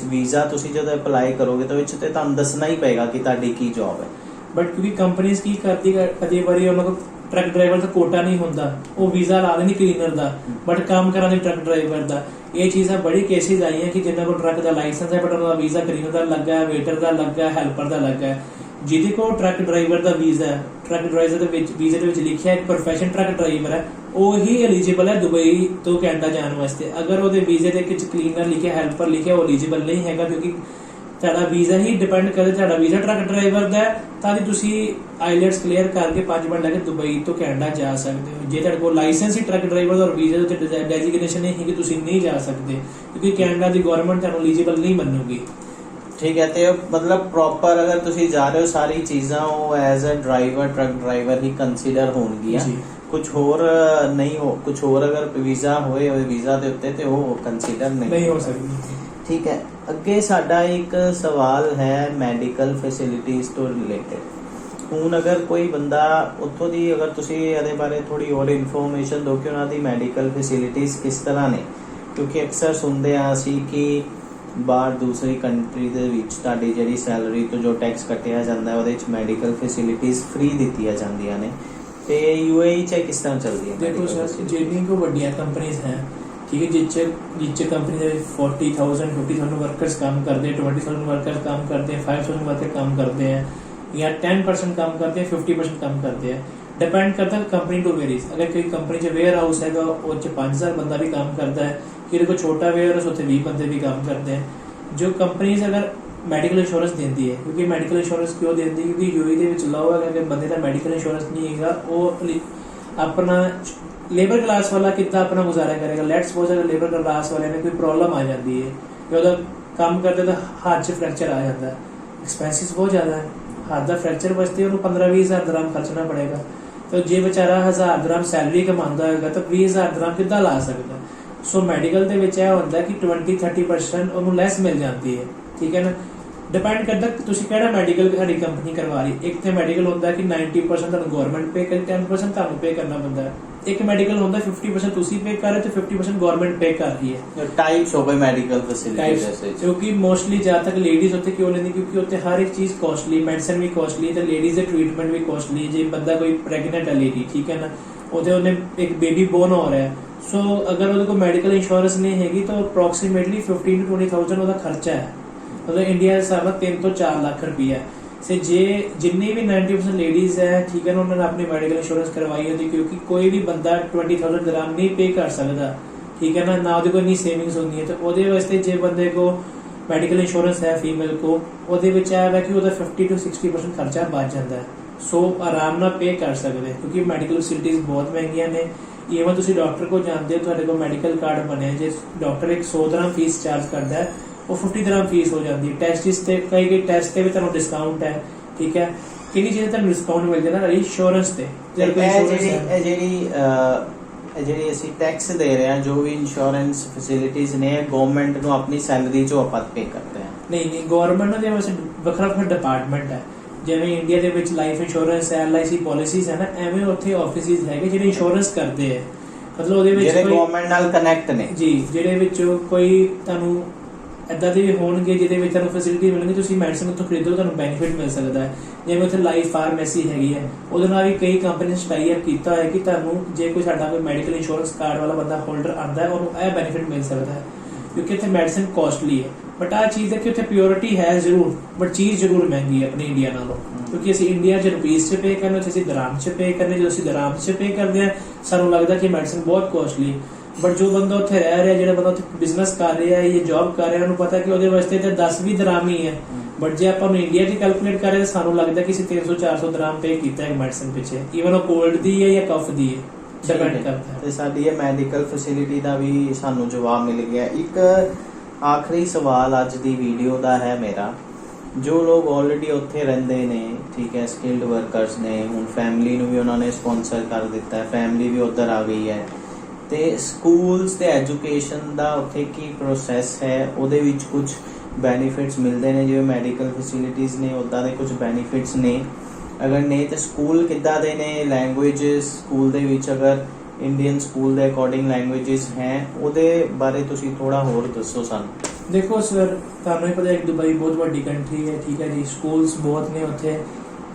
ਵੀਜ਼ਾ ਤੁਸੀਂ ਜਦੋਂ ਅਪਲਾਈ ਕਰੋਗੇ ਤਾਂ ਵਿੱਚ ਤੇ ਤੁਹਾਨੂੰ ਦੱਸਣਾ ਹੀ ਪਏਗਾ ਕਿ ਤੁਹਾਡੀ ਕੀ ਜੌਬ ਹੈ। ਬਟ ਕਿਉਂਕਿ ਕੰਪਨੀਆਂ ਕੀ ਕਰਦੀ, ਕਦੇ ਵਾਰੀ ਉਹਨਾਂ ਕੋਲ ਟਰੱਕ ਡਰਾਈਵਰ ਦਾ ਕੋਟਾ ਨਹੀਂ ਹੁੰਦਾ, ਉਹ ਵੀਜ਼ਾ ਲਾ ਦੇਣੀ ਕਲੀਨਰ ਦਾ, ਬਟ ਕੰਮ ਕਰਾਂਦੇ ਟਰੱਕ ਡਰਾਈਵਰ ਦਾ। ਇਹ ਚੀਜ਼ਾਂ ਬੜੀ ਕੇਸਿਸ ਆਈਆਂ ਕਿ ਜਿਨ੍ਹਾਂ ਕੋਲ ਟਰੱਕ ਦਾ ਲਾਇਸੈਂਸ ਹੈ ਬਟ ਉਹਨਾਂ ਦਾ ਵੀਜ਼ਾ ਕਲੀਨਰ ਦਾ ਲੱਗਾ ਹੈ, ਵੇਟਰ ਦਾ ਲੱਗਾ ਹੈ, ਹੈਲਪਰ ਦਾ ਲੱਗਾ ਹੈ। ਜਿਹਦੇ ਕੋਲ ਟਰੱਕ ਡਰਾਈਵਰ ਦਾ ਵੀਜ਼ਾ ਹੈ, ਟਰੱਕ ਡਰਾਈਵਰ ਦੇ ਵਿੱਚ ਵੀਜ਼ੇ ਦੇ ਵਿੱਚ ਲਿਖਿਆ ਹੈ ਪ੍ਰੋਫੈਸ਼ਨ ਟਰੱਕ ਡਰਾਈਵਰ ਹੈ, ਉਹ ਹੀ ਐਲੀਜੀਬਲ ਹੈ ਦੁਬਈ ਤੋਂ ਕੈਨੇਡਾ ਜਾਣ ਵਾਸਤੇ। ਅਗਰ ਉਹਦੇ ਵੀਜ਼ੇ ਦੇ ਵਿੱਚ ਕਲੀਨਰ ਲਿਖਿਆ, ਹੈਲਪਰ ਲਿਖਿਆ, ਉਹ ਐਲੀਜੀਬਲ ਨਹੀਂ ਹੈਗਾ, ਕਿਉਂਕਿ ਤੁਹਾਡਾ ਵੀਜ਼ਾ ਹੀ ਡਿਪੈਂਡ ਕਰਦਾ, ਤੁਹਾਡਾ ਵੀਜ਼ਾ ਟਰੱਕ ਡਰਾਈਵਰ ਦਾ ਹੈ ਤਾਂ ਕਿ ਤੁਸੀਂ ਆਈਲੈਟਸ ਕਲੀਅਰ ਕਰਕੇ 5 ਮਿੰਟ ਲੈ ਕੇ ਦੁਬਈ ਤੋਂ ਕੈਨੇਡਾ ਜਾ ਸਕਦੇ ਹੋ। ਜੇ ਤੁਹਾਡੇ ਕੋਲ ਲਾਇਸੈਂਸ ਹੀ ਟਰੱਕ ਡਰਾਈਵਰ ਦਾ ਔਰ ਵੀਜ਼ੇ ਦੇ ਉੱਤੇ ਡੈਜ਼ਿਗਨੇਸ਼ਨ ਨਹੀਂ ਹੈਗੀ, ਤੁਸੀਂ ਨਹੀਂ ਜਾ ਸਕਦੇ, ਕਿਉਂਕਿ ਕੈਨੇਡਾ ਦੀ ਗਵਰਨਮੈਂਟ ਤੁਹਾਨੂੰ ਐਲੀਜੀਬਲ ਨਹੀਂ ਮੰਨੂਗੀ। ਠੀਕ ਹੈ, ਤੇ ਮਤਲਬ ਪ੍ਰੋਪਰ ਅਗਰ ਤੁਸੀਂ ਜਾ ਰਹੇ ਹੋ ਸਾਰੀ ਚੀਜ਼ਾਂ ਉਹ as a driver, truck driver ਹੀ ਕੰਸੀਡਰ ਹੋਣਗੀਆਂ। ਕੁਝ ਹੋਰ ਨਹੀਂ ਹੋ, ਕੁਝ ਹੋਰ ਅਗਰ ਵੀਜ਼ਾ ਹੋਏ ਵੀਜ਼ਾ ਦੇ ਉੱਤੇ ਤੇ ਉਹ ਕੰਸੀਡਰ ਨਹੀਂ ਹੋ ਸਕਦੀ। ਠੀਕ ਹੈ, ਅੱਗੇ ਸਾਡਾ ਇੱਕ ਸਵਾਲ ਹੈ ਮੈਡੀਕਲ ਫੈਸਿਲਿਟੀਜ਼ ਤੋਂ ਰਿਲੇਟਡ। ਹੁਣ ਅਗਰ ਕੋਈ ਬੰਦਾ ਉੱਥੋਂ ਦੀ, ਅਗਰ ਤੁਸੀਂ ਇਹਦੇ ਬਾਰੇ ਥੋੜੀ ਹੋਰ ਇਨਫੋਰਮੇਸ਼ਨ ਦਿਓ ਕਿ ਉਹਨਾਂ ਦੀ ਮੈਡੀਕਲ ਫੈਸਿਲਿਟੀਜ਼ ਕਿਸ ਤਰ੍ਹਾਂ ਨੇ, ਕਿਉਂਕਿ ਅਕਸਰ ਸੁਣਦੇ ਆ ਅਸੀਂ ਕਿ ਬਾਹਰ ਦੂਸਰੀ ਕੰਟਰੀ ਦੇ ਵਿੱਚ ਤੁਹਾਡੀ ਜਿਹੜੀ ਸੈਲਰੀ ਤੋਂ ਜੋ ਟੈਕਸ ਕੱਟਿਆ ਜਾਂਦਾ ਉਹਦੇ ਵਿੱਚ ਮੈਡੀਕਲ ਫੈਸਿਲਿਟੀਜ਼ ਫ੍ਰੀ ਦਿੱਤੀਆਂ ਜਾਂਦੀਆਂ ਨੇ, ਤੇ UAE 'ਚ ਕਿਸ ਤਰ੍ਹਾਂ ਚੱਲਦੀ ਹੈ? ਦੇਖੋ ਸਰ, ਜਿੰਨੀ ਕੋ ਵੱਡੀਆਂ ਕੰਪਨੀਆਂ ਹੈ, ठीक है, जिस कंपनी ਦੇ 40,000 50,000 वर्कर्स काम करते हैं, 20,000 वर्कर्स काम करते हैं, 5,000 वर्कर काम करते हैं, या 10% काम करते हैं, 50% काम करते हैं, डिपेंड करता है कंपनी टू वेरीज। अगर कोई कंपनी च वेयर हाउस है वो 5,000 बंदा भी काम करता है, किसी को छोटा वेयर हाउस उत्थे 20 बंदे भी काम करते हैं। जो कंपनीज अगर मैडिकल इंश्योरेंस देती है, क्योंकि मैडिकल इंश्योरेंस क्यों देती है, क्योंकि UAE ਦੇ ਵਿੱਚ ਲਾਓ ਹੈ ਕਿ ਬੰਦੇ ਦਾ ਮੈਡੀਕਲ ਇੰਸ਼ੋਰੈਂਸ ਨਹੀਂ ਹੈਗਾ, ਉਹ ਆਪਣਾ ਲੇਬਰ ਕਲਾਸ ਵਾਲਾ ਕਿੱਦਾਂ ਆਪਣਾ ਗੁਜ਼ਾਰਾ ਕਰੇਗਾ। ਲੈਟਸ ਸਪੋਜ਼ ਅਗਰ ਲੇਬਰ ਕਲਾਸ ਵਾਲੇ ਨੇ ਕੋਈ ਪ੍ਰੋਬਲਮ ਆ ਜਾਂਦੀ ਹੈ ਕਿ ਉਹਦਾ ਕੰਮ ਕਰਦੇ ਤਾਂ ਹੱਥ 'ਚ ਫ੍ਰੈਕਚਰ ਆ ਜਾਂਦਾ, ਐਕਸਪੈਂਸਿਸ ਬਹੁਤ ਜ਼ਿਆਦਾ ਹੈ, ਹੱਥ ਦਾ ਫ੍ਰੈਕਚਰ ਵਾਸਤੇ ਉਹਨੂੰ 15-20 ਹਜ਼ਾਰ ਦਰਾਮ ਖਰਚਣਾ ਪੜੇਗਾ। ਤਾਂ ਜੇ ਵਿਚਾਰਾ 1000 ਦਰਾਮ ਸੈਲਰੀ ਕਮਾਉਂਦਾ ਹੋਏਗਾ ਤਾਂ 20 ਹਜ਼ਾਰ ਦਰਾਮ ਕਿੱਦਾਂ ਲਾ ਸਕਦਾ। ਸੋ ਮੈਡੀਕਲ ਦੇ ਵਿੱਚ ਇਹ ਹੁੰਦਾ ਕਿ 20-30% ਉਹਨੂੰ ਲੈਸ ਮਿਲ ਜਾਂਦੀ ਹੈ। ਠੀਕ ਹੈ ਨਾ, डिपेंड करता ਤੁਸੀਂ ਕਿਹੜਾ ਮੈਡੀਕਲ ਤੁਹਾਡੀ ਕੰਪਨੀ ਕਰਵਾ ਰਹੀ। ਇੱਕ ਤੇ ਮੈਡੀਕਲ ਹੁੰਦਾ ਕਿ 90% ਤੁਹਾਨੂੰ ਗਵਰਨਮੈਂਟ ਪੇ ਕਰੇ, 10% ਤੁਹਾਨੂੰ ਪੇ ਕਰਨਾ ਪੈਂਦਾ ਹੈ। ਇੱਕ ਮੈਡੀਕਲ ਹੁੰਦਾ 50% ਤੁਸੀਂ ਪੇ ਕਰ ਰਹੇ ਤੇ 50% ਗਵਰਨਮੈਂਟ ਪੇ ਕਰ ਰਹੀ ਹੈ। टाइप्स हो गए मेडिकल फैसिलिटीज जैसे, क्योंकि मोस्टली ज्यादा तक लेडीज होते क्यों लेंदी, क्योंकि उत्ते हर एक चीज कॉस्टली, मेडिसिन भी कॉस्टली ਤੇ ਲੇਡੀਜ਼ ਦੇ ਟ੍ਰੀਟਮੈਂਟ ਵੀ ਕੌਸਟਲੀ। ਜੇ ਬੰਦਾ ਕੋਈ ਪ੍ਰੈਗਨੈਂਟ ਹੈ ਲੇਡੀ, ਠੀਕ ਹੈ ਨਾ, ਉਹਨੇ ਇੱਕ ਬੇਬੀ ਬੋਰਨ ਹੋ ਰਿਹਾ ਹੈ, ਸੋ ਅਗਰ ਉਹਦੇ ਕੋਲ ਮੈਡੀਕਲ ਇੰਸ਼ੋਰੈਂਸ ਨਹੀਂ ਹੈਗੀ ਤਾਂ ਅਪਰੋਕਸੀਮੇਟਲੀ 15 to 20,000 ਉਹਦਾ ਖਰਚਾ ਹੈ। मतलब इंडिया के हिसाब से 3 ਤੋਂ 4 लाख रुपया से जे जिन्नी भी 90% लेडीज है, ठीक है ना, उन्होंने अपनी मेडिकल इंश्योरेंस करवाई होती, क्योंकि कोई भी बंदा 20,000 दराम नहीं पे कर सकता, ठीक है ना, ना ਉਹਦੇ ਕੋਲ ਇੰਨੀ ਸੇਵਿੰਗਸ ਹੁੰਦੀ ਹੈ। ਤੇ ਉਹਦੇ ਵਾਸਤੇ ਜੇ ਬੰਦੇ ਕੋ ਮੈਡੀਕਲ ਇੰਸ਼ੋਰੈਂਸ ਹੈ ਫੀਮੇਲ ਕੋ, ਉਹਦੇ ਵਿੱਚ ਇਹ ਹੈ ਕਿ ਉਹਦਾ 50 to 60% ਖਰਚਾ ਬਚ ਜਾਂਦਾ ਹੈ। ਸੋ ਆਰਾਮ ਨਾਲ ਪੇ ਕਰ ਸਕਦੇ, ਕਿਉਂਕਿ ਮੈਡੀਕਲ ਫੈਸਿਲਿਟੀਜ਼ ਬਹੁਤ ਮਹਿੰਗੀਆਂ ਨੇ। ਈਵਨ ਤੁਸੀਂ ਡਾਕਟਰ ਕੋ ਜਾਂਦੇ ਹੋ, ਤੁਹਾਡੇ ਕੋਲ ਮੈਡੀਕਲ ਕਾਰਡ ਬਣਿਆ, ਜੇ ਡਾਕਟਰ 100 ਦਰਾਮ ਫੀਸ ਚਾਰਜ ਕਰਦਾ ਹੈ, ਉਹ 50 ਦਰਾਮ ਫੀਸ ਹੋ ਜਾਂਦੀ ਹੈ। ਟੈਸਟ ਤੇ ਕਈ ਟੈਸਟ ਤੇ ਵੀ ਤੁਹਾਨੂੰ ਡਿਸਕਾਊਂਟ ਹੈ, ਠੀਕ ਹੈ। ਕਿੰਨੀ ਚੀਜ਼ਾਂ ਤੁਹਾਨੂੰ ਡਿਸਕਾਊਂਟ ਮਿਲ ਜਾਂਦਾ ਇੰਸ਼ੋਰੈਂਸ ਤੇ। ਜਿਹੜੀ ਅਸੀਂ ਟੈਕਸ ਦੇ ਰਹੇ ਹਾਂ, ਜੋ ਵੀ ਇੰਸ਼ੋਰੈਂਸ ਫੈਸਿਲਿਟੀਜ਼ ਨੇ, ਗਵਰਨਮੈਂਟ ਨੂੰ ਆਪਣੀ ਸੈਲਰੀ ਚੋਂ ਆਪਾਂ ਪੇ ਕਰਦੇ ਹਾਂ। ਨਹੀਂ ਗਵਰਨਮੈਂਟ ਦੇ ਵੈਸੇ ਵੱਖਰਾ ਡਿਪਾਰਟਮੈਂਟ ਹੈ। ਜਿਵੇਂ ਇੰਡੀਆ ਦੇ ਵਿੱਚ ਲਾਈਫ ਇੰਸ਼ੋਰੈਂਸ ਹੈ, LIC ਪਾਲਿਸੀਜ਼ ਹੈ ਨਾ, ਐਵੇਂ ਉੱਥੇ ਆਫਿਸਿਸ ਹੈਗੇ ਜਿਹੜੇ ਇੰਸ਼ੋਰੈਂਸ ਕਰਦੇ ਹੈ। ਮਤਲਬ ਉਹਦੇ ਵਿੱਚ ਜਿਹੜੇ ਗਵਰਨਮੈਂਟ ਨਾਲ ਕਨੈਕਟ ਨੇ ਜੀ, ਜਿਹੜੇ ਵਿੱਚੋਂ ਕੋਈ ਤੁਹਾਨੂੰ ਇੱਦਾਂ ਦੇ ਵੀ ਹੋਣਗੇ ਜਿਹਦੇ ਵਿੱਚ ਤੁਹਾਨੂੰ ਫੈਸਿਲਿਟੀ ਮਿਲਣਗੀ, ਤੁਸੀਂ ਮੈਡੀਸਨ ਉੱਥੋਂ ਖਰੀਦੋ, ਤੁਹਾਨੂੰ ਬੈਨੀਫਿਟ ਮਿਲ ਸਕਦਾ ਹੈ। ਜਿਵੇਂ ਉੱਥੇ ਲਾਈਫ ਫਾਰਮੇਸੀ ਹੈਗੀ ਹੈ, ਉਹਦੇ ਨਾਲ ਵੀ ਕਈ ਕੰਪਨੀ ਨੇ ਟਾਈ ਅਪ ਕੀਤਾ ਹੈ ਕਿ ਤੁਹਾਨੂੰ ਜੇ ਕੋਈ ਸਾਡਾ ਕੋਈ ਮੈਡੀਕਲ ਇੰਸ਼ੋਰੈਂਸ ਕਾਰਡ ਵਾਲਾ ਬੰਦਾ ਹੋਲਡਰ ਆਉਂਦਾ ਹੈ, ਉਹਨੂੰ ਇਹ ਬੈਨੀਫਿਟ ਮਿਲ ਸਕਦਾ ਹੈ, ਕਿਉਂਕਿ ਇੱਥੇ ਮੈਡੀਸਨ ਕਾਸਟਲੀ ਹੈ। ਬਟ ਆਹ ਚੀਜ਼ ਹੈ ਕਿ ਉੱਥੇ ਪਿਓਰਿਟੀ ਹੈ ਜ਼ਰੂਰ, ਬਟ ਚੀਜ਼ ਜ਼ਰੂਰ ਮਹਿੰਗੀ ਹੈ ਆਪਣੀ ਇੰਡੀਆ ਨਾਲੋਂ, ਕਿਉਂਕਿ ਅਸੀਂ ਇੰਡੀਆ 'ਚ ਰੁਪੀਜ਼ 'ਚ ਪੇ ਕਰਨੇ, ਉੱਥੇ ਅਸੀਂ ਦਰਾਮ 'ਚ ਪੇ ਕਰਨੇ। ਜਦੋਂ ਅਸੀਂ ਦਰਾਮ 'ਚ ਪੇ ਕਰਦੇ ਹਾਂ ਸਾਨੂੰ ਲੱਗਦਾ ਕਿ ਮੈਡੀਸਨ ਬਹੁਤ ਕਾਸਟਲੀ, ਬਟ ਜੋ ਬੰਦਾ ਉੱਥੇ ਰਹਿ ਰਿਹਾ, ਜਿਹੜਾ ਬੰਦਾ ਉੱਥੇ ਬਿਜ਼ਨਸ ਕਰ ਰਿਹਾ ਜਾਂ ਜੌਬ ਕਰ ਰਿਹਾ, ਉਹਨੂੰ ਪਤਾ ਕਿ ਉਹਦੇ ਵਾਸਤੇ ਤਾਂ 10 ਵੀ ਦਰਾਮ ਹੀ ਹੈ। ਬਟ ਜੇ ਆਪਾਂ ਨੂੰ ਇੰਡੀਆ 'ਚ ਕੈਲਕੂਲੇਟ ਕਰੇ ਤਾਂ ਸਾਨੂੰ ਲੱਗਦਾ ਕਿ ਅਸੀਂ 300-400 ਦਰਾਮ ਪੇ ਕੀਤਾ ਹੈ ਮੈਡੀਸਨ ਪਿੱਛੇ, ਈਵਨ ਉਹ ਕੋਲਡ ਦੀ ਹੈ ਜਾਂ ਕਫ ਦੀ ਹੈ, ਡਿਪੈਂਡ ਕਰਦਾ ਹੈ। ਤੇ ਸਾਡੀ ਇਹ ਮੈਡੀਕਲ ਫੈਸਿਲਿਟੀ ਦਾ ਵੀ ਸਾਨੂੰ ਜਵਾਬ ਮਿਲ ਗਿਆ। ਇੱਕ ਆਖਰੀ ਸਵਾਲ ਅੱਜ ਦੀ ਵੀਡੀਓ ਦਾ ਹੈ ਮੇਰਾ, ਜੋ ਲੋਕ ਆਲਰੇਡੀ ਉੱਥੇ ਰਹਿੰਦੇ ਨੇ, ਠੀਕ ਹੈ, ਸਕਿਲਡ ਵਰਕਰਸ ਨੇ, ਹੁਣ ਫੈਮਿਲੀ ਨੂੰ ਵੀ ਉਹਨਾਂ ਨੇ ਸਪਾਂਸਰ ਕਰ ਦਿੱਤਾ ਹੈ, ਫੈਮਿਲੀ ਵੀ ਉੱਧਰ ਆ ਗਈ ਹੈ, ਤੇ ਸਕੂਲਸ ਤੇ ਐਜੂਕੇਸ਼ਨ ਦਾ ਉੱਥੇ ਕੀ ਪ੍ਰੋਸੈਸ ਹੈ, ਉਹਦੇ ਵਿੱਚ ਕੁਝ ਬੈਨੀਫਿਟਸ ਮਿਲਦੇ ਨੇ, ਜਿਵੇਂ ਮੈਡੀਕਲ ਫੈਸਿਲਿਟੀਜ਼ ਨੇ, ਉੱਦਾਂ ਦੇ ਕੁਝ ਬੈਨੀਫਿਟਸ ਨੇ? ਅਗਰ ਨਹੀਂ ਤੇ ਸਕੂਲ ਕਿੱਦਾਂ ਦੇ ਨੇ? ਲੈਂਗੁਏਜਸ ਸਕੂਲ ਦੇ ਵਿੱਚ ਅਗਰ ਇੰਡੀਅਨ ਸਕੂਲ ਦੇ ਅਕੋਰਡਿੰਗ ਲੈਂਗੁਏਜਸ ਹੈ, ਉਹਦੇ ਬਾਰੇ ਤੁਸੀਂ ਥੋੜਾ ਹੋਰ ਦੱਸੋ ਸਾਨੂੰ। ਦੇਖੋ ਸਰ, ਤੁਹਾਨੂੰ ਹੀ ਪਤਾ ਹੈ ਦੁਬਈ ਬਹੁਤ ਵੱਡੀ ਕੰਟਰੀ ਹੈ, ਠੀਕ ਹੈ ਜੀ। ਸਕੂਲਸ ਬਹੁਤ ਨੇ ਉੱਥੇ,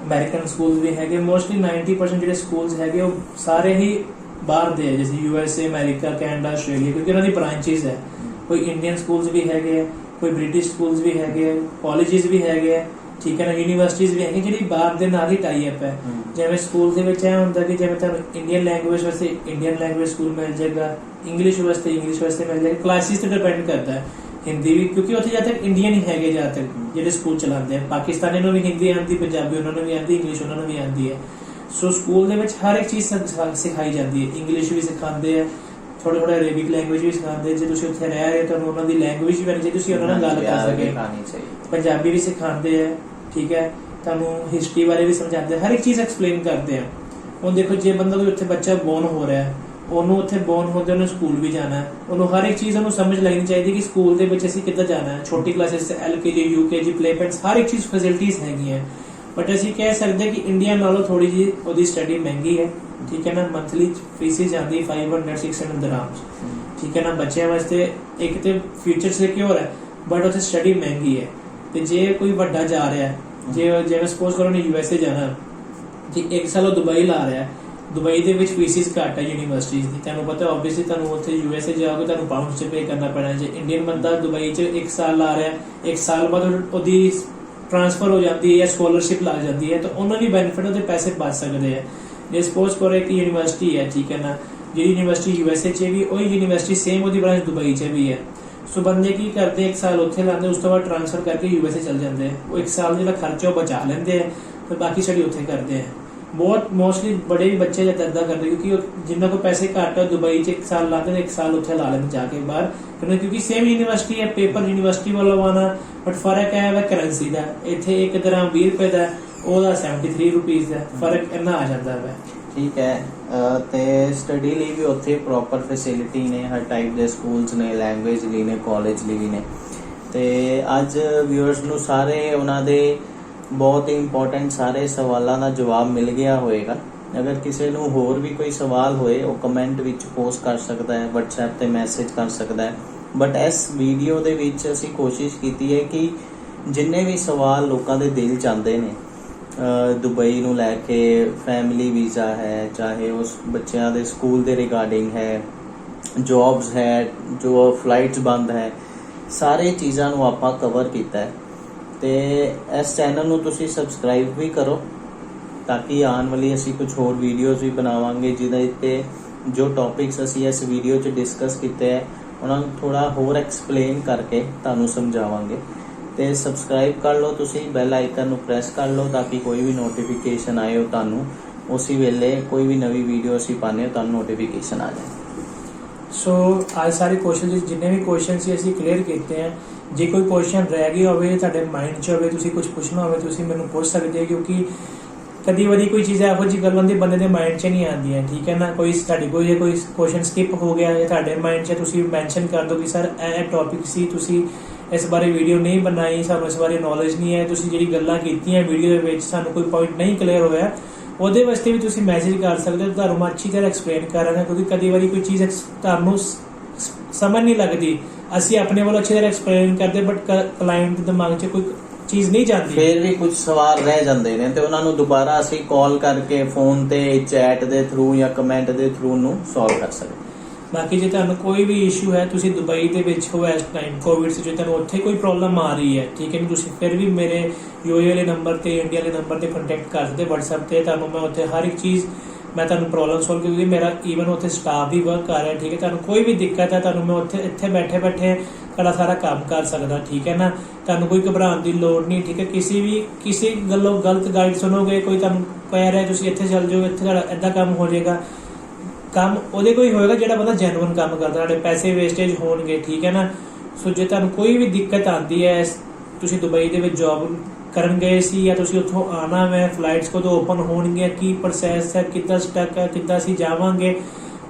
ਅਮਰੀਕਨ ਸਕੂਲ ਵੀ ਹੈਗੇ। ਮੋਸਟਲੀ 90% ਜਿਹੜੇ ਸਕੂਲਸ ਹੈਗੇ ਉਹ ਸਾਰੇ ਹੀ ਬਾਹਰ ਦੇ ਹੈ, ਜਿਵੇਂ USA, ਅਮਰੀਕਾ, ਕੈਨੇਡਾ, ਆਸਟ੍ਰੇਲੀਆ, ਕਿਉਂਕਿ ਉਹਨਾਂ ਦੀ ਬ੍ਰਾਂਚਿਸ ਹੈ। ਕੋਈ ਇੰਡੀਅਨ ਸਕੂਲਸ ਵੀ ਹੈਗੇ ਹੈ, ਕੋਈ ਬ੍ਰਿਟਿਸ਼ ਸਕੂਲਸ ਵੀ ਹੈਗੇ ਹੈ, ਕਾਲਜਿਸ ਵੀ ਹੈਗੇ ਹੈ, ਠੀਕ ਹੈ ਨਾ, ਯੂਨੀਵਰਸਿਟੀਜ਼ ਵੀ ਹੈਗੀ ਜਿਹੜੀ ਬਾਹਰ ਦੇ ਨਾਲ ਹੀ ਟਾਈ ਅਪ ਹੈ। ਜਿਵੇਂ ਸਕੂਲ ਦੇ ਵਿੱਚ ਇਹ ਹੁੰਦਾ ਕਿ ਜਿਵੇਂ ਤੁਹਾਨੂੰ ਇੰਡੀਅਨ ਲੈਂਗੁਏਜ ਵਾਸਤੇ ਇੰਡੀਅਨ ਲੈਂਗੁਏਜ ਸਕੂਲ ਮਿਲ ਜਾਏਗਾ, ਇੰਗਲਿਸ਼ ਵਾਸਤੇ ਇੰਗਲਿਸ਼ ਵਾਸਤੇ ਮਿਲ ਜਾਏਗਾ। ਕਲਾਸਿਸ ਤੇ ਡਿਪੈਂਡ ਕਰਦਾ ਹੈ। ਹਿੰਦੀ ਵੀ, ਕਿਉਂਕਿ ਉੱਥੇ ਜ਼ਿਆਦਾਤਰ ਇੰਡੀਅਨ ਹੀ ਹੈਗੇ ਜ਼ਿਆਦਾਤਰ ਜਿਹੜੇ ਸਕੂਲ ਚਲਾਉਂਦੇ ਆ। ਪਾਕਿਸਤਾਨੀ ਨੂੰ ਵੀ ਹਿੰਦੀ ਆਉਂਦੀ, ਪੰਜਾਬੀ ਉਹਨਾਂ ਨੂੰ ਵੀ ਆਉਂਦੀ, ਇੰਗਲਿਸ਼ ਉਹਨਾਂ ਨੂੰ ਵੀ ਆਉਂਦੀ ਹੈ। ਸੋ ਸਕੂਲ ਦੇ ਵਿੱਚ ਹਰ ਇੱਕ ਚੀਜ਼ ਸਿਖਾਈ ਜਾਂਦੀ ਹੈ। ਇੰਗਲਿਸ਼ ਵੀ ਸਿਖਾਉਂਦੇ ਆ, ਥੋੜਾ ਥੋੜਾ ਅਰੇਬਿਕ ਲੈਂਗੁਏਜ ਵੀ ਸਿਖਾਉਂਦੇ। ਜੇ ਤੁਸੀਂ ਉੱਥੇ ਰਹਿ ਰਹੇ ਹੋ ਤੁਹਾਨੂੰ ਉਹਨਾਂ ਦੀ ਲੈਂਗੁਏਜ ਵੀ ਆਉਣੀ ਚਾਹੀਦੀ, ਤੁਸੀਂ ਉਹਨਾਂ ਨਾਲ ਗੱਲ ਕਰ ਸਕੇ। ਪੰਜਾਬੀ ਵੀ ਸਿਖਾਉਂਦੇ ਆ, ਠੀਕ ਹੈ। ਤੁਹਾਨੂੰ ਹਿਸਟਰੀ ਬਾਰੇ ਵੀ ਸਮਝਾਉਂਦੇ, ਹਰ ਇੱਕ ਚੀਜ਼ ਐਕਸਪਲੇਨ ਕਰਦੇ ਆ। ਹੁਣ ਦੇਖੋ, ਜੇ ਬੰਦਾ ਕੋਈ ਉੱਥੇ ਬੱਚਾ ਬੋਰਨ ਹੋ ਰਿਹਾ, ਉਹਨੂੰ ਉੱਥੇ ਬੋਰਨ ਹੁੰਦੇ ਉਹਨੂੰ ਸਕੂਲ ਵੀ ਜਾਣਾ ਹੈ, ਉਹਨੂੰ ਹਰ ਇੱਕ ਚੀਜ਼ ਉਹਨੂੰ ਸਮਝ ਲੈਣੀ ਚਾਹੀਦੀ ਕਿ ਸਕੂਲ ਦੇ ਵਿੱਚ ਅਸੀਂ ਕਿੱਦਾਂ ਜਾਣਾ ਹੈ। ਛੋਟੀ ਕਲਾਸਿਸ ਤੇ LKG, UKG, ਪਲੇ ਪੈਂਟਸ, ਹਰ ਇੱਕ ਚੀਜ਼ ਫੈਸਿਲਿਟੀਜ਼ ਹੈਗੀਆਂ। ਬਟ ਅਸੀਂ ਕਹਿ ਸਕਦੇ ਕਿ ਇੰਡੀਆ ਨਾਲੋਂ ਥੋੜੀ ਜਿਹੀ ਉਹਦੀ ਸਟੱਡੀ ਮਹਿੰਗੀ ਹੈ, ਠੀਕ ਹੈ ਨਾ। ਮੰਥਲੀ ਫੀਸ ਜਾਂਦੀ 500-600 ਦਰਾਮਸ, ਠੀਕ ਹੈ ਨਾ। ਬੱਚਿਆਂ ਵਾਸਤੇ ਇੱਕ ਤੇ ਫਿਊਚਰ ਸਿਕਿਉਰ ਹੈ, ਬਟ ਉੱਥੇ ਸਟੱਡੀ ਮਹਿੰਗੀ ਹੈ। ਤੇ ਜੇ ਕੋਈ ਵੱਡਾ ਜਾ ਰਿਹਾ, ਜਿਵੇਂ ਸਪੋਜ਼ ਕਰੋ ਨੇ USA ਜਾਣਾ, ਠੀਕ, 1 ਸਾਲ ਉਹ ਦੁਬਈ ਲਾ ਰਿਹਾ। ਦੁਬਈ ਦੇ ਵਿੱਚ ਫੀਸਿਸ ਘੱਟ ਹੈ ਯੂਨੀਵਰਸਿਟੀਜ਼ ਦੀ, ਤੁਹਾਨੂੰ ਪਤਾ ਆਬਵੀਅਸਲੀ। ਤੁਹਾਨੂੰ ਉੱਥੇ USA ਜਾਓਗੇ ਤੁਹਾਨੂੰ ਪਾਉਂਡਸ 'ਚ ਪੇ ਕਰਨਾ ਪੈਣਾ। ਜੇ ਇੰਡੀਅਨ ਬੰਦਾ ਦੁਬਈ 'ਚ 1 ਸਾਲ ਲਾ ਰਿਹਾ, 1 ਸਾਲ ਬਾਅਦ ਉਹਦੀ ਟ੍ਰਾਂਸਫਰ ਹੋ ਜਾਂਦੀ ਹੈ ਜਾਂ ਸਕੋਲਰਸ਼ਿਪ ਲੱਗ ਜਾਂਦੀ ਹੈ, ਤਾਂ ਉਹਨਾਂ ਦੀ ਬੈਨੀਫਿਟ ਉਹਦੇ ਪੈਸੇ ਬਚ ਸਕਦੇ ਆ। ਜੇ ਸਪੋਜ਼ ਕਰੋ ਇੱਕ ਯੂਨੀਵਰਸਿਟੀ ਹੈ, ਠੀਕ ਹੈ ਨਾ, ਜਿਹੜੀ ਯੂਨੀਵਰਸਿਟੀ USA 'ਚ ਵੀ ਉਹੀ ਯੂਨੀਵਰਸਿਟੀ ਸੇਮ ਉਹਦੀ ਬ੍ਰਾਂਚ ਦੁਬਈ 'ਚ ਵੀ ਹੈ। ਸੋ ਬੰਦੇ ਕੀ ਕਰਦੇ, 1 ਸਾਲ ਉੱਥੇ ਲਾਉਂਦੇ, ਉਸ ਤੋਂ ਬਾਅਦ ਟ੍ਰਾਂਸਫਰ ਕਰਕੇ USA ਚਲ ਜਾਂਦੇ। ਉਹ 1 ਸਾਲ ਜਿਹੜਾ ਖਰਚਾ ਉਹ ਬਚਾ ਲੈਂਦੇ ਆ, ਤੇ ਬਾਕੀ ਸਟੱਡੀ ਉੱਥੇ ਕਰਦੇ ਆ। ਬਹੁਤ ਮੋਸਟਲੀ ਬੜੇ ਵੀ ਬੱਚੇ ਜਦ ਇੱਦਾਂ ਕਰਦੇ, ਕਿਉਂਕਿ ਜਿੰਨਾ ਕੋਲ ਪੈਸੇ ਘੱਟ ਹੈ ਦੁਬਈ 'ਚ 1 ਸਾਲ ਲਾਦੇ, 1 ਸਾਲ ਉੱਥੇ ਲਾ ਲੈਂਦੇ ਜਾ ਕੇ ਬਾਹਰ, ਕਿਉਂਕਿ ਸੇਮ ਯੂਨੀਵਰਸਿਟੀ ਹੈ, ਪੇਪਰ ਯੂਨੀਵਰਸਿਟੀ ਵੱਲੋਂ ਆਉਣਾ, ਬਟ ਫਰਕ ਹੈ ਕਰੰਸੀ ਦਾ। ਇੱਥੇ 1 ਦਰਾਮ 20 ਰੁਪਏ ਦਾ, ਉਹਦਾ 73 ਰੁਪੀਜ਼ ਦਾ ਫਰਕ ਇੰਨਾ ਆ ਜਾਂਦਾ ਹੈ। ਠੀਕ ਹੈ। ਤੇ ਸਟੱਡੀ ਲਈ ਵੀ ਉੱਥੇ ਪ੍ਰੋਪਰ ਫੈਸਿਲਿਟੀ ਨੇ, ਹਰ ਟਾਈਪ ਦੇ ਸਕੂਲਸ ਨੇ, ਲੈਂਗੁਏਜ ਲਈ ਨੇ, ਕਾਲਜ ਲਈ ਵੀ ਨੇ। ਤੇ ਅੱਜ ਵਿਊਅਰਸ ਨੂੰ ਸਾਰੇ ਉਹਨਾਂ ਦੇ ਬਹੁਤ ਹੀ ਇੰਪੋਰਟੈਂਟ ਸਾਰੇ ਸਵਾਲਾਂ ਦਾ ਜਵਾਬ ਮਿਲ ਗਿਆ ਹੋਵੇਗਾ। ਅਗਰ ਕਿਸੇ ਨੂੰ ਹੋਰ ਵੀ ਕੋਈ ਸਵਾਲ ਹੋਏ, ਉਹ ਕਮੈਂਟ ਵਿੱਚ ਪੋਸਟ ਕਰ ਸਕਦਾ ਹੈ, WhatsApp ਤੇ ਮੈਸੇਜ ਕਰ ਸਕਦਾ ਹੈ। ਬਟ ਇਸ ਵੀਡੀਓ ਦੇ ਵਿੱਚ ਅਸੀਂ ਕੋਸ਼ਿਸ਼ ਕੀਤੀ ਹੈ ਕਿ ਜਿੰਨੇ ਵੀ ਸਵਾਲ ਲੋਕਾਂ ਦੇ ਦਿਲ 'ਚ ਆਉਂਦੇ ਨੇ ਦੁਬਈ ਨੂੰ ਲੈ ਕੇ, ਫੈਮਿਲੀ ਵੀਜ਼ਾ ਹੈ, ਚਾਹੇ ਉਸ ਬੱਚਿਆਂ ਦੇ ਸਕੂਲ ਦੇ ਰਿਗਾਰਡਿੰਗ ਹੈ, ਜੌਬਸ ਹੈ, ਜੋ ਫਲਾਈਟਸ ਬੰਦ ਹੈ, ਸਾਰੇ ਚੀਜ਼ਾਂ ਨੂੰ ਆਪਾਂ ਕਵਰ ਕੀਤਾ ਹੈ। ਤੇ ਇਸ ਚੈਨਲ ਨੂੰ ਤੁਸੀਂ ਸਬਸਕ੍ਰਾਈਬ ਵੀ ਕਰੋ, ਤਾਂ ਕਿ ਆਉਣ ਵਾਲੀ ਅਸੀਂ ਕੁਝ ਹੋਰ ਵੀਡੀਓਜ਼ ਵੀ ਬਣਾਵਾਂਗੇ ਜਿਹਦੇ ਤੇ ਜੋ ਟੌਪਿਕਸ ਅਸੀਂ ਇਸ ਵੀਡੀਓ 'ਚ ਡਿਸਕਸ ਕੀਤੇ ਹੈ ਉਹਨਾਂ ਨੂੰ ਥੋੜਾ ਹੋਰ ਐਕਸਪਲੇਨ ਕਰਕੇ ਤੁਹਾਨੂੰ ਸਮਝਾਵਾਂਗੇ। ਤੇ ਸਬਸਕ੍ਰਾਈਬ ਕਰ ਲਓ, ਤੁਸੀਂ ਬੈਲ ਆਈਕਨ ਨੂੰ ਪ੍ਰੈਸ ਕਰ ਲਓ, ਤਾਂ ਕਿ ਕੋਈ ਵੀ ਨੋਟੀਫਿਕੇਸ਼ਨ ਆਏ ਉਹ ਤੁਹਾਨੂੰ ਉਸੇ ਵੇਲੇ ਕੋਈ ਵੀ ਨਵੀਂ ਵੀਡੀਓ ਅਸੀਂ ਪਾਉਂਦੇ ਤੁਹਾਨੂੰ ਨੋਟੀਫਿਕੇਸ਼ਨ ਆ ਜਾਏ। ਸੋ ਅੱਜ ਸਾਰੇ ਕੁਐਸਚਨ ਜਿੰਨੇ ਵੀ ਕੁਐਸਚਨ ਸੀ ਅਸੀਂ ਕਲੀਅਰ ਕੀਤੇ ਹੈ। ਜੇ ਕੋਈ ਕੁਐਸਚਨ ਰਹਿ ਗਿਆ ਹੋਵੇ, ਤੁਹਾਡੇ ਮਾਈਂਡ 'ਚ ਹੋਵੇ, ਤੁਸੀਂ ਕੁਝ ਪੁੱਛਣਾ ਹੋਵੇ, ਤੁਸੀਂ ਮੈਨੂੰ ਪੁੱਛ ਸਕਦੇ ਹੋ, ਕਿਉਂਕਿ ਕਦੀ ਵਾਰੀ ਕੋਈ ਚੀਜ਼ ਇਹੋ ਜਿਹੀ ਗੱਲ ਹੁੰਦੀ ਬੰਦੇ ਦੇ ਮਾਈਂਡ 'ਚ ਨਹੀਂ ਆਉਂਦੀ ਹੈ, ਠੀਕ ਹੈ ਨਾ। ਕੋਈ ਤੁਹਾਡੀ ਕੋਈ ਕੁਐਸਚਨ ਸਕਿਪ ਹੋ ਗਿਆ ਜਾਂ ਤੁਹਾਡੇ ਮਾਈਂਡ 'ਚ ਤੁਸੀਂ ਮੈਂਸ਼ਨ ਕਰ ਦਿਓ ਕਿ ਸਰ ਇਹ ਟੌਪਿਕ ਸੀ, ਤੁਸੀਂ ਇਸ ਬਾਰੇ ਵੀਡੀਓ ਨਹੀਂ ਬਣਾਈ, ਸਾਨੂੰ ਇਸ ਬਾਰੇ ਨੌਲੇਜ ਨਹੀਂ ਹੈ, ਤੁਸੀਂ ਜਿਹੜੀ ਗੱਲਾਂ ਕੀਤੀਆਂ ਵੀਡੀਓ ਦੇ ਵਿੱਚ ਸਾਨੂੰ ਕੋਈ ਪੁਆਇੰਟ ਨਹੀਂ ਕਲੀਅਰ ਹੋਇਆ, ਉਹਦੇ ਵਾਸਤੇ ਵੀ ਤੁਸੀਂ ਮੈਸੇਜ ਕਰ ਸਕਦੇ ਹੋ। ਤੁਹਾਨੂੰ ਮੈਂ ਅੱਛੀ ਤਰ੍ਹਾਂ ਐਕਸਪਲੇਨ ਕਰਾਂਗਾ, ਕਿਉਂਕਿ ਕਦੀ ਵਾਰੀ ਕੋਈ ਚੀਜ਼ ਤੁਹਾਨੂੰ ਸਮਝ ਨਹੀਂ ਲੱਗਦੀ, ਅਸੀਂ ਆਪਣੇ ਵੱਲੋਂ ਅੱਛੀ ਤਰ੍ਹਾਂ ਐਕਸਪਲੇਨ ਕਰਦੇ, ਬਟ ਕਲਾਇੰਟ ਦੇ ਦਿਮਾਗ 'ਚ ਕੋਈ ਚੀਜ਼ ਨਹੀਂ ਜਾਂਦੀ, ਫਿਰ ਵੀ ਕੁਝ ਸਵਾਲ ਰਹਿ ਜਾਂਦੇ ਨੇ, ਤੇ ਉਹਨਾਂ ਨੂੰ ਦੁਬਾਰਾ ਅਸੀਂ ਕਾਲ ਕਰਕੇ, ਫੋਨ ਤੇ, ਚੈਟ ਦੇ ਥਰੂ ਜਾਂ ਕਮੈਂਟ ਦੇ ਥਰੂ ਨੂੰ ਸੋਲਵ ਕਰ ਸਕਦੇ। ਬਾਕੀ ਜੇ ਤੁਹਾਨੂੰ ਕੋਈ ਵੀ ਇਸ਼ੂ ਹੈ, ਤੁਸੀਂ ਦੁਬਈ ਦੇ ਵਿੱਚ ਹੋ ਇਸ ਟਾਈਮ ਕੋਵਿਡ 'ਚ, ਜੇ ਤੁਹਾਨੂੰ ਉੱਥੇ ਕੋਈ ਪ੍ਰੋਬਲਮ ਆ ਰਹੀ ਹੈ, ਠੀਕ ਹੈ, ਤੁਸੀਂ ਫਿਰ ਵੀ ਮੇਰੇ UAE ਵਾਲੇ ਨੰਬਰ ਤੇ, ਇੰਡੀਆ ਵਾਲੇ ਨੰਬਰ ਤੇ ਕੰਟੈਕਟ ਕਰ ਸਕਦੇ WhatsApp ਤੇ। ਤੁਹਾਨੂੰ ਮੈਂ ਉੱਥੇ ਹਰ ਇੱਕ ਚੀਜ਼ ਮੈਂ ਤੁਹਾਨੂੰ ਪ੍ਰੋਬਲਮ ਸੋਲਵ, ਕਿਉਂਕਿ ਮੇਰਾ ਈਵਨ ਉੱਥੇ ਸਟਾਫ ਵੀ ਵਰਕ ਕਰ ਰਿਹਾ, ਠੀਕ ਹੈ। ਤੁਹਾਨੂੰ ਕੋਈ ਵੀ ਦਿੱਕਤ ਹੈ, ਤੁਹਾਨੂੰ ਮੈਂ ਉੱਥੇ ਇੱਥੇ ਬੈਠੇ ਤੁਹਾਡਾ ਸਾਰਾ ਕੰਮ ਕਰ ਸਕਦਾ, ਠੀਕ ਹੈ ਨਾ। ਤੁਹਾਨੂੰ ਕੋਈ ਘਬਰਾਉਣ ਦੀ ਲੋੜ ਨਹੀਂ, ਠੀਕ ਹੈ। ਕਿਸੇ ਗੱਲੋਂ ਗਲਤ ਗਾਈਡ ਸੁਣੋਗੇ, ਕੋਈ ਤੁਹਾਨੂੰ ਕਹਿ ਰਿਹਾ ਤੁਸੀਂ ਇੱਥੇ ਚੱਲ ਜਾਓ, ਇੱਥੇ ਤੁਹਾਡਾ ਇੱਦਾਂ ਕੰਮ ਹੋ ਜਾਏਗਾ, ਕੰਮ ਉਹਦੇ ਕੋਈ ਹੋਏਗਾ ਜਿਹੜਾ ਬੰਦਾ ਜੈਨੂਇਨ ਕੰਮ ਕਰਦਾ, ਤੁਹਾਡੇ ਪੈਸੇ ਵੇਸਟੇਜ ਹੋਣਗੇ, ਠੀਕ ਹੈ ਨਾ। ਸੋ ਜੇ ਤੁਹਾਨੂੰ ਕੋਈ ਵੀ ਦਿੱਕਤ ਆਉਂਦੀ ਹੈ, ਤੁਸੀਂ ਦੁਬਈ ਦੇ ਵਿੱਚ ਜੌਬ ਕਰਨ ਗਏ ਸੀ ਜਾਂ ਤੁਸੀਂ ਉੱਥੋਂ ਆਉਣਾ ਹੈ, ਫਲਾਈਟਸ ਕਦੋਂ ਓਪਨ ਹੋਣਗੀਆਂ, ਕੀ ਪ੍ਰੋਸੈਸ ਹੈ, ਕਿੱਦਾਂ ਸਟਕ ਹੈ, ਕਿੱਦਾਂ ਅਸੀਂ ਜਾਵਾਂਗੇ,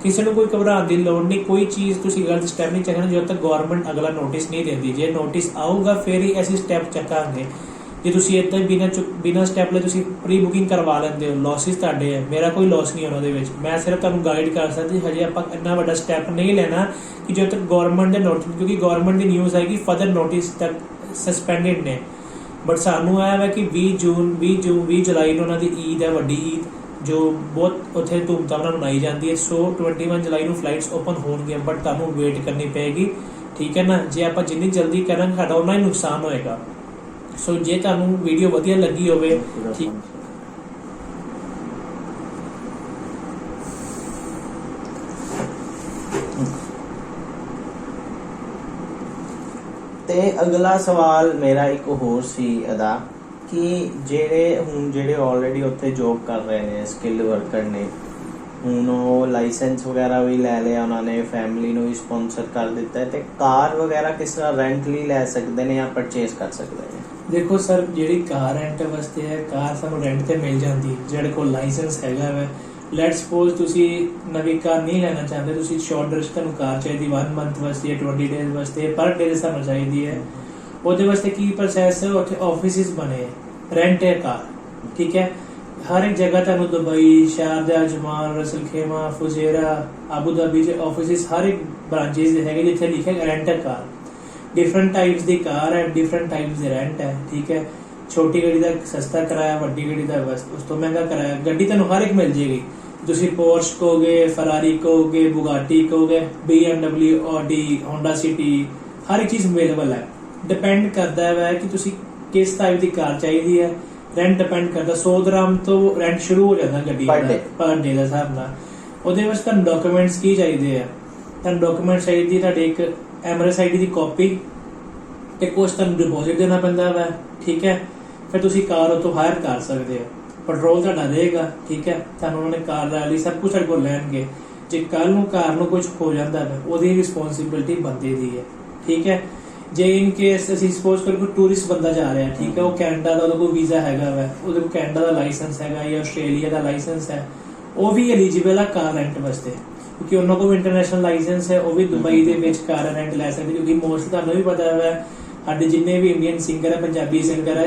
ਕਿਸੇ ਨੂੰ ਕੋਈ ਘਬਰਾਉਣ ਦੀ ਲੋੜ ਨਹੀਂ, ਕੋਈ ਚੀਜ਼ ਤੁਸੀਂ ਗਲਤ ਸਟੈਪ ਨਹੀਂ ਚੱਕਣਾ ਜਦੋਂ ਤੱਕ ਗਵਰਨਮੈਂਟ ਅਗਲਾ ਨੋਟਿਸ ਨਹੀਂ ਦਿੰਦੀ। ਜੇ ਨੋਟਿਸ ਆਊਗਾ ਫਿਰ ਹੀ ਅਸੀਂ ਸਟੈਪ ਚੱਕਾਂਗੇ। ਜੇ ਤੁਸੀਂ ਇੱਦਾਂ ਹੀ ਬਿਨਾਂ ਸਟੈਪ ਲਈ ਤੁਸੀਂ ਪ੍ਰੀ ਬੁਕਿੰਗ ਕਰਵਾ ਲੈਂਦੇ ਹੋ, ਲਾਸਿਸ ਤੁਹਾਡੇ ਹੈ, ਮੇਰਾ ਕੋਈ ਲਾਸ ਨਹੀਂ ਉਹਨਾਂ ਦੇ ਵਿੱਚ। ਮੈਂ ਸਿਰਫ ਤੁਹਾਨੂੰ ਗਾਈਡ ਕਰ ਸਕਦੀ, ਹਜੇ ਆਪਾਂ ਇੰਨਾ ਵੱਡਾ ਸਟੈਪ ਨਹੀਂ ਲੈਣਾ ਕਿ ਜਦੋਂ ਤੱਕ ਗਵਰਨਮੈਂਟ ਦੇ ਨੋਟਿਸ, ਕਿਉਂਕਿ ਗਵਰਨਮੈਂਟ ਦੀ ਨਿਊਜ਼ ਆਏਗੀ ਫਰਦਰ ਨੋਟਿਸ ਤੱਕ ਸਸਪੈਂਡਡ ਨੇ। ਬਟ ਸਾਨੂੰ ਆਇਆ ਹੈ ਕਿ 20 ਜੁਲਾਈ ਨੂੰ ਉਹਨਾਂ ਦੀ ਈਦ ਹੈ, ਵੱਡੀ ਈਦ, ਜੋ ਬਹੁਤ ਉੱਥੇ ਧੂਮਧਾਮ ਨਾਲ ਮਨਾਈ ਜਾਂਦੀ ਹੈ। ਸੋ 21 ਜੁਲਾਈ ਨੂੰ ਫਲਾਈਟਸ ਓਪਨ ਹੋਣਗੀਆਂ, ਬਟ ਤੁਹਾਨੂੰ ਵੇਟ ਕਰਨੀ ਪਏਗੀ, ਠੀਕ ਹੈ ਨਾ। ਜੇ ਆਪਾਂ ਜਿੰਨੀ ਜਲਦੀ ਕਰਾਂਗੇ ਸਾਡਾ ਉਨਾ ਹੀ ਨੁਕਸਾਨ ਹੋਏਗਾ। ਸੋ ਜੇ ਤੁਹਾਨੂੰ ਵੀਡੀਓ ਵਧੀਆ ਲੱਗੀ ਹੋਵੇ, ਠੀਕ ਤੇ ਅਗਲਾ ਸਵਾਲ ਮੇਰਾ ਇੱਕ ਹੋਰ ਸੀ ਅਦਾ ਕਿ ਜਿਹੜੇ ਆਲਰੇਡੀ ਉੱਥੇ ਜੋਬ ਕਰ ਰਹੇ ਨੇ, ਸਕਿੱਲਡ ਵਰਕਰ ਨੇ, ਹੁਣ ਉਹ ਲਾਇਸੈਂਸ ਵਗੈਰਾ ਵੀ ਲੈ ਲਿਆ ਉਹਨਾਂ ਨੇ, ਫੈਮਿਲੀ ਨੂੰ ਵੀ ਸਪਾਂਸਰ ਕਰ ਦਿੱਤਾ ਹੈ, ਤੇ ਕਾਰ ਵਗੈਰਾ ਕਿਸ ਤਰ੍ਹਾਂ ਰੈਂਟ ਲਈ ਲੈ ਸਕਦੇ ਨੇ ਜਾਂ ਪਰਚੇਸ ਕਰ ਸਕਦੇ ਨੇ? ਦੇਖੋ ਸਰ, ਜਿਹੜੀ ਕਾਰ ਰੈਂਟ ਵਾਸਤੇ ਹੈ, ਕਾਰ ਸਾਨੂੰ ਰੈਂਟ ਤੇ ਮਿਲ ਜਾਂਦੀ ਜਿਹੜੇ ਕੋਲ ਲਾਇਸੈਂਸ ਹੈਗਾ ਵਾ। ਲੈਟਸ ਸਪੋਜ਼ ਤੁਸੀਂ ਨਵੀਂ ਕਾਰ ਨਹੀਂ ਲੈਣਾ ਚਾਹੁੰਦੇ, ਤੁਸੀਂ ਸ਼ਾਰਟ ਡਰੈਸ ਤੁਹਾਨੂੰ ਕਾਰ ਚਾਹੀਦੀ 1 ਮੰਥ ਵਾਸਤੇ ਜਾਂ 20 ਡੇਜ਼ ਵਾਸਤੇ, ਪਰ ਡੇ ਦੇ ਸਾਨੂੰ ਚਾਹੀਦੀ ਹੈ। ਉਹਦੇ ਵਾਸਤੇ ਕੀ ਪ੍ਰੋਸੈਸ ਹੈ, ਉੱਥੇ ਆਫਿਸਿਸ ਬਣੇ ਰੈਂਟ ਹੈ ਕਾਰ, ਠੀਕ ਹੈ। ਹਰ ਇੱਕ ਜਗ੍ਹਾ ਤੁਹਾਨੂੰ Dubai, Sharjah, Ajman, Ras al Khaimah, Fujairah, Abu Dhabi ਚ ਆਫਿਸਿਸ, ਹਰ ਇੱਕ ਬ੍ਰਾਂਚੇਸ ਹੈਗੇ ਜਿੱਥੇ ਲਿਖਿਆ ਰੈਂਟ ਹੈ ਕਾਰ। ਡਿਫਰੈਂਟ ਟਾਈਪਸ ਦੀ ਕਾਰ ਹੈ, ਡਿਫਰੈਂਟ ਟਾਈਪਸ ਦੇ ਰੈਂਟ ਹੈ, ਠੀਕ ਹੈ। ਛੋਟੀ ਗੱਡੀ ਦਾ ਸਸਤਾ ਕਿਰਾਇਆ, ਵੱਡੀ ਗੱਡੀ ਦਾ ਬਸ ਉਸ ਤੋਂ ਮਹਿੰਗਾ ਕਿਰਾਇਆ। ਗੱਡੀ ਤੁਹਾਨੂੰ ਹਰ ਇੱਕ ਮਿਲ ਜੇਗੀ, ਤੁਸੀਂ ਪੋਰਸ਼ ਕਹੋਗੇ, ਫਰਾਰੀ ਕਹੋਗੇ, ਬੁਗਾਟੀ ਕਹੋਗੇ, BMW, ਆਡੀ, ਹੋਂਡਾ ਸਿਟੀ, ਹਰ ਇੱਕ ਚੀਜ਼ ਅਵੇਲੇਬਲ ਹੈ। ਡਿਪੈਂਡ ਕਰਦਾ ਹੈ ਕਿ ਤੁਸੀਂ ਕਿਸ ਟਾਈਪ ਦੀ ਕਾਰ ਚਾਹੀਦੀ ਹੈ। ਰੈਂਟ ਡਿਪੈਂਡ ਕਰਦਾ, 100 ਦਰਾਮ ਤੋਂ ਰੈਂਟ ਸ਼ੁਰੂ ਹੋ ਜਾਂਦਾ ਗੱਡੀ ਦਾ ਪਰ ਡੇ ਦਾ ਹਿਸਾਬ ਨਾਲ। ਉਹਦੇ ਵਿੱਚ ਤੁਹਾਨੂੰ ਡਾਕੂਮੈਂਟਸ ਕੀ ਚਾਹੀਦੇ ਆ? ਤੁਹਾਨੂੰ ਡਾਕੂਮੈਂਟ ਚਾਹੀਦੀ ਤੁਹਾਡੇ ਇੱਕ ਐਮਰਸ ਆਈਡੀ ਦੀ ਕਾਪੀ ਤੇ ਕੁਝ ਤੁਹਾਨੂੰ ਡਿਪੋਜ਼ਿਟ ਦੇਣਾ ਪੈਂਦਾ ਵਾ, ਠੀਕ ਹੈ। ਫਿਰ ਤੁਸੀਂ ਕਾਰ ਉਤੋਂ ਹਾਇਰ ਕਰ ਸਕਦੇ ਹੋ, ਪੈਟਰੋਲ ਤੁਹਾਡਾ ਰਹੇਗਾ, ਠੀਕ ਹੈ। ਤੁਹਾਨੂੰ ਉਹਨਾਂ ਨੇ ਕਾਰ ਦਾ ਲਈ ਸਭ ਕੁਝ ਤੁਹਾਡੇ ਕੋਲ ਲੈਣਗੇ। ਜੇ ਕੱਲ ਨੂੰ ਕਾਰ ਨੂੰ ਕੁਝ ਹੋ ਜਾਂਦਾ ਹੈ ਉਹਦੀ ਰਿਸਪੌਂਸਿਬਿਲਟੀ ਬੰਦੇ ਦੀ ਹੈ, ਠੀਕ ਹੈ। ਜੇ ਇਨ ਕੇਸ ਅਸੀਂ ਸਪੋਜ਼ ਕਰੋ ਕੋਈ ਟੂਰਿਸਟ ਬੰਦਾ ਜਾ ਰਿਹਾ, ਠੀਕ ਹੈ, ਉਹ ਕੈਨੇਡਾ ਦਾ, ਉਹਦਾ ਕੋਈ ਵੀਜ਼ਾ ਹੈਗਾ ਵਾ, ਉਹਦੇ ਕੋਲ ਕੈਨੇਡਾ ਦਾ ਲਾਇਸੈਂਸ ਹੈਗਾ ਜਾਂ ਆਸਟ੍ਰੇਲੀਆ ਦਾ ਲਾਇਸੈਂਸ ਹੈ, ਉਹ ਵੀ ਐਲੀਜੀਬਲ ਆ ਕਾਰ ਰੈਂਟ ਵਾਸਤੇ, ਕਿਉਂਕਿ ਉਹਨਾਂ ਕੋਲ ਇੰਟਰਨੈਸ਼ਨਲ ਲਾਇਸੈਂਸ ਹੈ। ਉਹ ਵੀ ਦੁਬਈ ਦੇ ਵਿੱਚ ਕਾਰ ਰੈਂਟ ਲੈ ਸਕਦੇ, ਕਿਉਂਕਿ ਮੋਸਟ ਤੁਹਾਨੂੰ ਵੀ ਪਤਾ ਹੈ ਸਾਡੇ ਜਿੰਨੇ ਵੀ ਇੰਡੀਅਨ ਸਿੰਗਰ ਹੈ, ਪੰਜਾਬੀ ਸਿੰਗਰ ਹੈ,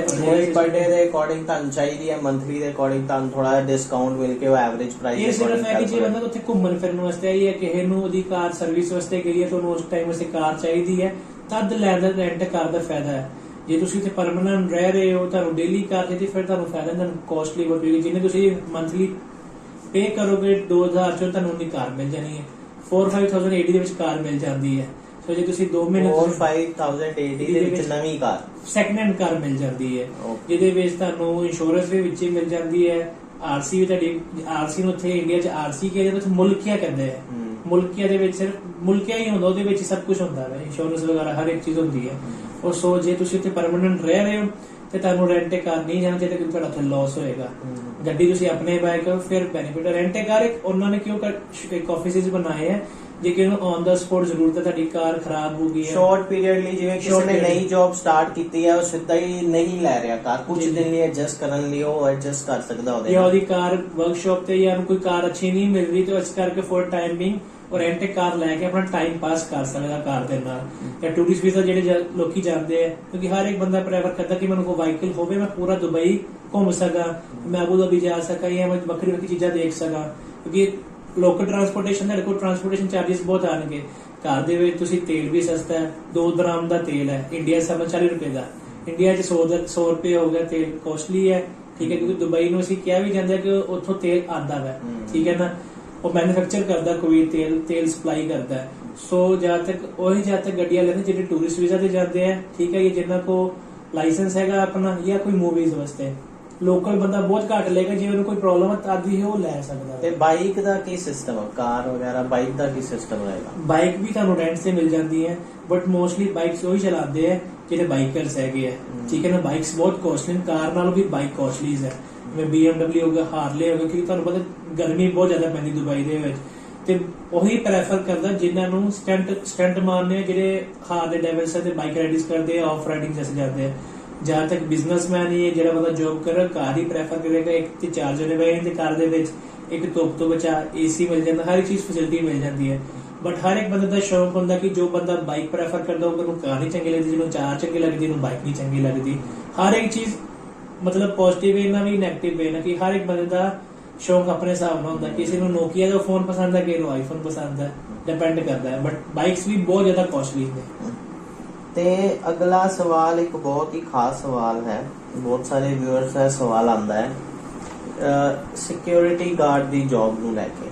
ਪਰ ਡੇ ਦੇ ਅਕੋਰਡਿੰਗ ਤੁਹਾਨੂੰ ਚਾਹੀਦੀ ਹੈ, ਮੰਥਲੀ ਦੇ ਅਕੋਰਡਿੰਗ ਤੁਹਾਨੂੰ ਥੋੜਾ ਜਿਹਾ ਡਿਸਕਾਊਂਟ ਮਿਲ ਕੇ ਉਹ ਐਵਰੇਜ ਪ੍ਰਾਈਸ ਇਹ ਸਿਰਫ ਹੈ ਕਿ ਜੇ ਬੰਦਾ ਉੱਥੇ ਘੁੰਮਣ ਫਿਰਨ ਵਾਸਤੇ ਆਈ ਹੈ, ਕਿਸੇ ਨੂੰ ਉਹਦੀ ਕਾਰ ਸਰਵਿਸ ਵਾਸਤੇ ਗਈ ਹੈ, ਤੁਹਾਨੂੰ ਉਸ ਟਾਈਮ ਵਾਸਤੇ ਕਾਰ ਚਾਹੀਦੀ ਹੈ, ਤਦ ਲੈਂਦਾ ਰੈਂਟ ਕਾਰ ਦਾ ਫਾਇਦਾ ਹੈ। ਜੇ ਤੁਸੀਂ ਇੱਥੇ ਪਰਮਨੈਂਟ ਰਹਿ ਰਹੇ ਹੋ, ਤੁਹਾਨੂੰ ਡੇਲੀ ਕਾਰ ਚਾਹੀਦੀ, ਫਿਰ ਤੁਹਾਨੂੰ ਫਾਇਦਾ, ਤੁਹਾਨੂੰ ਕੋਸਟਲੀ ਪਵੇਗੀ। ਜਿੰਨੇ ਤੁਸੀਂ ਮੰਥਲੀ ਪੇ ਕਰੋਗੇ 2000 ਚੋਂ ਤੁਹਾਨੂੰ ਉਨੀ ਕਾਰ ਮਿਲ ਜਾਣੀ ਹੈ। 4-5000 ਦੇ ਵਿੱਚ ਕਾਰ ਮਿਲ ਜਾਂਦੀ ਹੈ। ਸੋ ਜੇ ਤੁਸੀਂ 2 ਮਹੀਨੇ 4-5000 ਦੇ ਵਿੱਚ ਨਵੀਂ ਕਾਰ, ਸੈਕੰਡ ਹੈਂਡ ਕਾਰ ਮਿਲ ਜਾਂਦੀ ਹੈ, ਜਿਹਦੇ ਵਿੱਚ ਤੁਹਾਨੂੰ ਇੰਸ਼ੋਰੈਂਸ ਵੀ ਵਿੱਚ ਹੀ ਮਿਲ ਜਾਂਦੀ ਹੈ। ਆਰਸੀ ਵੀ ਤੁਹਾਡੀ, ਆਰਸੀ ਨੂੰ ਉੱਥੇ ਇੰਡੀਆ 'ਚ ਆਰਸੀ ਕਿਹਾ ਜਾਂਦਾ, ਉੱਥੇ ਮੁਲਕੀਆ ਕਹਿੰਦੇ ਆ। ਮੁਲਕੀਆ ਦੇ ਵਿੱਚ ਸਿਰਫ ਮੁਲਕੀਆ ਹੀ ਹੁੰਦਾ, ਉਹਦੇ ਵਿੱਚ ਸਭ ਕੁਝ ਹੁੰਦਾ ਹੈ, ਇੰਸ਼ੋਰੈਂਸ ਵਗੈਰਾ ਹਰ ਇੱਕ ਚੀਜ਼ ਹੁੰਦੀ ਹੈ। ਔਰ ਸੋ ਜੇ ਤੁਸੀਂ ਉੱਥੇ ਪਰਮਾਨੈਂਟ ਰਹਿ ਰਹੇ ਹੋ ਤੇ ਤੁਹਾਨੂੰ ਰੈਂਟ ਕਾਰ ਨਹੀਂ ਜਾਣਾ ਚਾਹੀਦਾ, ਕਿਉਂਕਿ ਤੁਹਾਡਾ ਉੱਥੇ ਲਾਸ ਹੋਏਗਾ। ਗੱਡੀ ਤੁਸੀਂ ਆਪਣੇ ਬਾਏ ਕਰੋ ਫਿਰ ਬੈਨੀਫਿਟ। ਰੈਂਟ ਕਾਰ ਇੱਕ ਉਹਨਾਂ ਨੇ ਕਿਉਂ ਇੱਕ ਆਫਿਸਿਸ ਬਣਾਏ ਹੈ, ਜੇ ਕਿ ਉਹਨੂੰ ਔਨ ਦਾ ਸਪੋਟ ਜ਼ਰੂਰਤ ਹੈ, ਤੁਹਾਡੀ ਕਾਰ ਖਰਾਬ ਹੋ ਗਈ ਹੈ ਸ਼ਾਰਟ ਪੀਰੀਅਡ ਲਈ, ਜਿਵੇਂ ਕਿਸੇ ਨੇ ਨਈ ਜੌਬ ਸਟਾਰਟ ਕੀਤੀ ਹੈ, ਉਹ ਸਿੱਧਾ ਹੀ ਨਹੀਂ ਲੈ ਰਿਹਾ ਕਾਰ, ਕੁਝ ਦਿਨ ਲਈ ਐਡਜਸਟ ਕਰਨ ਲਈ ਉਹ ਐਡਜਸਟ ਕਰ ਸਕਦਾ ਉਹਦੇ ਜਾਂ ਉਹਦੀ ਕਾਰ ਵਰਕਸ਼ਾਪ ਤੇ ਜਾਂ ਕੋਈ ਕਾਰ ਅੱਛੀ ਨਹੀਂ ਮਿਲ ਰਹੀ, ਤੇ ਇਸ ਕਰਕੇ ਫॉर ਟਾਈਮ ਬਿੰਗ ਉਹ ਰੈਂਟ ਕਾਰ ਲੈ ਕੇ ਆਪਣਾ ਟਾਈਮ ਪਾਸ ਕਰ ਸਕਦਾ ਕਾਰ ਦੇ ਨਾਲ। ਜਾਂ ਟੂਰਿਸਟ ਵੀਜ਼ਾ ਜਿਹੜੇ ਲੋਕੀ ਜਾਂਦੇ ਆ, ਕਿਉਂਕਿ ਹਰ ਇੱਕ ਬੰਦਾ ਪ੍ਰੈਫਰ ਕਰਦਾ ਕਿ ਮੈਨੂੰ ਕੋਈ ਵਾਹੀਕਲ ਹੋਵੇ, ਮੈਂ ਪੂਰਾ ਦੁਬਈ ਘੁੰਮ ਸਕਾਂ, ਮੈਂ ਆਬੂ ਧਾਬੀ ਜਾ ਸਕਾਂ ਜਾਂ ਮੈਂ ਵੱਖਰੀ ਵੱਖਰੀ ਚੀਜ਼ਾਂ ਦੇਖ ਸਕਾਂ, ਕਿਉਂਕਿ ਲੋਕਲ ਟਰਾਂਸਪੋਰਟੇਸ਼ਨ ਤੁਹਾਡੇ ਕੋਲ ਟਰਾਂਸਪੋਰਟੇਸ਼ਨ ਚਾਰजेस ਬਹੁਤ ਆਣਗੇ। ਕਾਰ ਦੇ ਵਿੱਚ ਤੁਸੀਂ ਤੇਲ ਵੀ ਸਸਤਾ ਹੈ, 2 ਦਰਾਮ ਦਾ ਤੇਲ ਹੈ, ਇੰਡੀਆ 40 ਰੁਪਏ ਦਾ, ਇੰਡੀਆ 'ਚ 100 ਰੁਪਏ ਹੋ ਗਿਆ ਤੇਲ, ਕੋਸਟਲੀ ਹੈ, ਠੀਕ ਹੈ। ਕਿਉਂਕਿ ਦੁਬਈ ਨੂੰ ਅਸੀਂ ਕਿਹਾ ਵੀ ਜਾਂਦੇ ਕਿ ਉੱਥੋਂ ਤੇਲ ਆਉਂਦਾ ਵਾ, ਠੀਕ ਹੈ ਨਾ, ਉਹ ਮੈਨੂਫੈਕਚਰ ਕਰਦਾ ਕੋਈ ਤੇਲ ਸਪਲਾਈ ਕਰਦਾ ਹੈ। ਸੋ ਜਦ ਤੱਕ ਗੱਡੀਆਂ ਲੈਂਦੇ ਜਿਹੜੇ ਟੂਰਿਸਟ ਵੀਜ਼ਾ ਤੇ ਜਾਂਦੇ ਆ, ਠੀਕ ਹੈ, ਜਿਨ੍ਹਾਂ ਕੋ ਲਾਇਸੈਂਸ ਹੈਗਾ ਆਪਣਾ, ਜਾਂ ਕੋਈ ਮੂਵੀਜ਼ ਵਾਸਤੇ, ਲੋਕਲ ਬੰਦਾ ਬਹੁਤ ਘੱਟ ਲਏਗਾ। ਜੇ ਉਹਨੂੰ ਕੋਈ ਪ੍ਰੋਬਲਮ ਆਦੀ ਹੈ ਉਹ ਲੈ ਸਕਦਾ। ਤੇ ਬਾਈਕ ਦਾ ਕੀ ਸਿਸਟਮ ਹੈ, ਕਾਰ ਵਗੈਰਾ ਬਾਈਕ ਦਾ ਕੀ ਸਿਸਟਮ ਰਹੇਗਾ? ਬਾਈਕ ਵੀ ਤੁਹਾਨੂੰ ਰੈਂਟ ਤੇ ਮਿਲ ਜਾਂਦੀ ਹੈ, ਬਟ ਮੋਸਟਲੀ ਬਾਈਕਸ ਉਹੀ ਚਲਾਉਂਦੇ ਆ ਜਿਹੜੇ ਬਾਈਕਰਸ ਹੈਗੇ ਆ, ਠੀਕ ਹੈ ਨਾ। ਬਾਈਕਸ ਬਹੁਤ ਕੋਸਟਲੀ, ਕਾਰ ਨਾਲੋਂ ਵੀ ਬਾਈਕ ਕੋਸਟਲੀਜ਼ ਹੈ, ਜਿਵੇਂ BMW ਹੋ ਗਿਆ, ਹਾਰਲੇ ਹੋ ਗਿਆ, ਕਿਉਂਕਿ ਤੁਹਾਨੂੰ ਪਤਾ ਗਰਮੀ ਬਹੁਤ ਜ਼ਿਆਦਾ ਪੈਂਦੀ ਦੁਬਈ ਦੇ ਵਿੱਚ, ਤੇ ਉਹੀ ਪ੍ਰੈਫਰ ਕਰਦਾ ਜਿਨ੍ਹਾਂ ਨੂੰ ਸਟੰਟ ਮਾਰਨੇ, ਜਿਹੜੇ ਹਾਰ ਦੇ ਡੈਵਲਸ ਤੇ ਬਾਈਕ ਰਾਈਡਿੰਗ ਕਰਦੇ ਆ, ਆਫ ਰਾਈਡਿੰਗ ਜੈਸੇ ਜਾਂਦੇ ਆ। ਜਹਾਂ ਤੱਕ ਬਿਜ਼ਨਸਮੈਨ ਹੀ ਹੈ, ਜਿਹੜਾ ਬੰਦਾ ਜੌਬ ਕਰ ਰਿਹਾ, ਕਾਰ ਹੀ ਪ੍ਰੈਫਰ ਕਰੇਗਾ। 1 ਤੇ 4 ਜਣੇ ਬੈਠੇ ਕਾਰ ਦੇ ਵਿੱਚ, ਇੱਕ ਧੁੱਪ ਤੋਂ ਬਚਾ, ਏਸੀ ਮਿਲ ਜਾਂਦਾ, ਹਰ ਇੱਕ ਚੀਜ਼ ਫੈਸਿਲਿਟੀ ਮਿਲ ਜਾਂਦੀ ਹੈ। ਬਟ ਹਰ ਇੱਕ ਬੰਦੇ ਦਾ ਸ਼ੌਕ ਹੁੰਦਾ ਕਿ ਜੋ ਬੰਦਾ ਬਾਈਕ ਪ੍ਰੈਫਰ ਕਰਦਾ ਉਹਨੂੰ ਕਾਰ ਨਹੀਂ ਚੰਗੀ ਲੱਗਦੀ, ਜਿਹਨੂੰ ਕਾਰ ਚੰਗੀ ਲੱਗਦੀ ਉਹਨੂੰ ਬਾਈਕ ਨਹੀਂ ਚੰਗੀ ਲੱਗਦੀ। ਹਰ ਇੱਕ ਚੀਜ਼ ਮਤਲਬ ਪੋਜ਼ਿਟਿਵ ਵੇ ਨਾਲ ਵੀ ਨੈਗੇਟਿਵ ਵੇ ਨਾਲ, ਕਿ ਹਰ ਇੱਕ ਬੰਦੇ ਦਾ ਸ਼ੌਕ ਆਪਣੇ ਹਿਸਾਬ ਨਾਲ ਹੁੰਦਾ। ਕਿਸੇ ਨੂੰ ਨੋਕੀਆ ਦਾ ਫੋਨ ਪਸੰਦ ਹੈ, ਕਿਸੇ ਨੂੰ ਆਈਫੋਨ ਪਸੰਦ ਹੈ, ਡਿਪੈਂਡ ਕਰਦਾ ਹੈ। ਬਟ ਬਾਈਕਸ ਵੀ ਬਹੁਤ ਜ਼ਿਆਦਾ ਕਾਸਟਲੀ ਨੇ। ਤੇ ਅਗਲਾ ਸਵਾਲ ਇੱਕ ਬਹੁਤ ਹੀ ਖਾਸ ਸਵਾਲ ਹੈ, ਬਹੁਤ ਸਾਰੇ ਵਿਊਅਰਸ ਦਾ ਸਵਾਲ ਆਉਂਦਾ ਹੈ ਸਿਕਿਉਰਿਟੀ ਗਾਰਡ ਦੀ ਜੌਬ ਨੂੰ ਲੈ ਕੇ।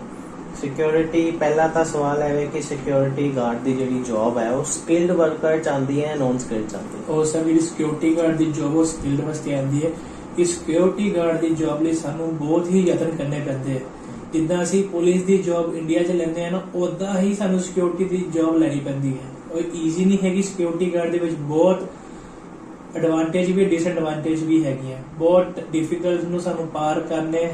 ਸਿਕਿਉਰਿਟੀ ਪਹਿਲਾ ਤਾਂ ਸਵਾਲ ਹੈ ਕਿ ਸਿਕਿਉਰਿਟੀ ਗਾਰਡ ਦੀ ਜਿਹੜੀ ਜੌਬ ਹੈ ਉਹ ਸਕਿਲਡ ਵਰਕਰ ਚਾਹੁੰਦੀ ਹੈ, ਨੌਨ ਸਕਿਲਡ ਚਾਹੁੰਦੀ ਹੈ? ਉਹ ਸਰ ਜਿਹੜੀ ਸਿਕਿਉਰਿਟੀ ਗਾਰਡ ਦੀ ਜੌਬ ਉਹ ਸਕਿਲਡ ਵਾਸਤੇ ਆਉਂਦੀ ਹੈ। ਇਸ ਸਿਕਿਉਰਿਟੀ ਗਾਰਡ ਦੀ ਜੌਬ ਲਈ ਸਾਨੂੰ ਬਹੁਤ ਹੀ ਯਤਨ ਕਰਨੇ ਪੈਂਦੇ ਆ। ਜਿੱਦਾਂ ਅਸੀਂ ਪੁਲਿਸ ਦੀ ਜੌਬ ਇੰਡੀਆ 'ਚ ਲੈਂਦੇ ਆ ਨਾ, ਉਦਾਂ ਹੀ ਸਾਨੂੰ ਸਿਕਿਉਰਿਟੀ ਦੀ ਜੌਬ ਲੈਣੀ ਪੈਂਦੀ ਹੈ। ਉਹ ਈਜ਼ੀ ਨਹੀਂ ਹੈਗੀ। ਸਿਕਿਉਰਿਟੀ ਗਾਰਡ ਦੇ ਵਿੱਚ ਬਹੁਤ ਐਡਵਾਂਟੇਜ ਵੀ ਡਿਸਐਡਵਾਂਟੇਜ ਵੀ ਹੈਗੀਆਂ। ਬਹੁਤ ਡਿਫਿਕਲਟ ਨੂੰ ਸਾਨੂੰ ਪਾਰ ਕਰਨੇ,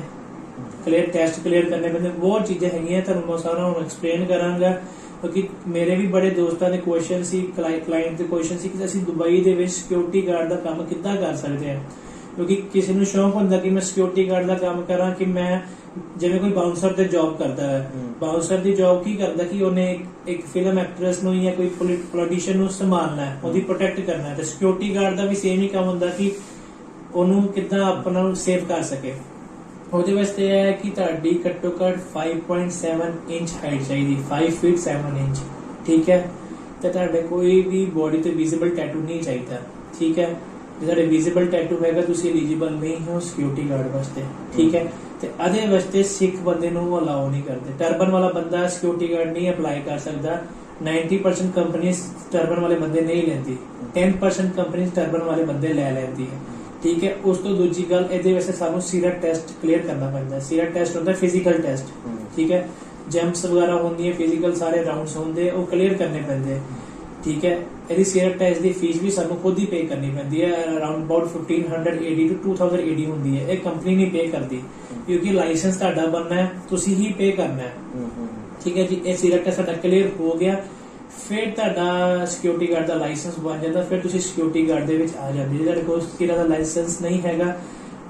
ਟੈਸਟ ਕਲੀਅਰ ਕਰਨੇ ਪੈਂਦੇ, ਬਹੁਤ ਚੀਜ਼ਾਂ ਹੈਗੀਆਂ। ਤੁਹਾਨੂੰ ਮੈਂ ਸਾਰਾ ਹੁਣ ਐਕਸਪਲੇਨ ਕਰਾਂਗਾ ਕਿਉਂਕਿ ਮੇਰੇ ਵੀ ਬੜੇ ਦੋਸਤਾਂ ਦੇ ਕੁਐਸਚਨ ਸੀ, ਕਲਾਇੰਟ ਦੇ ਕੁਐਸਚਨ ਸੀ ਕਿ ਅਸੀਂ ਦੁਬਈ ਦੇ ਵਿੱਚ ਸਿਕਿਉਰਿਟੀ ਗਾਰਡ ਦਾ ਕੰਮ ਕਿੱਦਾਂ ਕਰ ਸਕਦੇ ਹਾਂ। ਕਿਉਂਕਿ ਕਿਸੇ ਨੂੰ ਸ਼ੌਂਕ ਹੁੰਦਾ ਕਿ ਮੈਂ ਸਿਕਿਉਰਿਟੀ ਗਾਰਡ ਦਾ ਕੰਮ ਕਰਾਂ, ਕਿ ਮੈਂ ਜਿਵੇਂ ਕੋਈ ਬਾਉਂਸਰ ਤੇ ਜੌਬ ਕਰਦਾ ਹੈ। ਬਾਉਂਸਰ ਦੀ ਜੌਬ ਕੀ ਕਰਦਾ ਕਿ ਉਹਨੇ ਇੱਕ ਫਿਲਮ ਐਕਟਰੈਸ ਨੂੰ ਜਾਂ ਕੋਈ ਪੋਲੀਟੀਸ਼ੀਅਨ ਨੂੰ ਸੰਭਾਲਣਾ ਹੈ, ਉਹਦੀ ਪ੍ਰੋਟੈਕਟ ਕਰਨਾ ਹੈ। ਤੇ ਸਿਕਿਉਰਿਟੀ ਗਾਰਡ ਦਾ ਵੀ ਸੇਮ ਹੀ ਕੰਮ ਹੁੰਦਾ ਕਿ ਉਹਨੂੰ ਕਿੱਦਾਂ ਆਪਣਾ ਨੂੰ ਸੇਵ ਕਰ ਸਕੇ। ਉਹਦੇ ਵਾਸਤੇ ਇਹ ਹੈ ਕਿ ਤੁਹਾਡੀ ਘੱਟੋ ਘੱਟ 5.7 ਇੰਚ ਹਾਈਟ ਚਾਹੀਦੀ, 5 ਫੀਟ 7 ਇੰਚ, ਠੀਕ ਹੈ। ਤੇ ਤੁਹਾਡੇ ਕੋਈ ਵੀ ਬੋਡੀ ਤੇ ਵਿਜ਼ੀਬਲ ਟੈਟੂ ਨਹੀਂ ਚਾਹੀਦਾ, ਠੀਕ ਹੈ। ਜੇ ਤੁਹਾਡੇ ਵਿਜ਼ੀਬਲ ਟੈਟੂ ਹੈਗਾ ਤੁਸੀਂ ਐਲੀਜੀਬਲ ਨਹੀਂ ਹੋ ਸਿਕਿਉਰਿਟੀ ਗਾਰਡ ਵਾਸਤੇ, ਠੀਕ ਹੈ। ਤੇ ਇਹਦੇ ਵਾਸਤੇ ਸਿੱਖ ਬੰਦੇ ਨੂੰ ਅਲਾਉ ਨਹੀਂ ਕਰਦੇ। ਟਰਬਨ ਵਾਲਾ ਬੰਦਾ ਸਿਕਿਉਰਿਟੀ ਗਾਰਡ ਨਹੀਂ ਅਪਲਾਈ ਕਰ ਸਕਦਾ। 90% ਕੰਪਨੀ ਟਰਬਨ ਵਾਲੇ ਬੰਦੇ ਨਹੀਂ ਲੈਂਦੀ, 10% ਕੰਪਨੀ ਟਰਬਨ ਵਾਲੇ ਬੰਦੇ ਲੈ ਲੈਂਦੀ ਹੈ, ਠੀਕ ਹੈ। ਉਸ ਤੋਂ ਦੂਜੀ ਗੱਲ, ਇਹਦੇ ਵਾਸਤੇ ਸਾਨੂੰ ਸੀਰਤ ਟੈਸਟ ਕਲੀਅਰ ਕਰਨਾ ਪੈਂਦਾ। ਸੀਰਤ ਟੈਸਟ ਹੁੰਦਾ ਫਿਜ਼ੀਕਲ ਟੈਸਟ, ਠੀਕ ਹੈ। ਜੰਪਸ ਵਗੈਰਾ ਹੁੰਦੀਆਂ, ਫਿਜ਼ੀਕਲ ਸਾਰੇ ਰਾਉਂਡਸ ਹੁੰਦੇ, ਉਹ ਕਲੀਅਰ ਕਰਨੇ ਪੈਂਦੇ, ਠੀਕ ਹੈ। ਇਹਦੀ ਸੀਰਤ ਟੈਸਟ ਦੀ ਫੀਸ ਵੀ ਸਾਨੂੰ ਖੁਦ ਹੀ ਪੇ ਕਰਨੀ ਪੈਂਦੀ ਹੈ। Around about 1500 AD to 2000 AD ਹੁੰਦੀ ਹੈ। ਇਹ ਕੰਪਨੀ ਨਹੀਂ ਪੇ ਕਰਦੀ ਕਿਉਂਕਿ ਲਾਇਸੈਂਸ ਤੁਹਾਡਾ ਬਣਨਾ ਹੈ, ਤੁਸੀਂ ਹੀ ਪੇ ਕਰਨਾ ਹੈ, ਠੀਕ ਹੈ ਜੀ। ਇਹ ਸੀਰਤ ਟੈਸਟ ਸਾਡਾ ਕਲੀਅਰ ਹੋ ਗਿਆ, ਫਿਰ ਤੁਹਾਡਾ ਸਿਕਿਉਰਿਟੀ ਗਾਰਡ ਦਾ ਲਾਇਸੈਂਸ ਬਣ ਜਾਂਦਾ, ਫਿਰ ਤੁਸੀਂ ਸਿਕਿਉਰਿਟੀ ਗਾਰਡ ਦੇ ਵਿੱਚ ਆ ਜਾਂਦੇ। ਜੇ ਤੁਹਾਡੇ ਕੋਲ ਕਿਹੜਾ ਦਾ ਲਾਇਸੈਂਸ ਨਹੀਂ ਹੈਗਾ,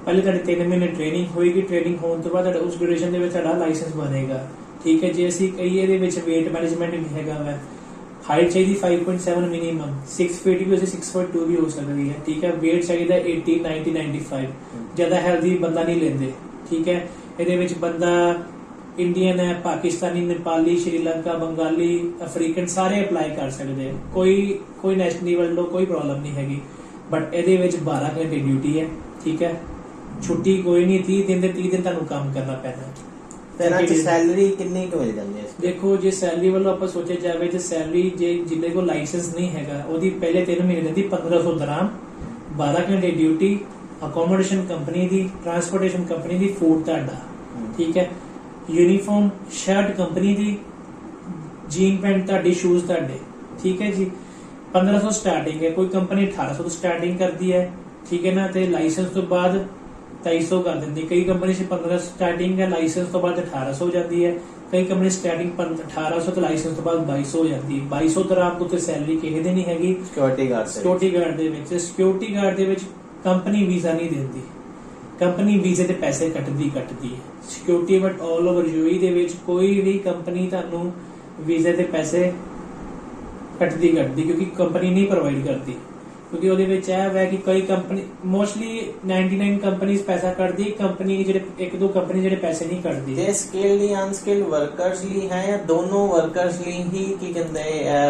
ਪਹਿਲੇ ਤੁਹਾਡੇ 3 ਮਹੀਨੇ ਟ੍ਰੇਨਿੰਗ ਹੋਏਗੀ, ਟ੍ਰੇਨਿੰਗ ਹੋਣ ਤੋਂ ਬਾਅਦ ਤੁਹਾਡਾ ਉਸ ਡਿਊਰੇਸ਼ਨ ਦੇ ਵਿੱਚ ਤੁਹਾਡਾ ਲਾਇਸੈਂਸ ਬਣੇਗਾ, ਠੀਕ ਹੈ। ਜੇ ਅਸੀਂ ਕਹੀਏ ਇਹਦੇ ਵਿੱਚ weight ਮੈਨੇਜਮੈਂਟ ਵੀ ਹੈਗਾ ਵਾ, ਹਾਈਟ ਚਾਹੀਦੀ 5.7 ਮਿਨੀਮਮ, 6 ਫੀਟ ਵੀ ਹੋ 6.2 ਵੀ ਹੋ ਸਕਦੀ ਹੈ, ਠੀਕ ਹੈ। weight ਚਾਹੀਦਾ 80, 90, 95, ਜ਼ਿਆਦਾ ਹੈਲਦੀ ਬੰਦਾ ਨਹੀਂ ਲੈਂਦੇ, ਠੀਕ ਹੈ। ਇਹਦੇ ਵਿੱਚ ਬੰਦਾ ਇੰਡੀਅਨ ਹੈ, ਪਾਕਿਸਤਾਨੀ, ਨੇਪਾਲੀ, ਸ਼੍ਰੀਲੰਕਾ, ਬੰਗਾਲੀ, ਅਫਰੀਕਨ ਸਾਰੇ ਅਪਲਾਈ ਕਰ ਸਕਦੇ ਆ। ਕੋਈ ਨੈਸ਼ਨਲ ਵੱਲੋਂ ਕੋਈ ਪ੍ਰੋਬਲਮ ਨਹੀਂ ਹੈਗੀ। ਬਟ ਇਹਦੇ ਵਿੱਚ 12 ਘੰਟੇ ਡਿਊਟੀ ਹੈ, ਠੀਕ ਹੈ। ਛੁੱਟੀ ਕੋਈ ਨਹੀਂ, 30 ਦਿਨ ਦੇ 30 ਦਿਨ ਤੁਹਾਨੂੰ ਕੰਮ ਕਰਨਾ ਪੈਣਾ। ਤੇ ਸੈਲਰੀ ਕਿੰਨੀ ਕੁ ਮਿਲ ਜਾਂਦੀ ਹੈ? ਦੇਖੋ ਜੇ ਸੈਲਰੀ ਵੱਲੋਂ ਆਪਾਂ ਸੋਚਿਆ ਜਾਵੇ ਤੇ ਸੈਲਰੀ ਜੇ ਜਿਹਦੇ ਕੋਲ ਲਾਇਸੈਂਸ ਨਹੀਂ ਹੈਗਾ ਉਹਦੀ ਪਹਿਲੇ 3 ਮਹੀਨੇ ਦੀ 1500 ਦਰਾਮ, 12 ਘੰਟੇ ਡਿਊਟੀ, ਅਕੋਮੋਡੇਸ਼ਨ ਕੰਪਨੀ ਦੀ, ਟਰਾਂਸਪੋਰਟੇਸ਼ਨ ਕੰਪਨੀ ਦੀ, ਫੂਡ ਤੁਹਾਡਾ, ਠੀਕ ਹੈ। यूनिफॉर्म शर्ट कंपनी दी, जीन पैंट ਤੁਹਾਡੀ, शूज ਤੁਹਾਡੇ, ठीक है जी। 1500 स्टार्टिंग है। कोई कंपनी 1800 ਤੋਂ ਸਟਾਰਟਿੰਗ ਕਰਦੀ ਹੈ, ठीक है ना। ਤੇ ਲਾਇਸੈਂਸ ਤੋਂ ਬਾਅਦ 2300 ਕਰ ਦਿੰਦੀ। ਕਈ ਕੰਪਨੀ 'ਚ 1500 ਸਟਾਰਟਿੰਗ ਹੈ, ਲਾਇਸੈਂਸ ਤੋਂ ਬਾਅਦ 1800 ਹੋ ਜਾਂਦੀ ਹੈ। ਕਈ ਕੰਪਨੀ ਸਟਾਰਟਿੰਗ 1800 ਤੇ ਲਾਇਸੈਂਸ ਤੋਂ ਬਾਅਦ 2200 ਹੋ ਜਾਂਦੀ ਹੈ। 2200 ਦਰਾਮ ਤੋਂ ਤੇ ਸੈਲਰੀ ਕਿਸੇ ਦੀ ਨਹੀਂ ਹੈਗੀ ਸਿਕਿਉਰਿਟੀ ਗਾਰਡ ਦੇ ਵਿੱਚ। ਸਿਕਿਉਰਿਟੀ ਗਾਰਡ ਦੇ ਵਿੱਚ ਕੰਪਨੀ ਵੀਜ਼ਾ ਨਹੀਂ ਦਿੰਦੀ, ਕੰਪਨੀ ਵੀਜ਼ੇ ਤੇ ਪੈਸੇ ਕੱਟਦੀ ਹੈ। Security but all over UAE ਦੇ ਵਿੱਚ ਕੋਈ ਵੀ ਕੰਪਨੀ ਤੁਹਾਨੂੰ ਵੀਜ਼ੇ ਤੇ ਪੈਸੇ ਕੱਟਦੀ ਕਿਉਂਕਿ ਕੰਪਨੀ ਨਹੀਂ ਪ੍ਰੋਵਾਈਡ ਕਰਦੀ। ਕਿਉਂਕਿ ਉਹਦੇ ਵਿੱਚ ਇਹ ਹੈ ਕਿ ਕਈ ਕੰਪਨੀ ਮੋਸਟਲੀ 99 ਕੰਪਨੀਆਂ ਪੈਸਾ ਕੱਟਦੀ, ਕੰਪਨੀ ਜਿਹੜੇ 1-2 ਕੰਪਨੀ ਜਿਹੜੇ ਪੈਸੇ ਨਹੀਂ ਕੱਟਦੀ। ਤੇ ਸਕਿਲਡ ਜਾਂ ਅਨਸਕਿਲਡ ਵਰਕਰਸ ਲਈ ਹੈ ਜਾਂ ਦੋਨੋਂ ਵਰਕਰਸ ਲਈ ਹੀ ਕੀ ਕਹਿੰਦੇ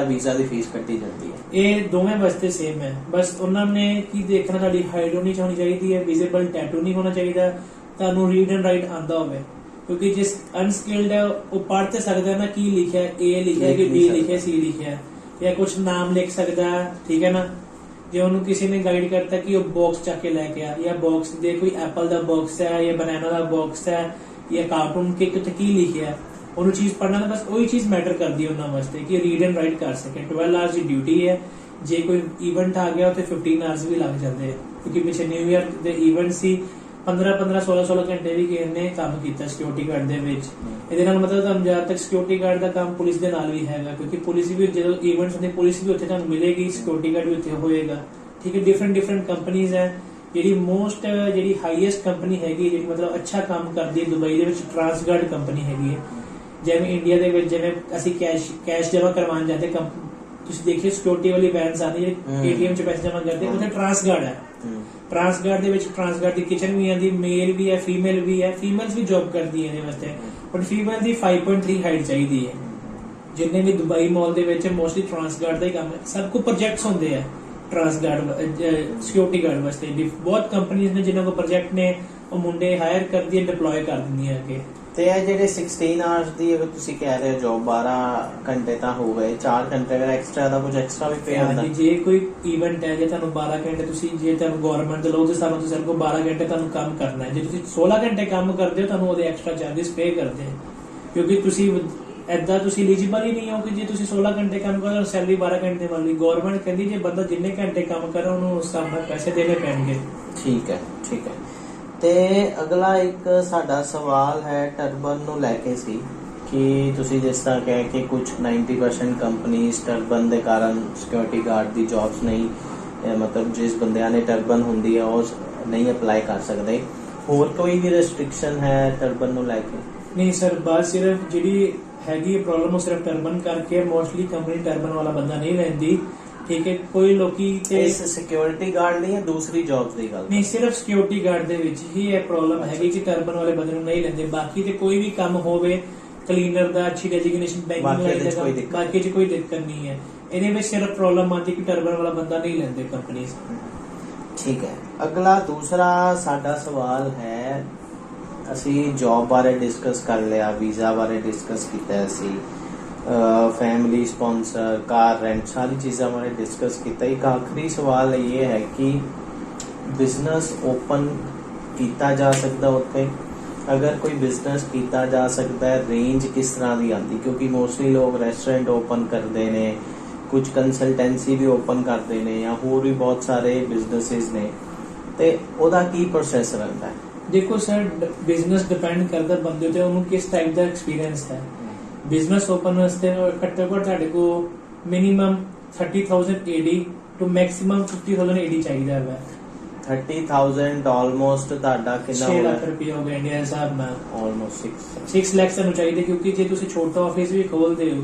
ਵੀਜ਼ਾ ਦੀ ਫੀਸ ਕੱਟੀ ਜਾਂਦੀ ਹੈ? ਇਹ ਦੋਵੇਂ ਵਾਸਤੇ ਸੇਮ ਹੈ। ਬਸ ਉਹਨਾਂ ਨੇ ਕੀ ਦੇਖਣਾ, ਤੁਹਾਡੀ ਹਾਈਟ ਹੋਣੀ ਚਾਹੀਦੀ ਹੈ, ਵਿਜ਼ੀਬਲ ਟੈਟੂ ਨਹੀਂ ਹੋਣਾ ਚਾਹੀਦਾ, ਤੁਹਾਨੂੰ ਰੀਡ ਐਂਡ ਰਾਈਟ ਆਉਂਦਾ ਹੋਵੇ। ਕਿਉਂਕਿ ਜਿਸ ਅਨਸਕਿਲਡ ਹੈ ਉਹ ਪੜ੍ਹ ਤੇ ਸਕਦਾ ਨਾ ਕੀ ਲਿਖਿਆ, A ਲਿਖਿਆ ਕਿ B ਲਿਖਿਆ, C ਲਿਖਿਆ, ਜਾਂ ਕੁਝ ਨਾਮ ਲਿਖ ਸਕਦਾ, ਠੀਕ ਹੈ ਨਾ। ਜੇ ਉਹਨੂੰ ਕਿਸੇ ਨੇ ਗਾਈਡ ਕਰਤਾ ਕਿ ਉਹ ਬਾਕਸ ਚੱਕ ਕੇ ਲੈ ਕੇ ਆ, ਜਾਂ ਬਾਕਸ ਦੇ ਕੋਈ ਐਪਲ ਦਾ ਬਾਕਸ ਹੈ ਜਾਂ ਬਨਾਨਾ ਦਾ ਬਾਕਸ ਹੈ ਜਾਂ ਕਾਰਟੂਨ ਕੇ ਕਿਤੇ ਕੀ ਲਿਖਿਆ, ਉਹਨੂੰ ਚੀਜ਼ ਪੜ੍ਹਨਾ ਤਾਂ ਬਸ ਉਹੀ ਚੀਜ਼ ਮੈਟਰ ਕਰਦੀ ਹੈ ਉਹਨਾਂ ਵਾਸਤੇ ਕਿ ਰੀਡ ਐਂਡ ਰਾਈਟ ਕਰ ਸਕੇ। 12 ਆਵਰਸ ਦੀ ਡਿਊਟੀ ਹੈ। ਜੇ ਕੋਈ ਇਵੈਂਟ ਆ ਗਿਆ ਉੱਥੇ 15 ਆਵਰਸ ਵੀ ਲੱਗ ਜਾਂਦੇ ਆ, ਕਿਉਂਕਿ ਪਿੱਛੇ ਨਿਊ ਈਅਰ ਦੇ ਇਵੈਂਟ ਸੀ, 15 16 ਘੰਟੇ ਵੀ ਕਿਸੇ ਨੇ ਕੰਮ ਕੀਤਾ ਸਿਕਿਉਰਿਟੀ ਗਾਰਡ ਦੇ ਵਿੱਚ। ਇਹਦੇ ਨਾਲ ਮਤਲਬ ਤੁਹਾਨੂੰ ਜ਼ਿਆਦਾ ਤੱਕ ਸਿਕਿਉਰਿਟੀ ਗਾਰਡ ਦਾ ਕੰਮ ਪੁਲਿਸ ਦੇ ਨਾਲ ਵੀ ਹੈਗਾ, ਕਿਉਂਕਿ ਪੁਲਿਸ ਵੀ ਜਦੋਂ ਇਵੈਂਟਸ ਹੁੰਦੇ ਪੁਲਿਸ ਵੀ ਉੱਥੇ ਤੁਹਾਨੂੰ ਮਿਲੇਗੀ, ਸਿਕਿਉਰਿਟੀ ਗਾਰਡ ਵੀ ਉੱਥੇ ਹੋਏਗਾ, ਠੀਕ ਹੈ। ਡਿਫਰੈਂਟ ਕੰਪਨੀਜ਼ ਹੈ ਜਿਹੜੀ ਮੋਸਟ ਜਿਹੜੀ ਹਾਈਐਸਟ ਕੰਪਨੀ ਹੈਗੀ ਜਿਹੜੀ ਮਤਲਬ ਅੱਛਾ ਕੰਮ ਕਰਦੀ ਹੈ ਦੁਬਈ ਦੇ ਵਿੱਚ ਟਰਾਂਸਗਾਰਡ ਕੰਪਨੀ ਹੈਗੀ ਹੈ। ਜਿਵੇਂ ਇੰਡੀਆ ਦੇ ਵਿੱਚ ਜਿਵੇਂ ਅਸੀਂ ਕੈਸ਼ ਜਮ੍ਹਾਂ ਕਰਵਾਉਣ ਜਾਂਦੇ ਤੁਸੀਂ ਦੇਖਿਓ ਸਿਕਿਉਰਿਟੀ ਵਾਲੀ ਵੈਨਸ ਆਉਂਦੀ ਜਿਹੜੇ ਏਟੀਐਮ 'ਚ ਪੈਸੇ ਜਮ੍ਹਾਂ ਕਰਦੇ ਉੱਥੇ ਟਰਾਂਸਗਾਰਡ ਹੈ। ਟਰਾਂਸਗਾਰਡ ਦੇ ਵਿੱਚ ਟਰਾਂਸਗਾਰਡ ਦੀ ਕਿਚਨ ਵੀ ਆਉਂਦੀ, ਮੇਲ ਵੀ ਹੈ, ਫੀਮੇਲ ਵੀ ਹੈ। ਫੀਮੇਲਸ ਵੀ ਜੌਬ ਕਰਦੀ ਹੈ ਇਹਦੇ ਵਾਸਤੇ, ਬਟ ਫੀਮੇਲ ਦੀ 5.3 ਹਾਈਟ ਚਾਹੀਦੀ ਹੈ। ਜਿੰਨੇ ਵੀ ਦੁਬਈ ਮਾਲ ਦੇ ਵਿੱਚ ਮੋਸਟਲੀ ਟਰਾਂਸਗਾਰਡ ਦਾ ਹੀ ਕੰਮ ਹੈ। ਸਭ ਕੋ ਪ੍ਰੋਜੈਕਟਸ ਹੁੰਦੇ ਆ ਟਰਾਂਸਗਾਰਡ ਸਿਕਿਉਰਿਟੀ ਗਾਰਡ ਵਾਸਤੇ। ਬਹੁਤ ਕੰਪਨੀਆਂ ਨੇ ਜਿਨ੍ਹਾਂ ਕੋ ਪ੍ਰੋਜੈਕਟ ਨੇ, ਉਹ ਮੁੰਡੇ ਹਾਇਰ ਕਰਦੀ ਹੈ, ਡਿਪਲੋਏ ਕਰ ਦਿੰਦੀਆਂ ਅੱਗੇ। ਤੇ ਇਹ ਜਿਹੜੇ 16 ਆਵਰਸ ਦੀ ਅਗਰ ਤੁਸੀਂ ਕਹਿ ਰਹੇ ਹੋ ਜੋਬ 12 ਘੰਟੇ ਤਾਂ ਹੋ ਗਏ, 4 ਘੰਟੇ ਅਗਰ ਐਕਸਟਰਾ ਦਾ ਕੁਝ ਐਕਸਟਰਾ ਵੀ ਪੇ ਹੁੰਦਾ। ਜੇ ਕੋਈ ਇਵੈਂਟ ਹੈ ਜੇ ਤੁਹਾਨੂੰ 12 ਘੰਟੇ ਤੁਸੀਂ ਜੇ ਤੁਹਾਨੂੰ ਗਵਰਨਮੈਂਟ ਦੇ ਲੋਕ ਤੇ ਸਾਨੂੰ ਤੁਸੀਂ ਕੋ 12 ਘੰਟੇ ਤੁਹਾਨੂੰ ਕੰਮ ਕਰਨਾ ਹੈ, ਜੇ ਤੁਸੀਂ 16 ਘੰਟੇ ਕੰਮ ਕਰਦੇ ਹੋ ਤੁਹਾਨੂੰ ਉਹਦੇ ਐਕਸਟਰਾ ਚਾਰजेस ਪੇ ਕਰਦੇ ਆ, ਕਿਉਂਕਿ ਤੁਸੀਂ ਐਦਾਂ ਤੁਸੀਂ ਐਲੀਜੀਬਲ ਹੀ ਨਹੀਂ ਹੋ ਕਿ ਜੇ ਤੁਸੀਂ 16 ਘੰਟੇ ਕੰਮ ਕਰੋ ਸੈਲਰੀ 12 ਘੰਟੇ ਵਾਲੀ। ਗਵਰਨਮੈਂਟ ਕਹਿੰਦੀ ਜੇ ਬੰਦਾ ਜਿੰਨੇ ਘੰਟੇ ਕੰਮ ਕਰੇ ਉਹਨੂੰ ਉਸ ਹਿਸਾਬ ਨਾਲ ਪੈਸੇ ਦੇਣੇ ਪੈਣਗੇ। ਠੀਕ ਹੈ। ਤੇ ਅਗਲਾ ਇੱਕ ਸਾਡਾ ਸਵਾਲ ਹੈ ਟਰਬਨ ਨੂੰ ਲੈ ਕੇ ਸੀ ਕਿ ਤੁਸੀਂ ਜਿਸ ਤਰ੍ਹਾਂ ਕਹੇ ਕਿ ਕੁਝ 90% ਕੰਪਨੀਆਂ ਟਰਬਨ ਦੇ ਕਾਰਨ ਸਿਕਿਉਰਿਟੀ ਗਾਰਡ ਦੀ ਜੌਬਸ ਨਹੀਂ, ਮਤਲਬ ਜਿਸ ਬੰਦਿਆਂ ਨੇ ਟਰਬਨ ਹੁੰਦੀ ਹੈ ਉਹ ਨਹੀਂ ਅਪਲਾਈ ਕਰ ਸਕਦੇ। ਹੋਰ ਕੋਈ ਵੀ ਰੈਸਟ੍ਰਿਕਸ਼ਨ ਹੈ ਟਰਬਨ ਨੂੰ ਲੈ ਕੇ? ਨਹੀਂ ਸਰ, ਬਸ ਸਿਰਫ ਜਿਹੜੀ ਹੈਗੀ ਪ੍ਰੋਬਲਮ ਉਹ ਸਿਰਫ ਟਰਬਨ ਕਰਕੇ ਮੋਸਟਲੀ ਕੰਪਨੀ ਟਰਬਨ ਵਾਲਾ ਬੰਦਾ ਨਹੀਂ ਲੈਂਦੀ। ਠੀਕ ਹੈ, ਕੋਈ ਲੋਕੀ ਤੇ ਸਿਕਿਉਰਿਟੀ ਗਾਰਡ ਨਹੀਂ ਹੈ, ਦੂਸਰੀ ਜੌਬਸ ਦੀ ਗੱਲ ਨਹੀਂ, ਸਿਰਫ ਸਿਕਿਉਰਿਟੀ ਗਾਰਡ ਦੇ ਵਿੱਚ ਹੀ ਇਹ ਪ੍ਰੋਬਲਮ ਹੈਗੀ ਕਿ ਟਰਬਨ ਵਾਲੇ ਬੰਦੇ ਨੂੰ ਨਹੀਂ ਲੈਂਦੇ। ਬਾਕੀ ਤੇ ਕੋਈ ਵੀ ਕੰਮ ਹੋਵੇ ਕਲੀਨਰ ਦਾ, ਅੱਛੀ ਡੈਜ਼ਿਗਨੇਸ਼ਨ ਬੈਂਕਿੰਗ ਵਾਲੇ ਦਾ, ਬਾਕੀ 'ਚ ਕੋਈ ਦਿੱਕਤ ਨਹੀਂ ਹੈ। ਇਹਦੇ ਵਿੱਚ ਸਿਰਫ ਪ੍ਰੋਬਲਮ ਆਉਂਦੀ ਕਿ ਟਰਬਨ ਵਾਲਾ ਬੰਦਾ ਨਹੀਂ ਲੈਂਦੇ ਕੰਪਨੀ। ਠੀਕ ਹੈ। ਅਗਲਾ ਦੂਸਰਾ ਸਾਡਾ ਸਵਾਲ ਹੈ, ਅਸੀਂ ਜੌਬ ਬਾਰੇ ਡਿਸਕਸ ਕਰ ਲਿਆ, ਵੀਜ਼ਾ ਬਾਰੇ ਡਿਸਕਸ ਕੀਤਾ, ਅਸੀਂ ਫੈਮਿਲੀ ਸਪਾਂਸਰ, ਕਾਰ ਰੈਂਟ, ਸਾਰੀ ਚੀਜ਼ਾਂ ਬਾਰੇ ਡਿਸਕਸ ਕੀਤਾ। ਇੱਕ ਆਖਰੀ ਸਵਾਲ ਇਹ ਹੈ ਕਿ ਬਿਜ਼ਨਸ ਓਪਨ ਕੀਤਾ ਜਾ ਸਕਦਾ ਉੱਥੇ? ਅਗਰ ਕੋਈ ਬਿਜ਼ਨਸ ਕੀਤਾ ਜਾ ਸਕਦਾ ਹੈ, ਰੇਂਜ ਕਿਸ ਤਰ੍ਹਾਂ ਦੀ ਆਉਂਦੀ? ਕਿਉਂਕਿ ਮੋਸਟਲੀ ਲੋਕ ਰੈਸਟੋਰੈਂਟ ਓਪਨ ਕਰਦੇ ਨੇ, ਕੁਝ ਕੰਸਲਟੈਂਸੀ ਵੀ ਓਪਨ ਕਰਦੇ ਨੇ, ਜਾਂ ਹੋਰ ਵੀ ਬਹੁਤ ਸਾਰੇ ਬਿਜ਼ਨੈਸਿਸ ਨੇ, ਤੇ ਉਹਦਾ ਕੀ ਪ੍ਰੋਸੈਸ ਰਹਿੰਦਾ ਹੈ? ਦੇਖੋ ਸਰ, ਬਿਜ਼ਨਸ ਡਿਪੈਂਡ ਕਰਦਾ ਬੰਦੇ ਤੇ ਉਹਨੂੰ ਕਿਸ ਟਾਈਪ ਦਾ ਐਕਸਪੀਰੀਅੰਸ ਹੈ। ਬਿਜ਼ਨਸ ਓਪਨ ਵਾਸਤੇ ਘੱਟੋ ਘੱਟ ਤੁਹਾਡੇ ਕੋ minimum 30,000 AD to maximum 50,000 AD ਚਾਹੀਦਾ ਹੈ। 30,000 ਆਲਮੋਸਟ ਤੁਹਾਡਾ ਕਿੰਨਾ 6 ਲੱਖ ਰੁਪਏ ਹੋ ਗਏ ਇੰਡੀਆ ਹਿਸਾਬ ਨਾਲ। ਆਲਮੋਸਟ 6 ਲੱਖ ਤੁਹਾਨੂੰ ਚਾਹੀਦੇ, ਕਿਉਂਕਿ ਜੇ ਤੁਸੀਂ ਛੋਟਾ ਆਫਿਸ ਵੀ ਖੋਲਦੇ ਹੋ,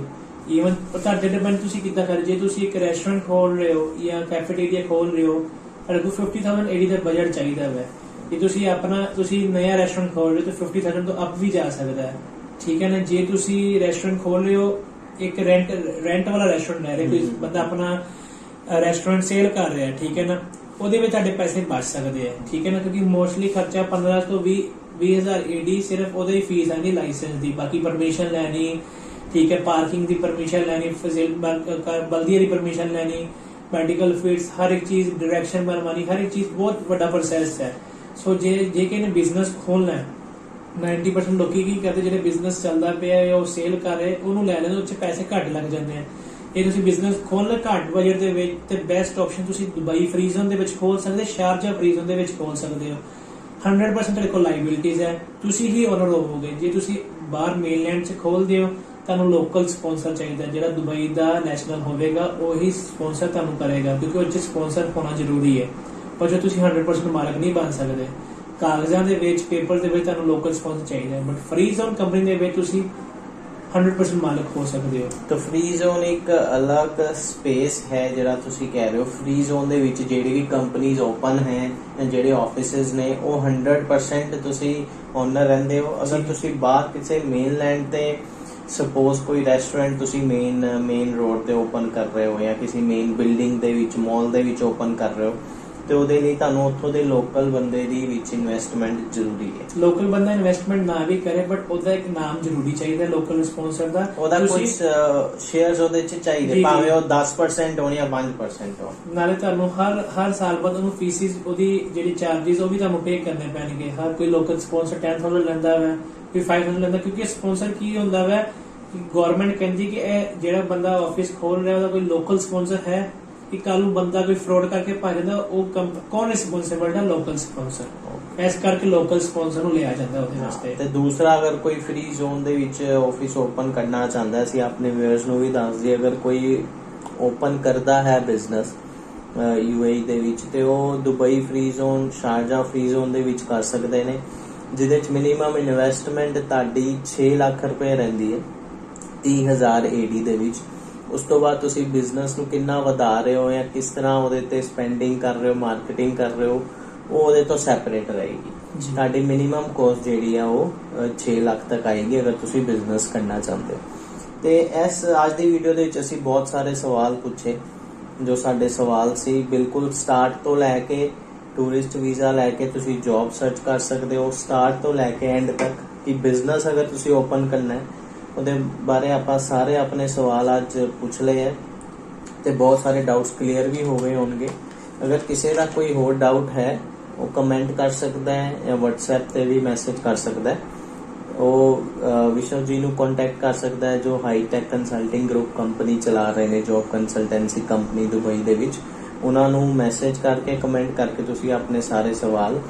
ਈਵਨ ਤੁਹਾਡੇ ਡਿਪੈਂਡ ਤੁਸੀਂ ਕਿੱਦਾਂ ਕਰ, ਜੇ ਤੁਸੀਂ ਇੱਕ ਰੈਸਟੋਰੈਂਟ ਖੋਲ ਰਹੇ ਹੋ ਜਾਂ ਕੈਫੇਟੇਰੀਆ ਖੋਲ ਰਹੇ ਹੋ, ਤੁਹਾਡੇ ਕੋਲ 50,000 AD ਦਾ ਬਜਟ ਚਾਹੀਦਾ ਹੈ। ਜੇ ਤੁਸੀਂ ਨया ਰੈਸਟੋਰੈਂਟ ਖੋਲ ਰਹੇ ਹੋ ਤਾਂ 50,000 ਤੋਂ ਅਪ ਵੀ ਜਾ ਸਕਦਾ ਹੈ। ਠੀਕ ਹੈ ਨਾ। ਜੇ ਤੁਸੀਂ ਰੈਸਟੋਰੈਂਟ ਖੋਲ ਰਹੇ ਹੋ, ਇੱਕ ਰੈਂਟ ਵਾਲਾ ਰੈਸਟੋਰੈਂਟ ਲੈ ਰਹੇ, ਕੋਈ ਬੰਦਾ ਆਪਣਾ ਰੈਸਟੋਰੈਂਟ ਸੇਲ ਕਰ ਰਿਹਾ, ਠੀਕ ਹੈ ਨਾ, ਉਹਦੇ ਵਿੱਚ ਤੁਹਾਡੇ ਪੈਸੇ ਬਚ ਸਕਦੇ ਆ। ਠੀਕ ਹੈ ਨਾ, ਕਿਉਂਕਿ ਮੋਸਟਲੀ ਖਰਚਾ 15 ਤੋਂ 20,000 AD ਸਿਰਫ ਉਹਦੇ ਹੀ ਫੀਸ ਆਣੀ ਲਾਇਸੈਂਸ ਦੀ, ਬਾਕੀ ਪਰਮਿਸ਼ਨ ਲੈਣੀ, ਠੀਕ ਹੈ, ਪਾਰਕਿੰਗ ਦੀ ਪਰਮਿਸ਼ਨ ਲੈਣੀ, ਬਲਦੀਆ ਦੀ ਪਰਮਿਸ਼ਨ ਲੈਣੀ, ਮੈਡੀਕਲ ਫੀਸ, ਹਰ ਇੱਕ ਚੀਜ਼, ਡਾਇਰੈਕਸ਼ਨ ਬਣਵਾਣੀ, ਹਰ ਇੱਕ ਚੀਜ਼ ਬਹੁਤ ਵੱਡਾ ਪ੍ਰੋਸੈਸ ਹੈ। ਸੋ ਜੇ ਕਿਸੇ ਨੇ ਬਿਜ਼ਨਸ ਖੋਲਣਾ, 90% ਲੋਕੀ ਕੀ ਕਰਦੇ, ਜਿਹੜੇ ਬਿਜ਼ਨਸ ਚੱਲਦਾ ਪਿਆ ਜਾਂ ਉਹ ਸੇਲ ਕਰ ਰਹੇ ਉਹਨੂੰ ਲੈ ਲੈਂਦੇ, ਉੱਥੇ ਪੈਸੇ ਘੱਟ ਲੱਗ ਜਾਂਦੇ ਆ। ਇਹ ਤੁਸੀਂ ਬਿਜ਼ਨਸ ਖੋਲਣਾ ਘੱਟ ਬਜਟ ਦੇ ਵਿੱਚ, ਤੇ ਬੈਸਟ ਆਪਸ਼ਨ ਤੁਸੀਂ ਦੁਬਈ ਫ੍ਰੀ ਜ਼ੋਨ ਦੇ ਵਿੱਚ ਖੋਲ ਸਕਦੇ, ਸ਼ਾਰਜਾ ਫ੍ਰੀ ਜ਼ੋਨ ਦੇ ਵਿੱਚ ਖੋਲ ਸਕਦੇ ਹੋ। 100% ਤੁਹਾਡੇ ਕੋਲ ਲਾਇਬਿਲਿਟੀਜ਼ ਹੈ, ਤੁਸੀਂ ਹੀ ਓਨਰ ਹੋਵੋਗੇ। ਜੇ ਤੁਸੀਂ ਬਾਹਰ ਮੇਨਲੈਂਡ 'ਚ ਖੋਲਦੇ ਹੋ, ਤੁਹਾਨੂੰ ਲੋਕਲ ਸਪਾਂਸਰ ਚਾਹੀਦਾ, ਜਿਹੜਾ ਦੁਬਈ ਦਾ ਨੈਸ਼ਨਲ ਹੋਵੇਗਾ ਉਹੀ ਸਪਾਂਸਰ ਤੁਹਾਨੂੰ ਕਰੇਗਾ, ਕਿਉਂਕਿ ਉਹ 'ਚ ਸਪਾਂਸਰ ਹੋਣਾ ਜ਼ਰੂਰੀ ਹੈ। ਪਰ ਜੇ ਤੁਸੀਂ 100% ਮਾਲਕ ਨਹੀਂ ਬਣ ਸਕਦੇ, ਕਾਗਜ਼ਾਂ ਦੇ ਵਿੱਚ, ਪੇਪਰ ਦੇ ਵਿੱਚ ਤੁਹਾਨੂੰ ਲੋਕਲ ਸਪਾਂਸਰ ਚਾਹੀਦਾ ਹੈ। ਬਟ ਫ੍ਰੀ ਜ਼ੋਨ ਕੰਪਨੀ ਦੇ ਵਿੱਚ ਤੁਸੀਂ 100% ਮਾਲਕ ਹੋ ਸਕਦੇ ਹੋ। ਤਾਂ ਫ੍ਰੀ ਜ਼ੋਨ ਇੱਕ ਅਲੱਗ ਸਪੇਸ ਹੈ ਜਿਹੜਾ ਤੁਸੀਂ ਕਹਿ ਰਹੇ ਹੋ। ਫ੍ਰੀ ਜ਼ੋਨ ਦੇ ਵਿੱਚ ਜਿਹੜੀ ਵੀ ਕੰਪਨੀਆਂ ਓਪਨ ਹੈ, ਜਿਹੜੇ ਆਫਿਸਿਸ ਨੇ, ਉਹ 100% ਤੁਸੀਂ ਓਨਰ ਰਹਿੰਦੇ ਹੋ। ਅਗਰ ਤੁਸੀਂ ਬਾਹਰ ਕਿਸੇ ਮੇਨਲੈਂਡ ਤੇ ਸਪੋਜ਼ ਕੋਈ ਰੈਸਟੋਰੈਂਟ ਤੁਸੀਂ ਮੇਨ ਰੋਡ ਤੇ ਓਪਨ ਕਰ ਰਹੇ ਹੋ, ਜਾਂ ਕਿਸੇ ਮੇਨ ਬਿਲਡਿੰਗ ਦੇ ਵਿੱਚ, ਮਾਲ ਦੇ ਵਿੱਚ ਓਪਨ ਕਰ ਰਹੇ ਹੋ, ਤੇ ਉਹਦੇ ਲਈ ਤੁਹਾਨੂੰ ਉੱਥੋਂ ਦੇ ਲੋਕਲ ਬੰਦੇ ਦੀ ਵਿੱਚ ਇਨਵੈਸਟਮੈਂਟ ਜ਼ਰੂਰੀ ਹੈ। ਲੋਕਲ ਬੰਦਾ ਇਨਵੈਸਟਮੈਂਟ ਨਾ ਵੀ ਕਰੇ, ਬਟ ਉਹਦਾ ਇੱਕ ਨਾਮ ਜ਼ਰੂਰੀ ਚਾਹੀਦਾ ਲੋਕਲ ਸਪਾਂਸਰ ਦਾ। ਉਹਦਾ ਕੁਝ ਸ਼ੇਅਰਸ ਉਹਦੇ 'ਚ ਚਾਹੀਦੇ, ਭਾਵੇਂ ਉਹ 10% ਹੋਣ ਜਾਂ 5% ਹੋਣ। ਨਾਲੇ ਤੁਹਾਨੂੰ ਹਰ ਸਾਲ ਬਾਅਦ ਉਹਨੂੰ ਫੀਸਿਸ, ਉਹਦੀ ਜਿਹੜੀ ਚਾਰजेस ਉਹ ਵੀ ਤੁਹਾਨੂੰ ਪੇ ਕਰਨੇ ਪੈਣਗੇ। ਹਰ ਕੋਈ ਲੋਕਲ ਸਪਾਂਸਰ 10,000 ਲੈਂਦਾ ਹੈ, ਕੋਈ 5,000 ਲੈਂਦਾ, ਕਿਉਂਕਿ ਸਪਾਂਸਰ ਕੀ ਹੁੰਦਾ ਹੈ, ਗਵਰਨਮੈਂਟ ਕਹਿੰਦੀ ਕਿ ਇਹ ਜਿਹੜਾ ਬੰਦਾ ਆਫਿਸ ਖੋਲ ਰਿਹਾ ਉਹਦਾ ਕੋਈ ਲੋਕਲ ਸਪਾਂਸਰ ਹੈ, ਕਿ ਕੱਲ ਨੂੰ ਬੰਦਾ ਕੋਈ ਫਰਾਡ ਕਰਕੇ ਭੱਜ ਜਾਂਦਾ, ਉਹ ਕੌਣ ਰਿਸਪੌਂਸਿਬਲ ਹੈ? Local sponsor. ਇਸ ਕਰਕੇ ਲੋਕਲ ਸਪਾਂਸਰ ਨੂੰ ਲਿਆ ਜਾਂਦਾ ਉਹਦੇ ਵਾਸਤੇ। ਤੇ ਦੂਸਰਾ, ਅਗਰ ਕੋਈ ਫ੍ਰੀ ਜ਼ੋਨ ਦੇ ਵਿੱਚ ਆਫਿਸ ਓਪਨ ਕਰਨਾ ਚਾਹੁੰਦਾ, ਅਸੀਂ ਆਪਣੇ ਵਿਊਅਰਸ ਨੂੰ ਵੀ ਦੱਸ ਦਈਏ, ਅਗਰ ਕੋਈ ਓਪਨ ਕਰਦਾ ਹੈ ਬਿਜ਼ਨਸ UAE ਦੇ ਵਿੱਚ, ਤੇ ਉਹ Dubai free zone, Sharjah free zone ਦੇ ਵਿੱਚ ਕਰ ਸਕਦੇ ਨੇ, ਜਿਹਦੇ ਚ ਮਿਨੀਮਮ ਇਨਵੈਸਟਮੈਂਟ ਤੁਹਾਡੀ 6 ਲੱਖ ਰੁਪਏ ਰਹਿੰਦੀ ਹੈ 30,000 AD ਦੇ ਵਿੱਚ। ਉਸ ਤੋਂ ਬਾਅਦ ਤੁਸੀਂ ਬਿਜ਼ਨਸ ਨੂੰ ਕਿੰਨਾ ਵਧਾ ਰਹੇ ਹੋ ਜਾਂ ਕਿਸ ਤਰ੍ਹਾਂ ਉਹਦੇ ਤੇ ਸਪੈਂਡਿੰਗ ਕਰ ਰਹੇ ਹੋ, ਮਾਰਕੀਟਿੰਗ ਕਰ ਰਹੇ ਹੋ, ਉਹ ਉਹਦੇ ਤੋਂ ਸੈਪਰੇਟ ਰਹੇਗੀ। ਤੁਹਾਡੀ ਮਿਨੀਮਮ ਕੋਸਟ ਜਿਹੜੀ ਆ ਉਹ 6 ਲੱਖ ਤੱਕ ਆਏਗੀ ਅਗਰ ਤੁਸੀਂ ਬਿਜ਼ਨਸ ਕਰਨਾ ਚਾਹੁੰਦੇ ਹੋ। ਤੇ ਇਸ ਅੱਜ ਦੀ ਵੀਡੀਓ ਦੇ ਵਿੱਚ ਅਸੀਂ ਬਹੁਤ ਸਾਰੇ ਸਵਾਲ ਪੁੱਛੇ, ਜੋ ਸਾਡੇ ਸਵਾਲ ਸੀ ਬਿਲਕੁਲ ਸਟਾਰਟ ਤੋਂ ਲੈ ਕੇ ਟੂਰਿਸਟ ਵੀਜ਼ਾ ਲੈ ਕੇ ਤੁਸੀਂ ਜੌਬ ਸਰਚ ਕਰ ਸਕਦੇ ਹੋ, ਸਟਾਰਟ ਤੋਂ ਲੈ ਕੇ ਐਂਡ ਤੱਕ ਕਿ ਬਿਜ਼ਨਸ ਅਗਰ ਤੁਸੀਂ ਓਪਨ ਕਰਨਾ ਹੈ ਉਹਦੇ ਬਾਰੇ ਆਪਾਂ ਸਾਰੇ ਆਪਣੇ ਸਵਾਲ ਅੱਜ ਪੁੱਛ ਲਏ ਹੈ ਤੇ ਬਹੁਤ ਸਾਰੇ ਡਾਊਟਸ ਕਲੀਅਰ ਵੀ ਹੋ ਗਏ ਹੋਣਗੇ। ਅਗਰ ਕਿਸੇ ਦਾ ਕੋਈ ਹੋਰ ਡਾਊਟ ਹੈ ਉਹ ਕਮੈਂਟ ਕਰ ਸਕਦਾ ਹੈ ਜਾਂ WhatsApp ਤੇ ਵੀ ਮੈਸੇਜ ਕਰ ਸਕਦਾ ਹੈ। ਉਹ ਵਿਸ਼ਵ ਜੀ ਨੂੰ ਕੰਟੈਕਟ ਕਰ ਸਕਦਾ ਹੈ ਜੋ ਹਾਈਟੈਕ ਕੰਸਲਟਿੰਗ ਗਰੁੱਪ ਕੰਪਨੀ ਚਲਾ ਰਹੇ ਨੇ, ਜੌਬ ਕੰਸਲਟੈਂਸੀ ਕੰਪਨੀ ਦੁਬਈ ਦੇ ਵਿੱਚ। ਉਹਨਾਂ ਨੂੰ ਮੈਸੇਜ ਕਰਕੇ ਕਮੈਂਟ ਕਰਕੇ ਤੁਸੀਂ ਆਪਣੇ ਸਾਰੇ ਸਵਾਲ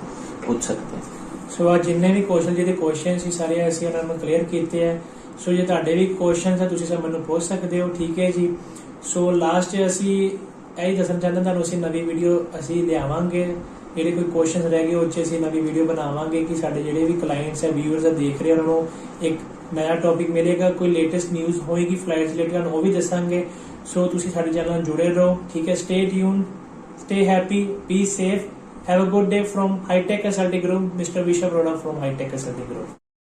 ਪੁੱਛ ਸਕਦੇ ਹੋ। ਸੋ ਅੱਜ ਜਿੰਨੇ ਵੀ ਜਿਹਦੇ ਕੁਐਸਚਨ ਸੀ ਸਾਰੇ ਅਸੀਂ ਉਹਨਾਂ ਨੂੰ ਕਲੀਅਰ ਕੀਤੇ ਹੈ। ਸੋ ਜੇ ਤੁਹਾਡੇ ਵੀ ਕੁਐਸਚਨ ਹੈ ਤੁਸੀਂ ਸਭ ਮੈਨੂੰ ਪੁੱਛ ਸਕਦੇ ਹੋ, ਠੀਕ ਹੈ ਜੀ। ਸੋ ਲਾਸਟ ਅਸੀਂ ਇਹੀ ਦੱਸਣਾ ਚਾਹੁੰਦੇ ਤੁਹਾਨੂੰ, ਅਸੀਂ ਨਵੀਂ ਵੀਡੀਓ ਅਸੀਂ ਲਿਆਵਾਂਗੇ, ਜਿਹੜੇ ਕੋਈ ਕੁਐਸਚਨ ਰਹਿ ਗਏ ਉਹ 'ਚ ਅਸੀਂ ਨਵੀਂ ਵੀਡੀਓ ਬਣਾਵਾਂਗੇ ਕਿ ਸਾਡੇ ਜਿਹੜੇ ਵੀ ਕਲਾਇੰਟਸ ਹੈ, ਵਿਊਅਰਸ ਹੈ, ਦੇਖ ਰਹੇ ਉਹਨਾਂ ਨੂੰ ਇੱਕ ਨया ਟੌਪਿਕ ਮਿਲੇਗਾ, ਕੋਈ ਲੇਟੈਸਟ ਨਿਊਜ਼ ਹੋਏਗੀ ਫਲਾਈਟਸ ਰਿਲੇਟਡ ਉਹ ਵੀ ਦੱਸਾਂਗੇ। ਸੋ ਤੁਸੀਂ ਸਾਡੇ ਚੈਨਲ ਨਾਲ ਜੁੜੇ ਰਹੋ, ਠੀਕ ਹੈ। Stay tune, stay happy, be safe, have a good day from High Tech Consulting Group, Mr. Vishal Arora from High Tech Consulting Group.